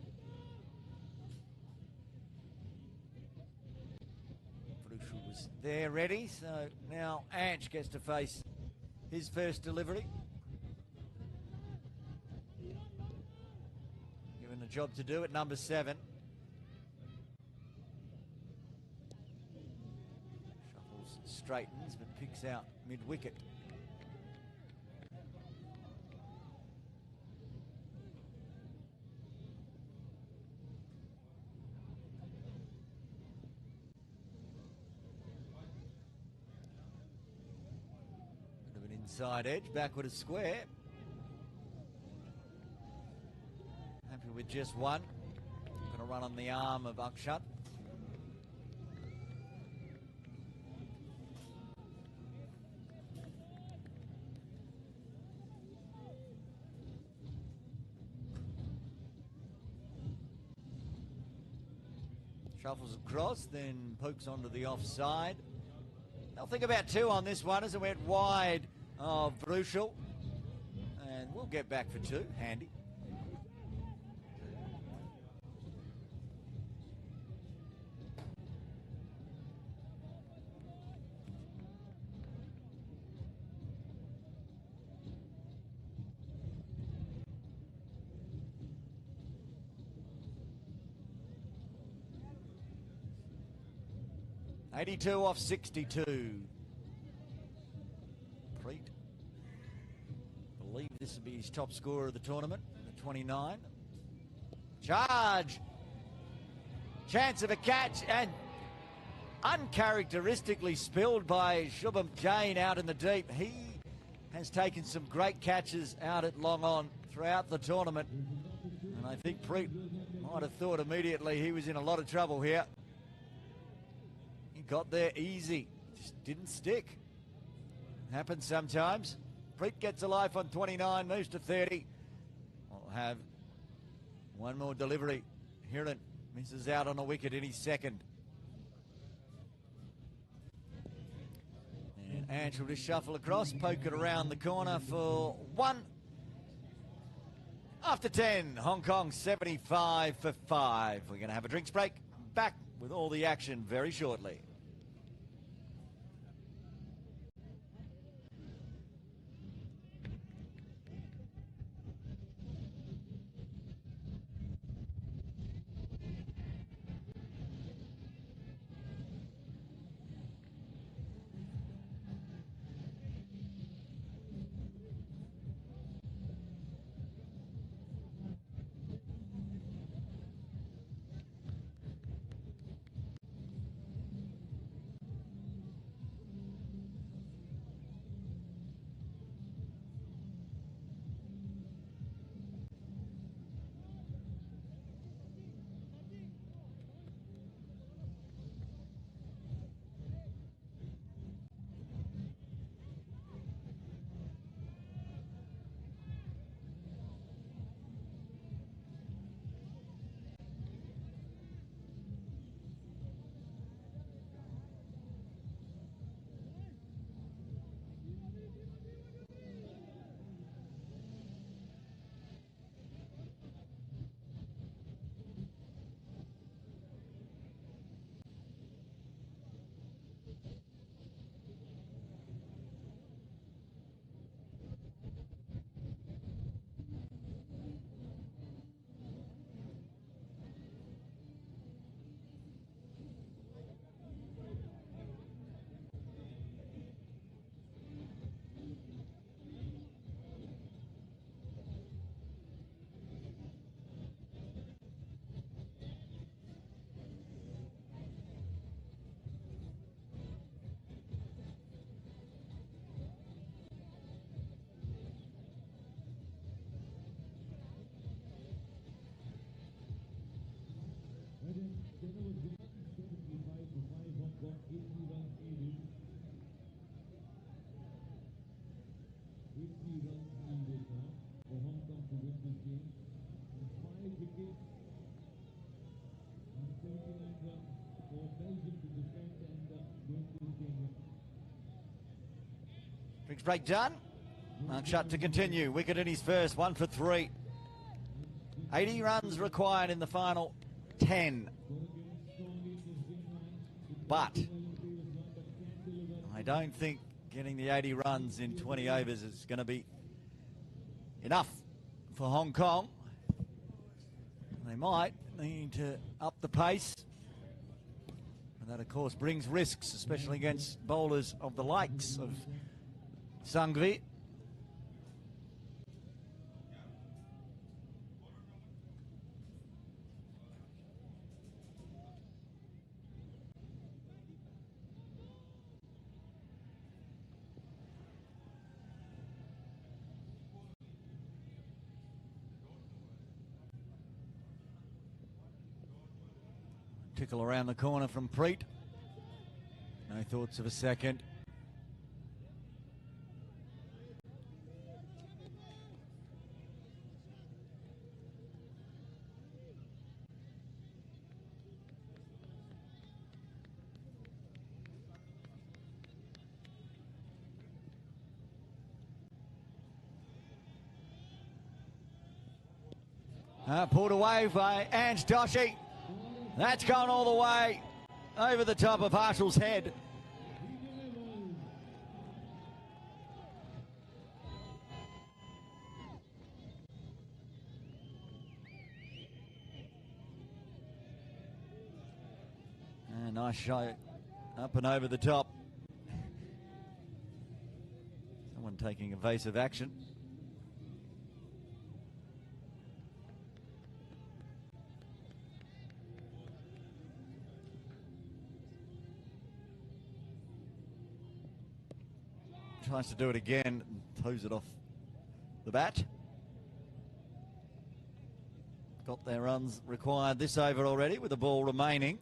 Bruchel was there ready, so now Ansh gets to face his first delivery. Given a job to do at number 7. Shuffles, straightens, but picks out mid-wicket. Inside edge, backward is square. Happy with just 1. Going to run on the arm of Akshat. Shuffles across, then pokes onto the offside. They'll think about 2 on this one as it went wide of Bruchel. And we'll get back for 2. Handy. 82 off 62. Preet, I believe this will be his top scorer of the tournament, the 29. Charge! Chance of a catch, and uncharacteristically spilled by Shubham Jain out in the deep. He has taken some great catches out at long on throughout the tournament, and I think Preet might have thought immediately he was in a lot of trouble here. He got there easy, just didn't stick. Happens sometimes. Preet gets a life on 29, moves to 30. We'll have one more delivery. Hiran misses out on a wicket in his second. And Ange will just shuffle across, poke it around the corner for one. After 10, Hong Kong 75 for 5. We're going to have a drinks break. Back with all the action very shortly. Drinks break done. Mark shut to continue. Wicket in his first, 1 for 3. 80 runs required in the final 10. But I don't think getting the 80 runs in 20 overs is going to be enough for Hong Kong. They might need to up the pace. And that, of course, brings risks, especially against bowlers of the likes of Sangvi. Tickle around the corner from Preet. No thoughts of a second. Pulled away by Ange Doshi. That's gone all the way over the top of Harshall's head. Nice shot up and over the top. Someone taking evasive action. Tries to do it again and throws it off the bat. Got their runs required this over already with the ball remaining.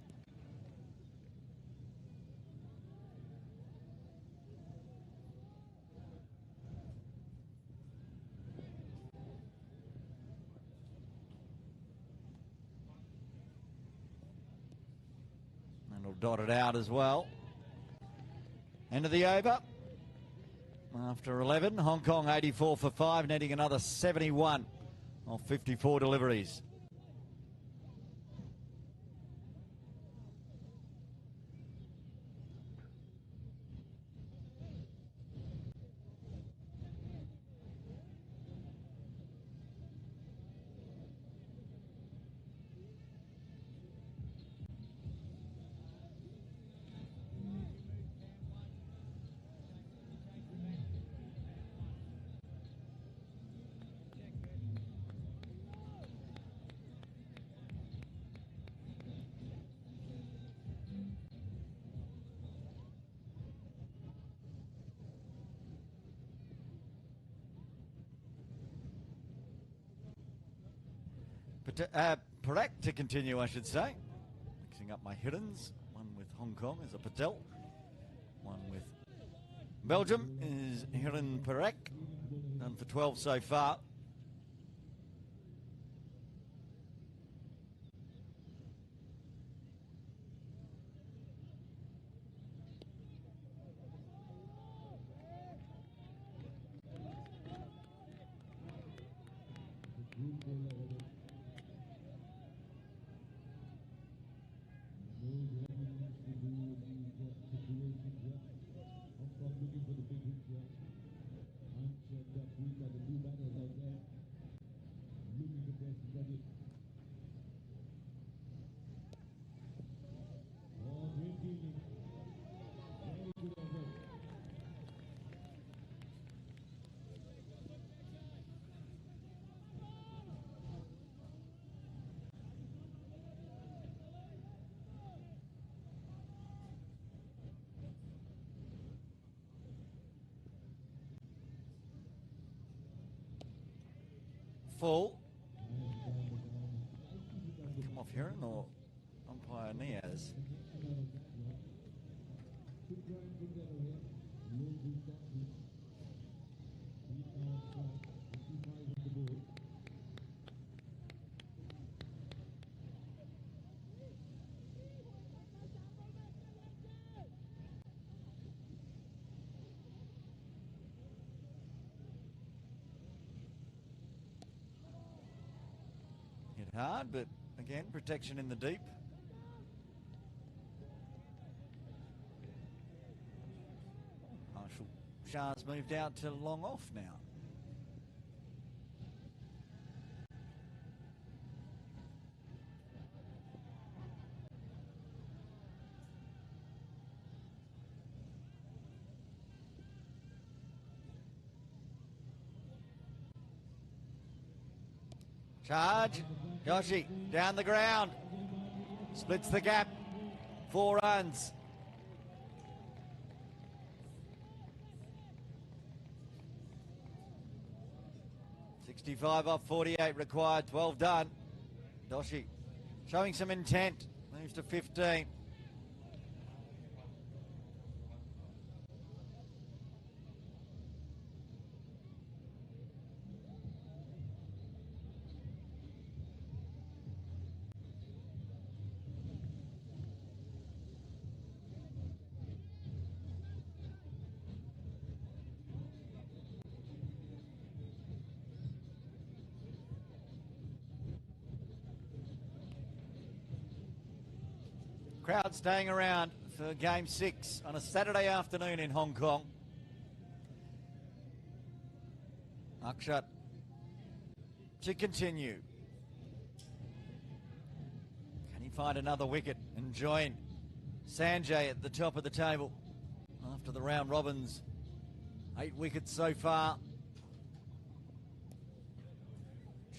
And he'll dot it out as well. End of the over. After 11, Hong Kong 84 for 5, netting another 71 of 54 deliveries. Parak to continue, I should say. Mixing up my hiddens. One with Hong Kong is a Patel. One with Belgium is Hiran Parak. Done for 12 so far. Full. Come off Hiran or umpire Niaz? Hard, but again, protection in the deep. Marshall Shah's moved out to long off now. Charge. Yoshi down the ground. Splits the gap. 4 runs. $65 off 48 required. 12 done. Doshi showing some intent. Moves to 15. Crowd staying around for Game 6 on a Saturday afternoon in Hong Kong. Akshat to continue. Can he find another wicket and join Sanjay at the top of the table after the round robins. 8 wickets so far.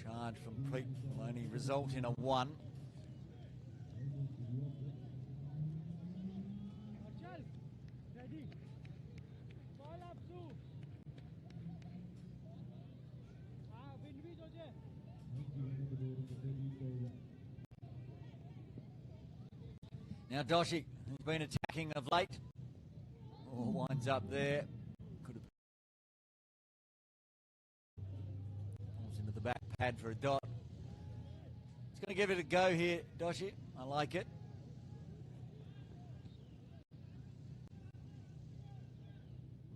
Charge from Preet will only result in a 1. Now Doshi, who's been attacking of late, winds up there. Could have falls into the back pad for a dot. He's going to give it a go here, Doshi. I like it.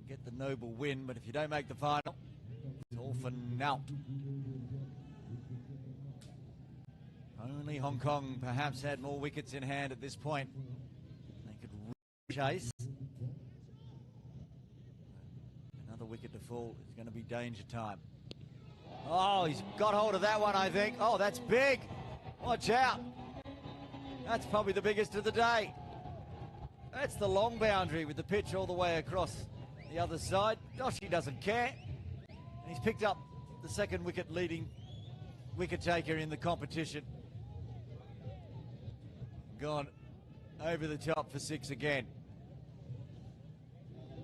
Get the noble win, but if you don't make the final, it's all for naught. Only Hong Kong perhaps had more wickets in hand at this point. They could chase. Another wicket to fall is going to be danger time. Oh, he's got hold of that one, I think. Oh, that's big. Watch out. That's probably the biggest of the day. That's the long boundary with the pitch all the way across the other side. Doshi doesn't care. And he's picked up the second wicket leading wicket taker in the competition. Gone over the top for 6 again. A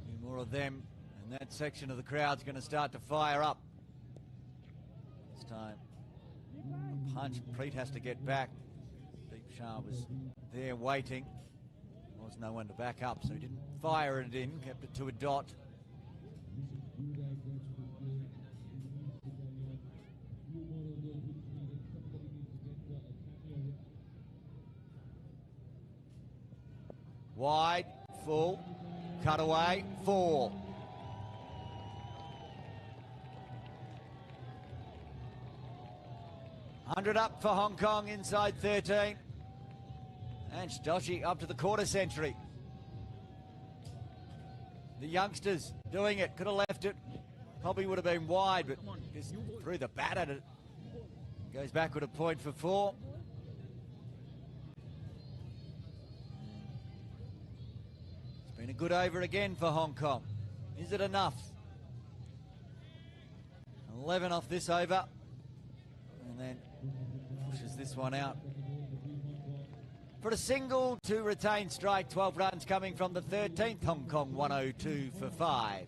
few more of them, and that section of the crowd's going to start to fire up. This time, a punch. Preet has to get back. Deep Shah was there waiting. There was no one to back up, so he didn't fire it in, kept it to a dot. Wide, full, cut away, 4. $100 up for Hong Kong inside 13. And Doshi up to the quarter century. The youngsters doing it. Could have left it. Probably would have been wide, but just threw the bat at it. Goes back with a point for 4. It's been a good over again for Hong Kong. Is it enough? 11 off this over. And then pushes this one out. For a single to retain strike, 12 runs coming from the 13th. Hong Kong 102 for 5.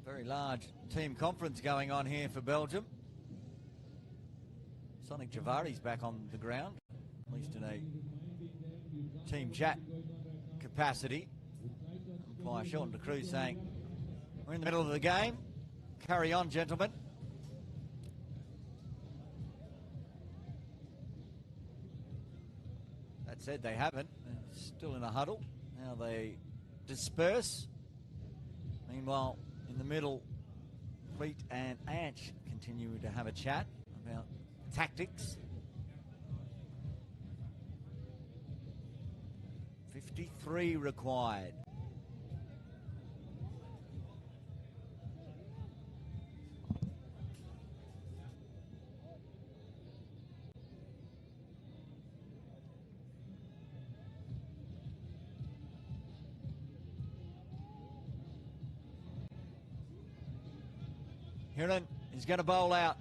Very large team conference going on here for Belgium. Sonic Javari's back on the ground, at least in a team chat capacity. Umpire Shorten de Cruz saying, we're in the middle of the game. Carry on, gentlemen. That said, they haven't. They're still in a huddle. Now they disperse. Meanwhile, in the middle, Preet and Anch continue to have a chat about tactics. 53 required. Hiran is going to bowl out.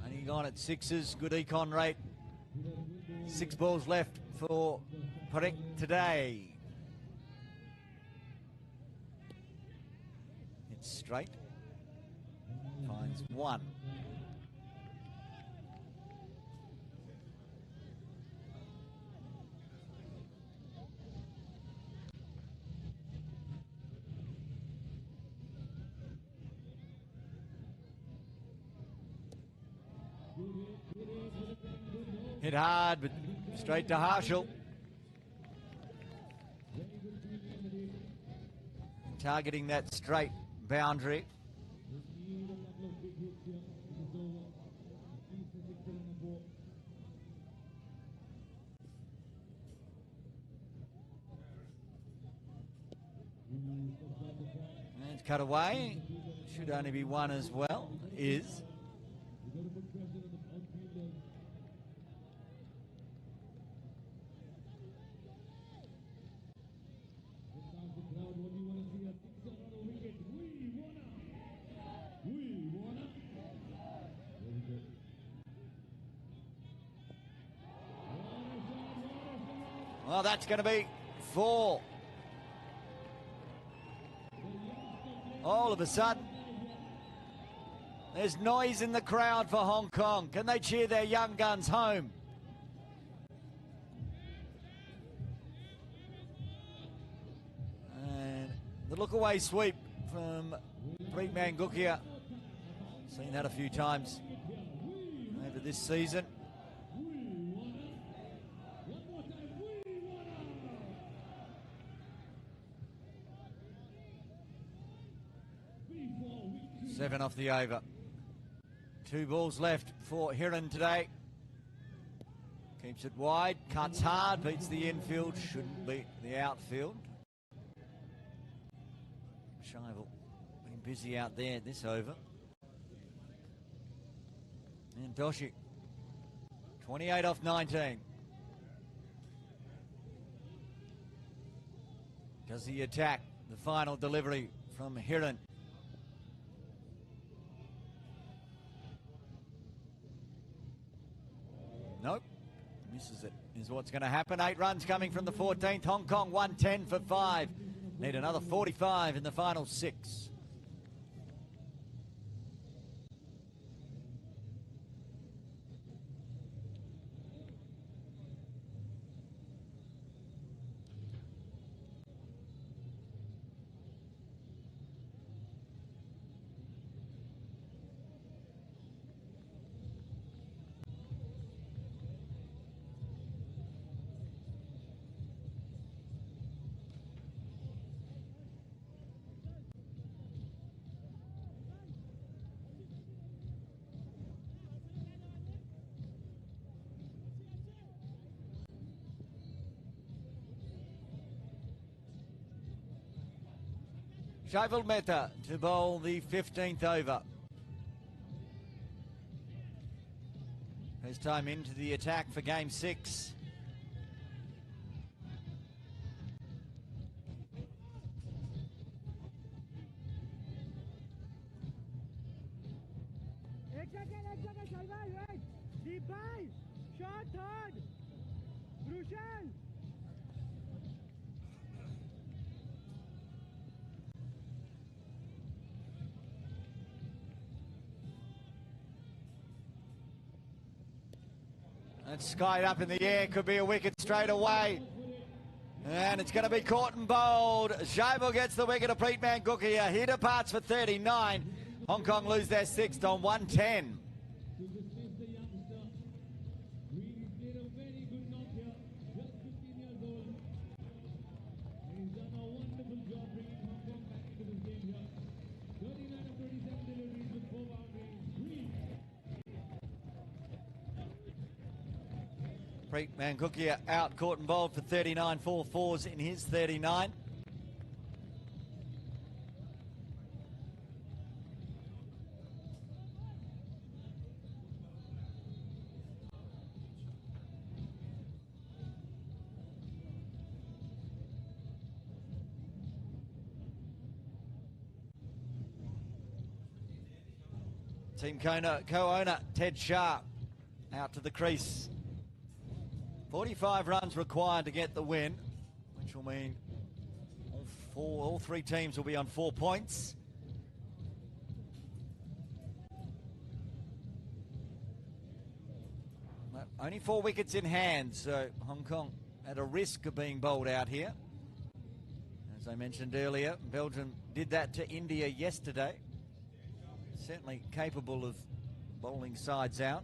Only gone at 6s. Good econ rate. 6 balls left for Parekh today. It's straight. Finds 1. Hit hard, but straight to Harshal. Targeting that straight boundary. And it's cut away. Should only be one as well. Is. Well, that's going to be 4. All of a sudden, there's noise in the crowd for Hong Kong. Can they cheer their young guns home? And the look-away sweep from Preet Mangukia. Seen that a few times over this season. Seven off the over. 2 balls left for Hiran today. Keeps it wide, cuts hard, beats the infield, shouldn't beat the outfield. Shivel been busy out there this over. And Doshi, 28 off 19. Does the attack, the final delivery from Hiran. Nope, misses it, is what's going to happen. 8 runs coming from the 14th. Hong Kong 110 for 5. Need another 45 in the final 6. Shivel Mehta to bowl the 15th over. First time into the attack for game 6. Deep dive, shot third, crucial. That's skied up in the air, could be a wicket straight away. And it's going to be caught and bowled. Shivel gets the wicket of Preet Mangukia. He departs for 39. Hong Kong lose their 6th on 110. Preet Mangukia out, caught and bowled for 39, 4 fours in his 39. Team co-owner Ted Sharp out to the crease. 45 runs required to get the win, which will mean all 3 teams will be on 4 points. Only 4 wickets in hand, so Hong Kong at a risk of being bowled out here. As I mentioned earlier, Belgium did that to India yesterday. Certainly capable of bowling sides out.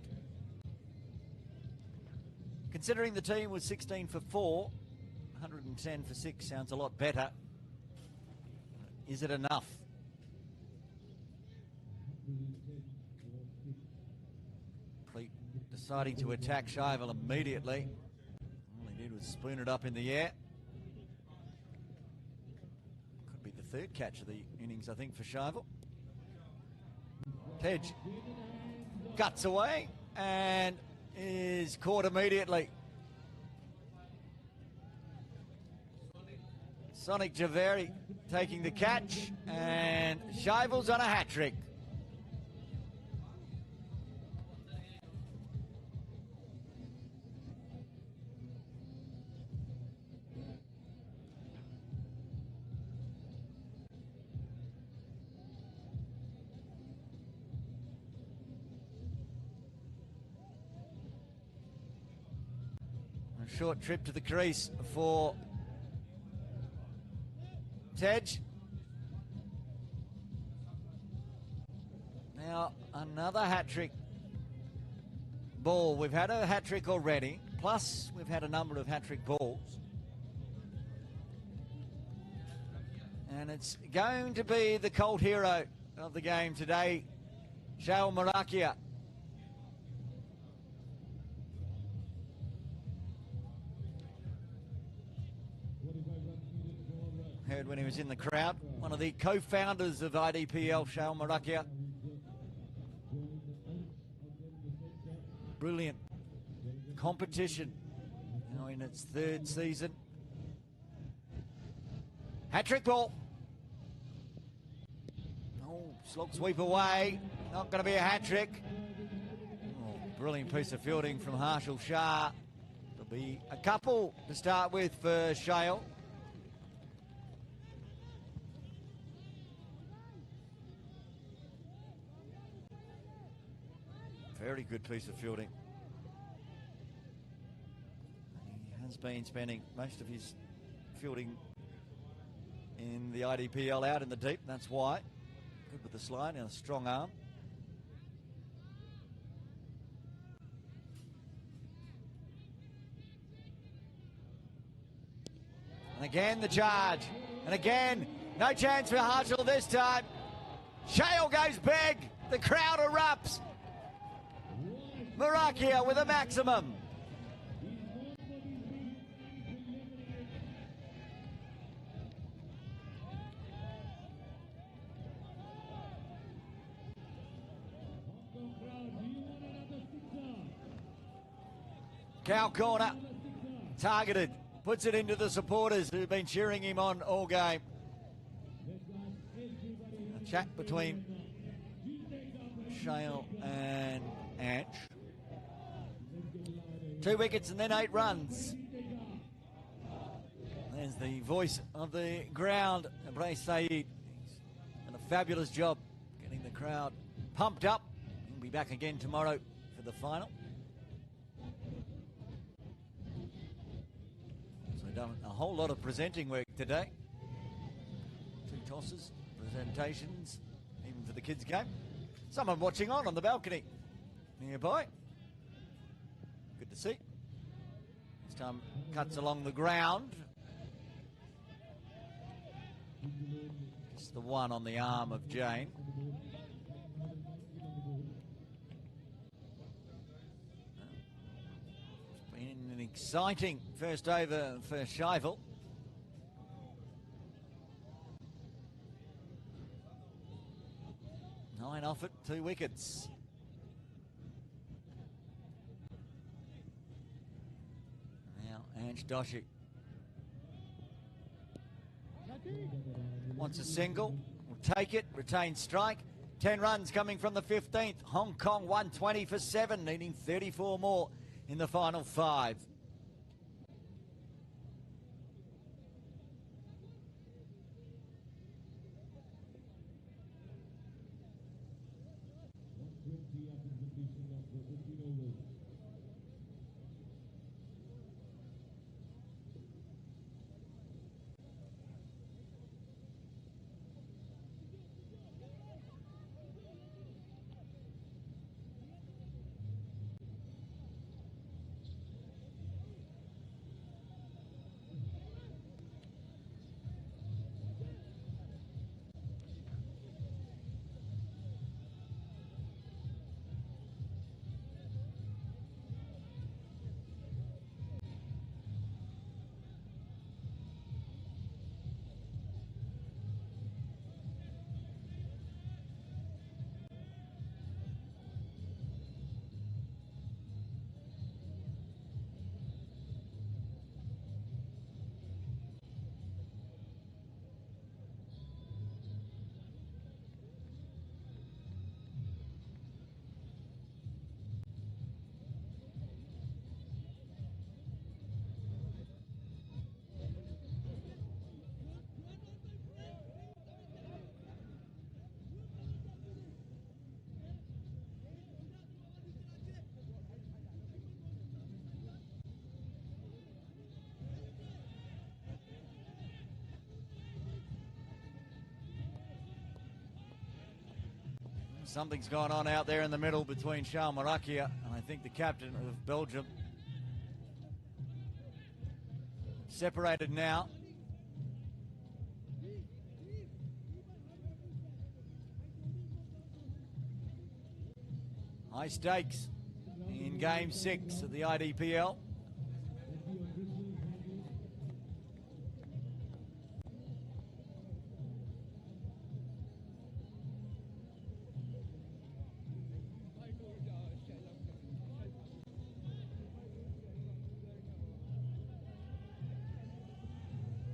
Considering the team was 16 for 4, 110 for 6 sounds a lot better. Is it enough? Pleat deciding to attack Shivel immediately. All he did was spoon it up in the air. Could be the third catch of the innings, I think, for Shivel. Tej guts away and is caught immediately. Sonic Javeri taking the catch, and Shivel's on a hat-trick. A short trip to the crease for Tej. Now another hat-trick ball. We've had a hat-trick already, plus we've had a number of hat-trick balls. And it's going to be the cult hero of the game today, Shail Marakia. Heard when he was in the crowd, one of the co-founders of IDPL, Shail Marakia. Brilliant competition, now in its third season. Hat-trick ball. Oh, slog sweep away. Not going to be a hat-trick. Oh, brilliant piece of fielding from Harshal Shah. There'll be a couple to start with for Shail. Very good piece of fielding. He has been spending most of his fielding in the IDPL out in the deep. That's why. Good with the slide and a strong arm. And again the charge. And again, no chance for Harshal this time. Shail goes big. The crowd erupts. Marakia with a maximum. Cow corner, targeted, puts it into the supporters who've been cheering him on all game. A chat between Shail and Anch. 2 wickets and then 8 runs. There's the voice of the ground, Brace Saeed. He's done a fabulous job getting the crowd pumped up. He'll be back again tomorrow for the final. So done a whole lot of presenting work today. 2 tosses, presentations, even for the kids' game. Someone watching on the balcony nearby. Good to see. This time cuts along the ground. It's the one on the arm of Jane. It's been an exciting first over for Shivel. Nine off it, 2 wickets. Ange Doshi wants a single, will take it, retain strike. 10 runs coming from the 15th. Hong Kong 120 for 7, needing 34 more in the final 5. Something's gone on out there in the middle between Charles Marakia and I think the captain of Belgium. Separated now. High stakes in Game 6 of the IDPL.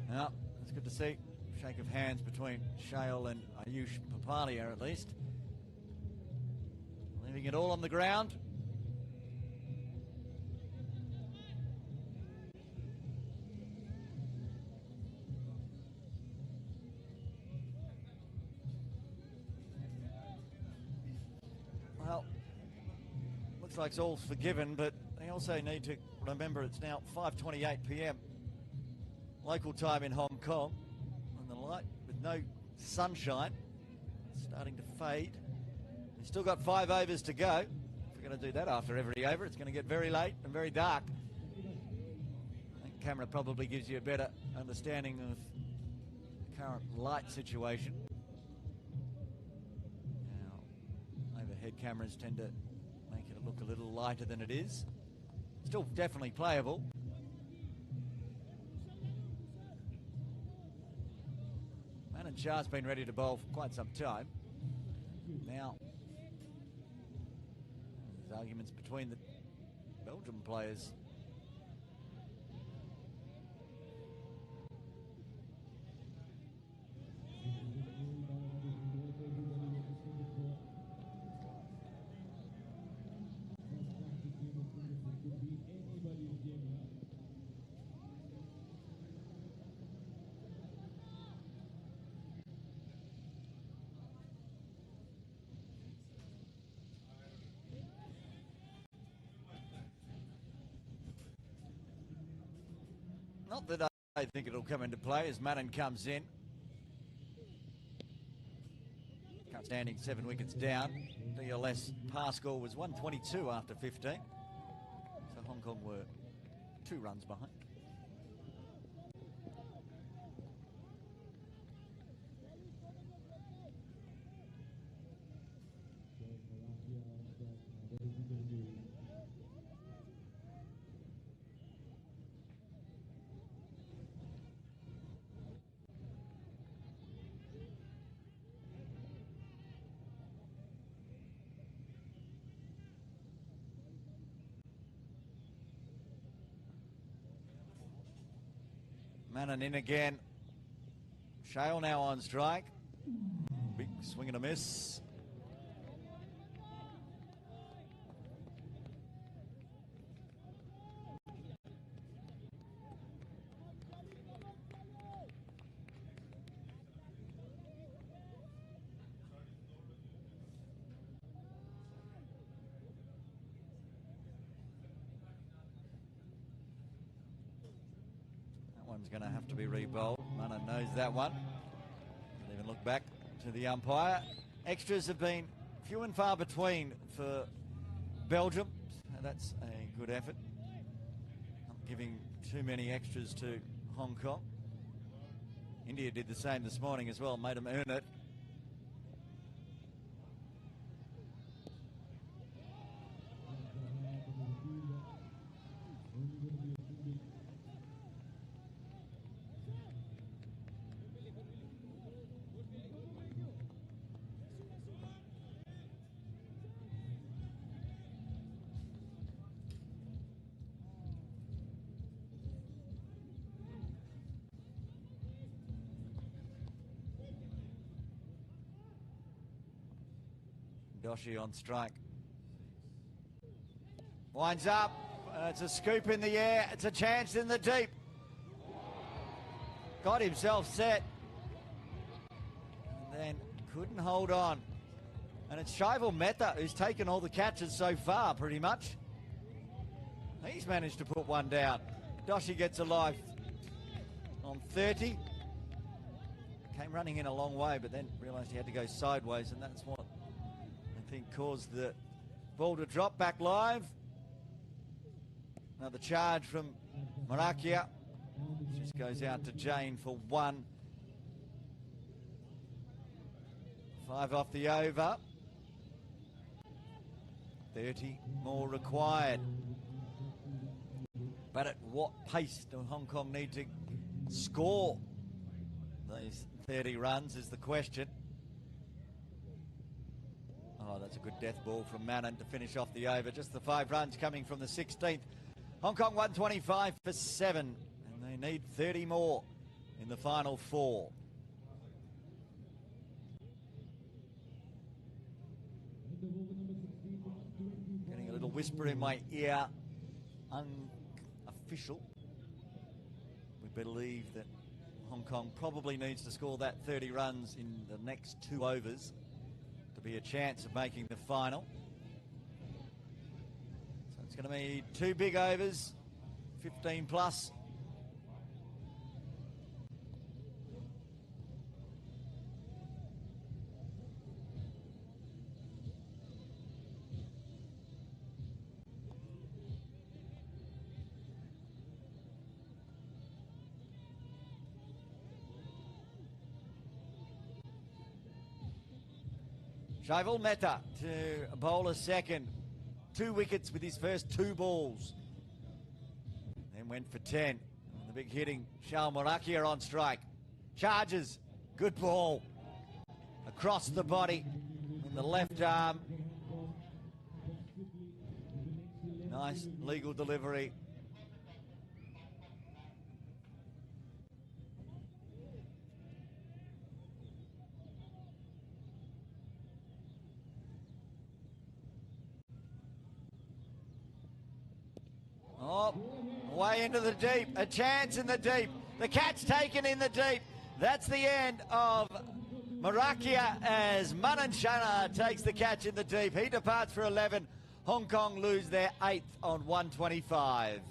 Now, it's good to see shake of hands between Shale and Ayush Papalia at least. Leaving it all on the ground. Well, looks like it's all forgiven, but they also need to remember it's now 5:28 p.m. local time in Hong Kong, and the light with no sunshine starting to fade. We've still got 5 overs to go. If we're going to do that after every over, it's going to get very late and very dark. I think camera probably gives you a better understanding of the current light situation. Now, overhead cameras tend to make it look a little lighter than it is. Still definitely playable. And Shah's been ready to bowl for quite some time. Now, there's arguments between the Belgium players. Not that I think it'll come into play as Madden comes in. Standing 7 wickets down. DLS pass score was 122 after 15. So Hong Kong were 2 runs behind. Mannon in again. Shale now on strike. Big swing and a miss. One's going to have to be re-bowled. Mannon knows that one. Doesn't even look back to the umpire. Extras have been few and far between for Belgium. So that's a good effort. Not giving too many extras to Hong Kong. India did the same this morning as well, made them earn it. Doshi on strike. Winds up. It's a scoop in the air. It's a chance in the deep. Got himself set. And then couldn't hold on. And it's Shaival Mehta who's taken all the catches so far, pretty much. He's managed to put one down. Doshi gets a life on 30. Came running in a long way, but then realised he had to go sideways, and that's what I think caused the ball to drop back live. Another charge from Marakia. Just goes out to Jane for 1. 5 off the over. 30 more required. But at what pace do Hong Kong need to score these 30 runs is the question. Oh, that's a good death ball from Manon to finish off the over. Just the 5 runs coming from the 16th. Hong Kong 125 for 7. And they need 30 more in the final 4. Getting a little whisper in my ear. Unofficial. We believe that Hong Kong probably needs to score that 30 runs in the next 2 overs to be a chance of making the final. So it's going to be 2 big overs, 15 plus. Shaival Mehta to bowl a second. 2 wickets with his first 2 balls. Then went for 10. And the big hitting, Shal Marakia on strike. Charges. Good ball. Across the body. In the left arm. Nice legal delivery. Oh, way into the deep. A chance in the deep. The catch taken in the deep. That's the end of Marakia as Manan Shana takes the catch in the deep. He departs for 11. Hong Kong lose their 8th on 125.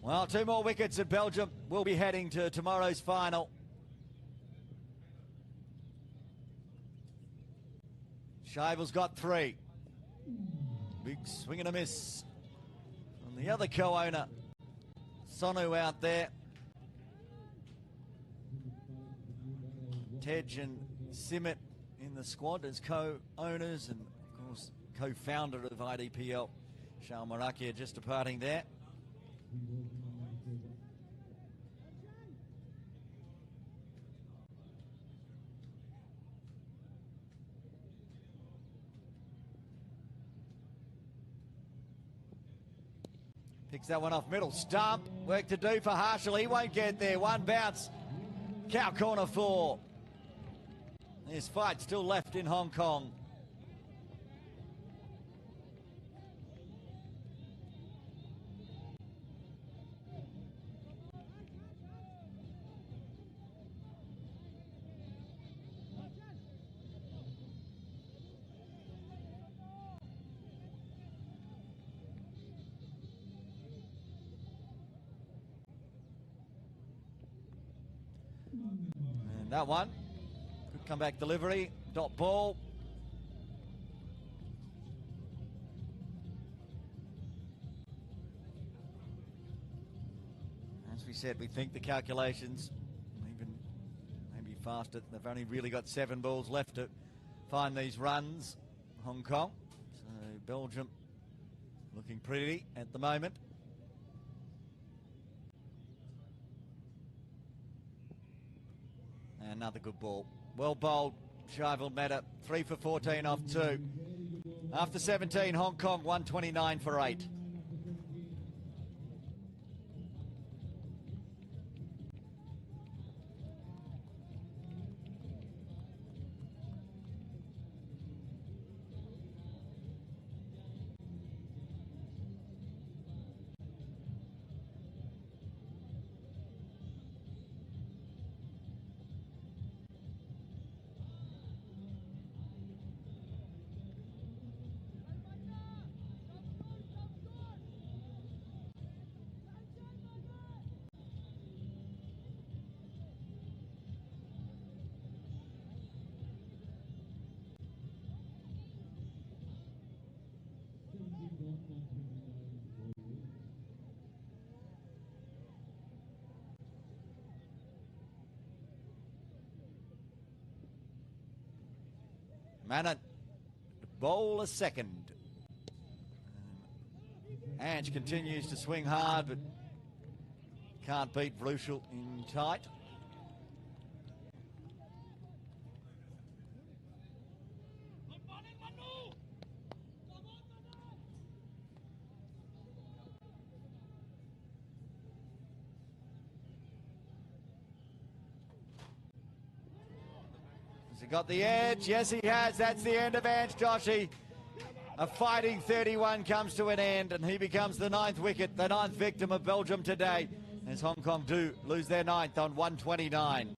Well, 2 more wickets at Belgium. We'll be heading to tomorrow's final. Shaival's got 3. Big swing and a miss. And the other co-owner, Sonu, out there. Tej and Simit in the squad as co-owners and, of course, co-founder of IDPL. Shal Marakia just departing there. Picks that one off middle stump. Work to do for Harshal. He won't get there. 1 bounce. Cow corner 4. There's fight still left in Hong Kong. And that one, good comeback delivery, dot ball. As we said, we think the calculations even maybe faster. They've only really got 7 balls left to find these runs, Hong Kong. So Belgium looking pretty at the moment. Another good ball. Well bowled, Shaival Mehta. 3 for 14 off 2. After 17, Hong Kong 129 for 8. Manon, bowl a second. Ange continues to swing hard, but can't beat Vrushel in tight. Has he got the edge? Yes, he has. That's the end of Ange Joshi. A fighting 31 comes to an end, and he becomes the 9th wicket, the 9th victim of Belgium today, as Hong Kong do lose their 9th on 129.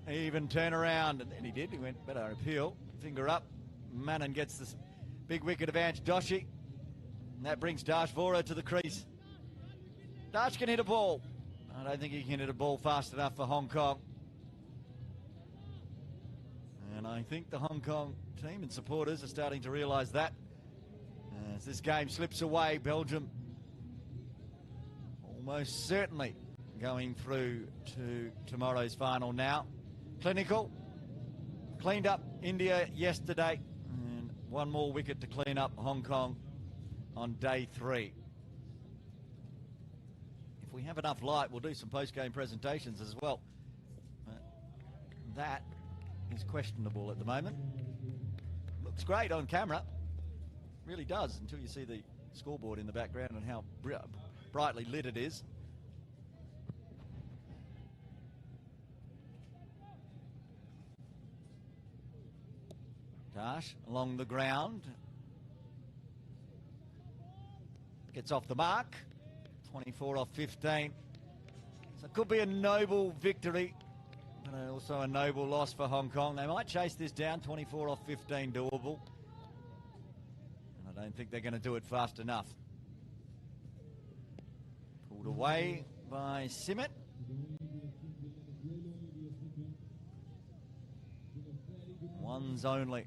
Even turn around, and then he did. He went better appeal, finger up. Manon gets this big wicket of Ange Joshi, and that brings Dash Vora to the crease. Dash can hit a ball. I don't think he can hit a ball fast enough for Hong Kong. And I think the Hong Kong team and supporters are starting to realise that. As this game slips away, Belgium almost certainly going through to tomorrow's final now. Clinical, cleaned up India yesterday, and one more wicket to clean up Hong Kong on day 3. If we have enough light, we'll do some post-game presentations as well. But that is questionable at the moment. Looks great on camera, really does, until you see the scoreboard in the background and how brightly lit it is. Dash along the ground. Gets off the mark. 24 off 15. So it could be a noble victory, but also a noble loss for Hong Kong. They might chase this down. 24 off 15 doable. And I don't think they're going to do it fast enough. Pulled away by Simmet. Ones only.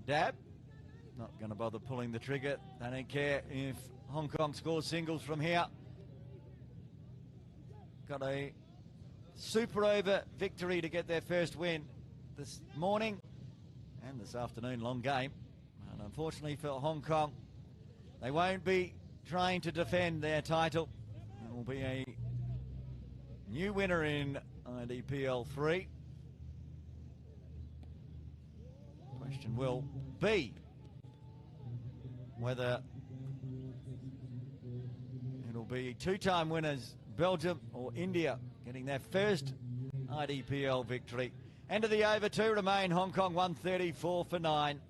Dab, not going to bother pulling the trigger. They don't care if Hong Kong scores singles from here. Got a super over victory to get their first win this morning and this afternoon. Long game, and unfortunately for Hong Kong, they won't be trying to defend their title. There will be a new winner in IDPL 3. Question will be whether it'll be 2-time winners Belgium or India getting their first IDPL victory. End of the over, 2 remain. Hong Kong 134 for 9.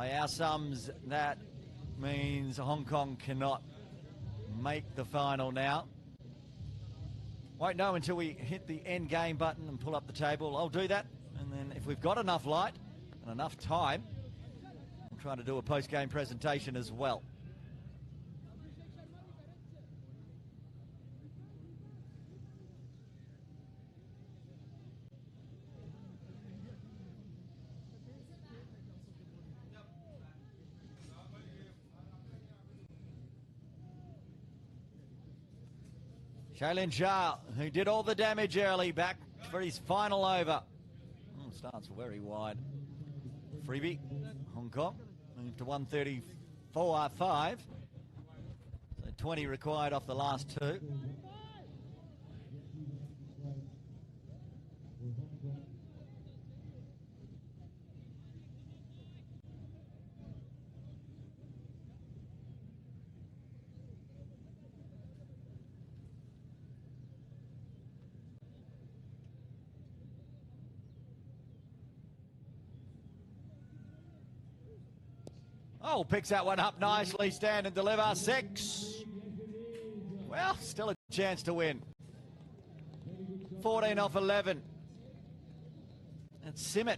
By our sums, that means Hong Kong cannot make the final now. Won't know until we hit the end game button and pull up the table. I'll do that, and then if we've got enough light and enough time, we'll try to do a post-game presentation as well. Shailin Shah, who did all the damage early, back for his final over. Starts very wide. Freebie, Hong Kong, moved to 134.5. So 20 required off the last two. Oh, picks that one up nicely. Stand and deliver. 6. Well, still a chance to win. 14 off 11. That's Simmet.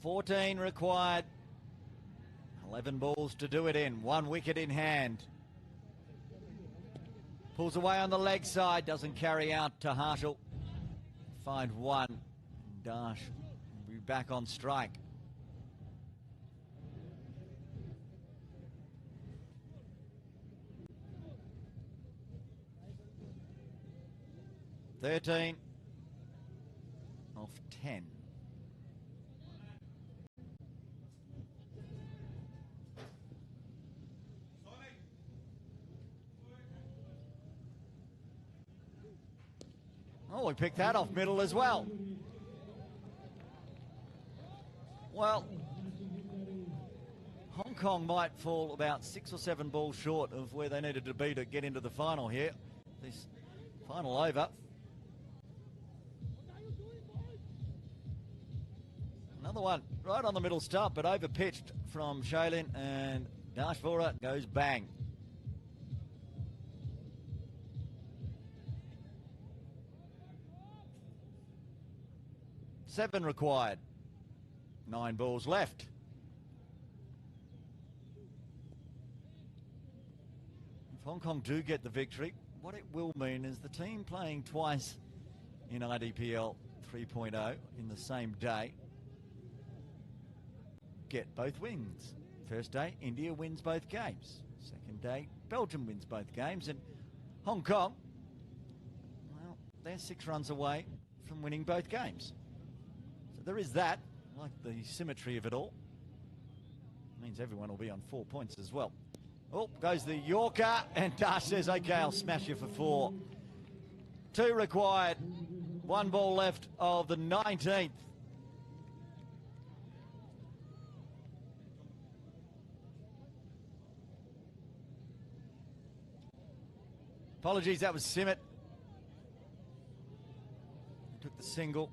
$14 required. 11 balls to do it in. 1 wicket in hand. Pulls away on the leg side. Doesn't carry out to Harshal. Find 1. Dash will be back on strike. $13 off 10. Oh, we picked that off middle as well. Well, Hong Kong might fall about 6 or 7 balls short of where they needed to be to get into the final here. This final over. Another one right on the middle stump, but over pitched from Shailin, and Dashvora goes bang. $7 required. 9 balls left. If Hong Kong do get the victory, what it will mean is the team playing twice in IDPL 3.0 in the same day get both wins. First day, India wins both games. Second day, Belgium wins both games. And Hong Kong, well, they're 6 runs away from winning both games. So there is that. I like the symmetry of it all. It means everyone will be on 4 points as well. Oh, goes the Yorker, and Dash says, okay, I'll smash you for 4. 2 required. 1 ball left of the 19th. Apologies, that was Simmet. Took the single.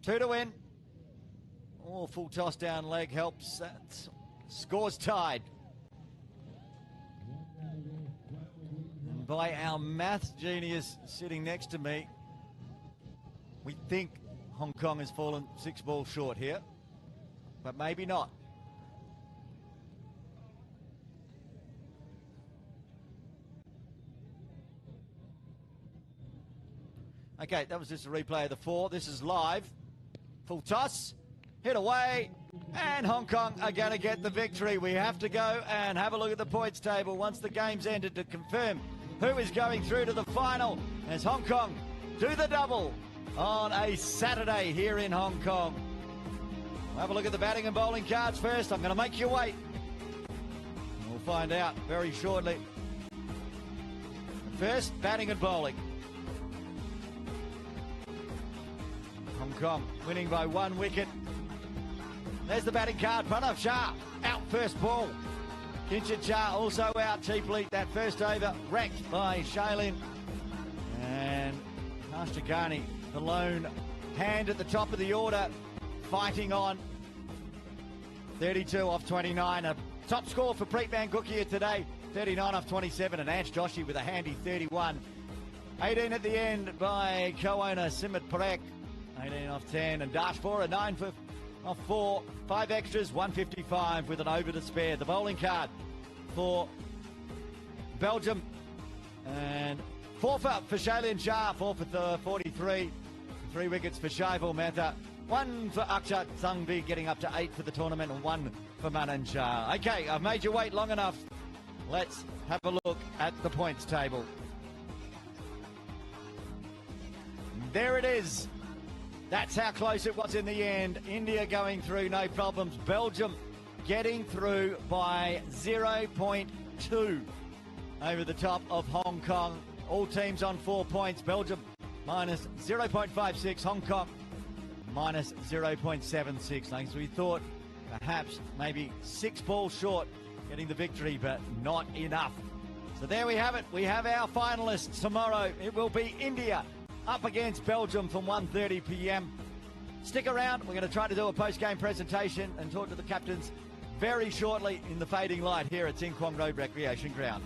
Two to win. Oh, full toss down leg helps. That score's tied. And by our maths genius sitting next to me, we think Hong Kong has fallen 6 balls short here, but maybe not. Okay, that was just a replay of the 4. This is live. Full toss. Hit away, And Hong Kong are going to get the victory. We have to go and have a look at the points table once the game's ended to confirm who is going through to the final as Hong Kong do the double on a Saturday here in Hong Kong. We'll have a look at the batting and bowling cards first. I'm going to make you wait. We'll find out very shortly. First, batting and bowling. Hong Kong winning by 1 wicket. There's the batting card. Pranav Shah out first ball. Kinshid Shah also out cheaply. That first over wrecked by Shailin. And Ashtigani, the lone hand at the top of the order, fighting on. 32 off 29. A top score for Preet Mangukia today. 39 off 27. And Ash Joshi with a handy 31. 18 at the end by co-owner Simit Parekh. 18 off 10. And Dashpur a 9 off 4. 5 extras, 155 with an over to spare. The bowling card for Belgium. And 4 for Shailin Shah, 4 for 43. 3 wickets for Shaivul Mehta. 1 for Akshat Sangvi, getting up to 8 for the tournament, and 1 for Manan Shah. Okay, I've made you wait long enough. Let's have a look at the points table. There it is. That's how close it was in the end. India going through, no problems. Belgium getting through by 0.2 over the top of Hong Kong. All teams on 4 points. Belgium minus 0.56. Hong Kong minus 0.76. Like we thought, perhaps maybe 6 balls short getting the victory, but not enough. So there we have it. We have our finalists tomorrow. It will be India up against Belgium from 1:30 p.m. Stick around. We're going to try to do a post-game presentation and talk to the captains very shortly in the fading light here at Tsing Kwong Road Recreation Ground.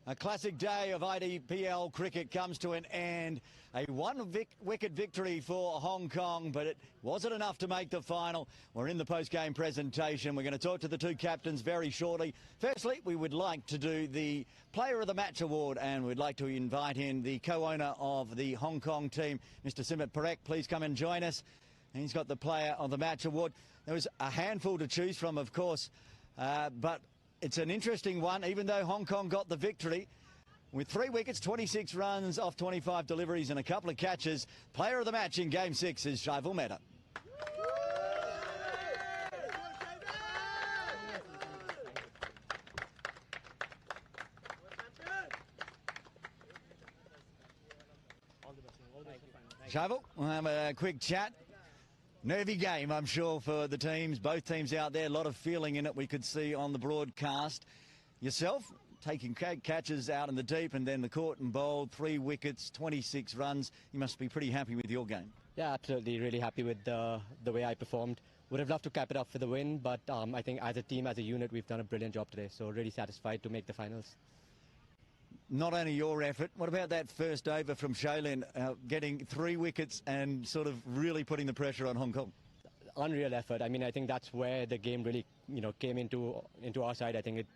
A classic day of IDPL cricket comes to an end. A one-wicket victory for Hong Kong, but it wasn't enough to make the final. We're in the post-game presentation. We're going to talk to the two captains very shortly. Firstly, we would like to do the Player of the Match Award, and we'd like to invite in the co-owner of the Hong Kong team, Mr. Simit Parekh. Please come and join us. And he's got the Player of the Match Award. There was a handful to choose from, of course, but it's an interesting one, even though Hong Kong got the victory. With 3 wickets, 26 runs off 25 deliveries and a couple of catches, Player of the Match in Game 6 is Shaival Mehta. Shaival, we'll have a quick chat. Nervy game, I'm sure, for the teams. Both teams out there, a lot of feeling in it we could see on the broadcast. Yourself, taking catches out in the deep and then the court and bowled, 3 wickets, 26 runs. You must be pretty happy with your game. Yeah, absolutely. Really happy with the way I performed. Would have loved to cap it up for the win, but I think as a team, as a unit, we've done a brilliant job today. So really satisfied to make the finals. Not only your effort, what about that first over from Shailin, getting 3 wickets and sort of really putting the pressure on Hong Kong? Unreal effort. I mean, I think that's where the game really, came into our side. I think it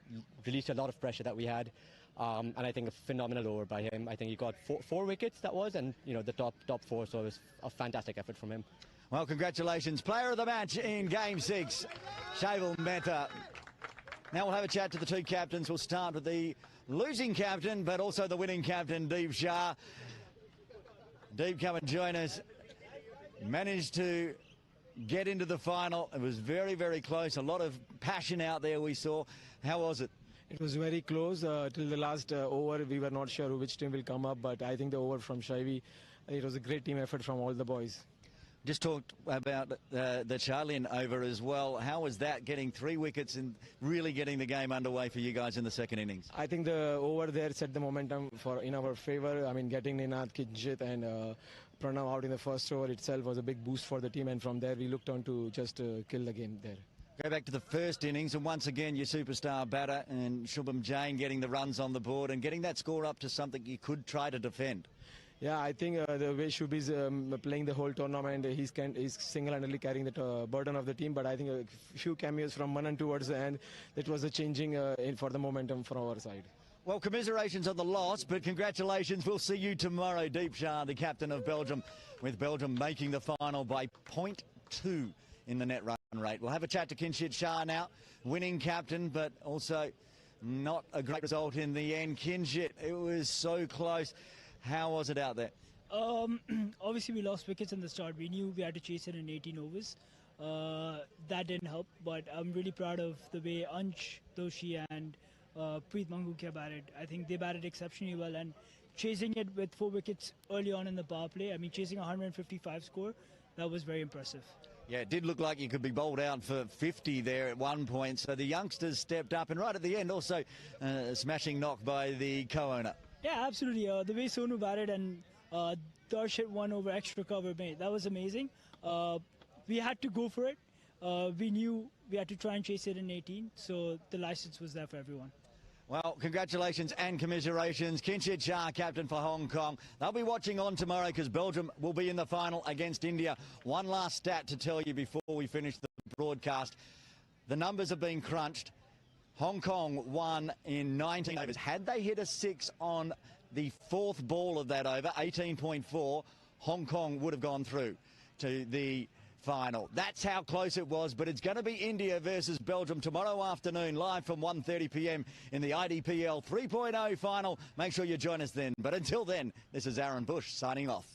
released a lot of pressure that we had, and I think a phenomenal over by him. I think he got four wickets, that was, and the top 4. So it was a fantastic effort from him. Well, congratulations, Player of the Match in Game 6, Shaival Mehta. Now we'll have a chat to the two captains. We'll start with the losing captain, but also the winning captain, Deep Shah. Deep, come and join us. Managed to get into the final. It was very, very close. A lot of passion out there we saw. How was it? It was very close till the last over. We were not sure which team will come up, but I think the over from Shaivi, it was a great team effort from all the boys. Just talked about the Charlin over as well. How was that, getting 3 wickets and really getting the game underway for you guys in the second innings? I think the over there set the momentum in our favor. I mean, getting Ninad, Kinjit and Pranav out in the first over itself was a big boost for the team, and from there we looked on to just kill the game there. Go back to the first innings, and once again your superstar batter and Shubham Jain getting the runs on the board and getting that score up to something you could try to defend. Yeah, I think the way Shub is playing the whole tournament, he's single-handedly carrying the burden of the team. But I think a few cameos from Manan towards the end, that was a changing for the momentum from our side. Well, commiserations on the loss, but congratulations. We'll see you tomorrow. Deep Shah, the captain of Belgium, with Belgium making the final by 0.2 in the net run rate. We'll have a chat to Kinshid Shah now, winning captain, but also not a great result in the end. Kinshid, it was so close. How was it out there? Obviously, we lost wickets in the start. We knew we had to chase it in 18 overs. That didn't help, but I'm really proud of the way Ansh, Doshi and Preet Mangukia batted. I think they batted exceptionally well, and chasing it with 4 wickets early on in the power play, I mean, chasing a 155 score, that was very impressive. Yeah, it did look like you could be bowled out for 50 there at one point. So the youngsters stepped up, and right at the end also a smashing knock by the co-owner. Yeah, absolutely. The way Sonu batted and Darsh hit 1 over extra cover, mate, that was amazing. We had to go for it. We knew we had to try and chase it in 18, so the license was there for everyone. Well, congratulations and commiserations. Kinshid Shah, captain for Hong Kong. They'll be watching on tomorrow because Belgium will be in the final against India. One last stat to tell you before we finish the broadcast. The numbers have been crunched. Hong Kong won in 19 overs. Had they hit a 6 on the 4th ball of that over, 18.4, Hong Kong would have gone through to the final. That's how close it was, but it's going to be India versus Belgium tomorrow afternoon, live from 1:30 p.m. in the IDPL 3.0 final. Make sure you join us then. But until then, this is Aaron Bush signing off.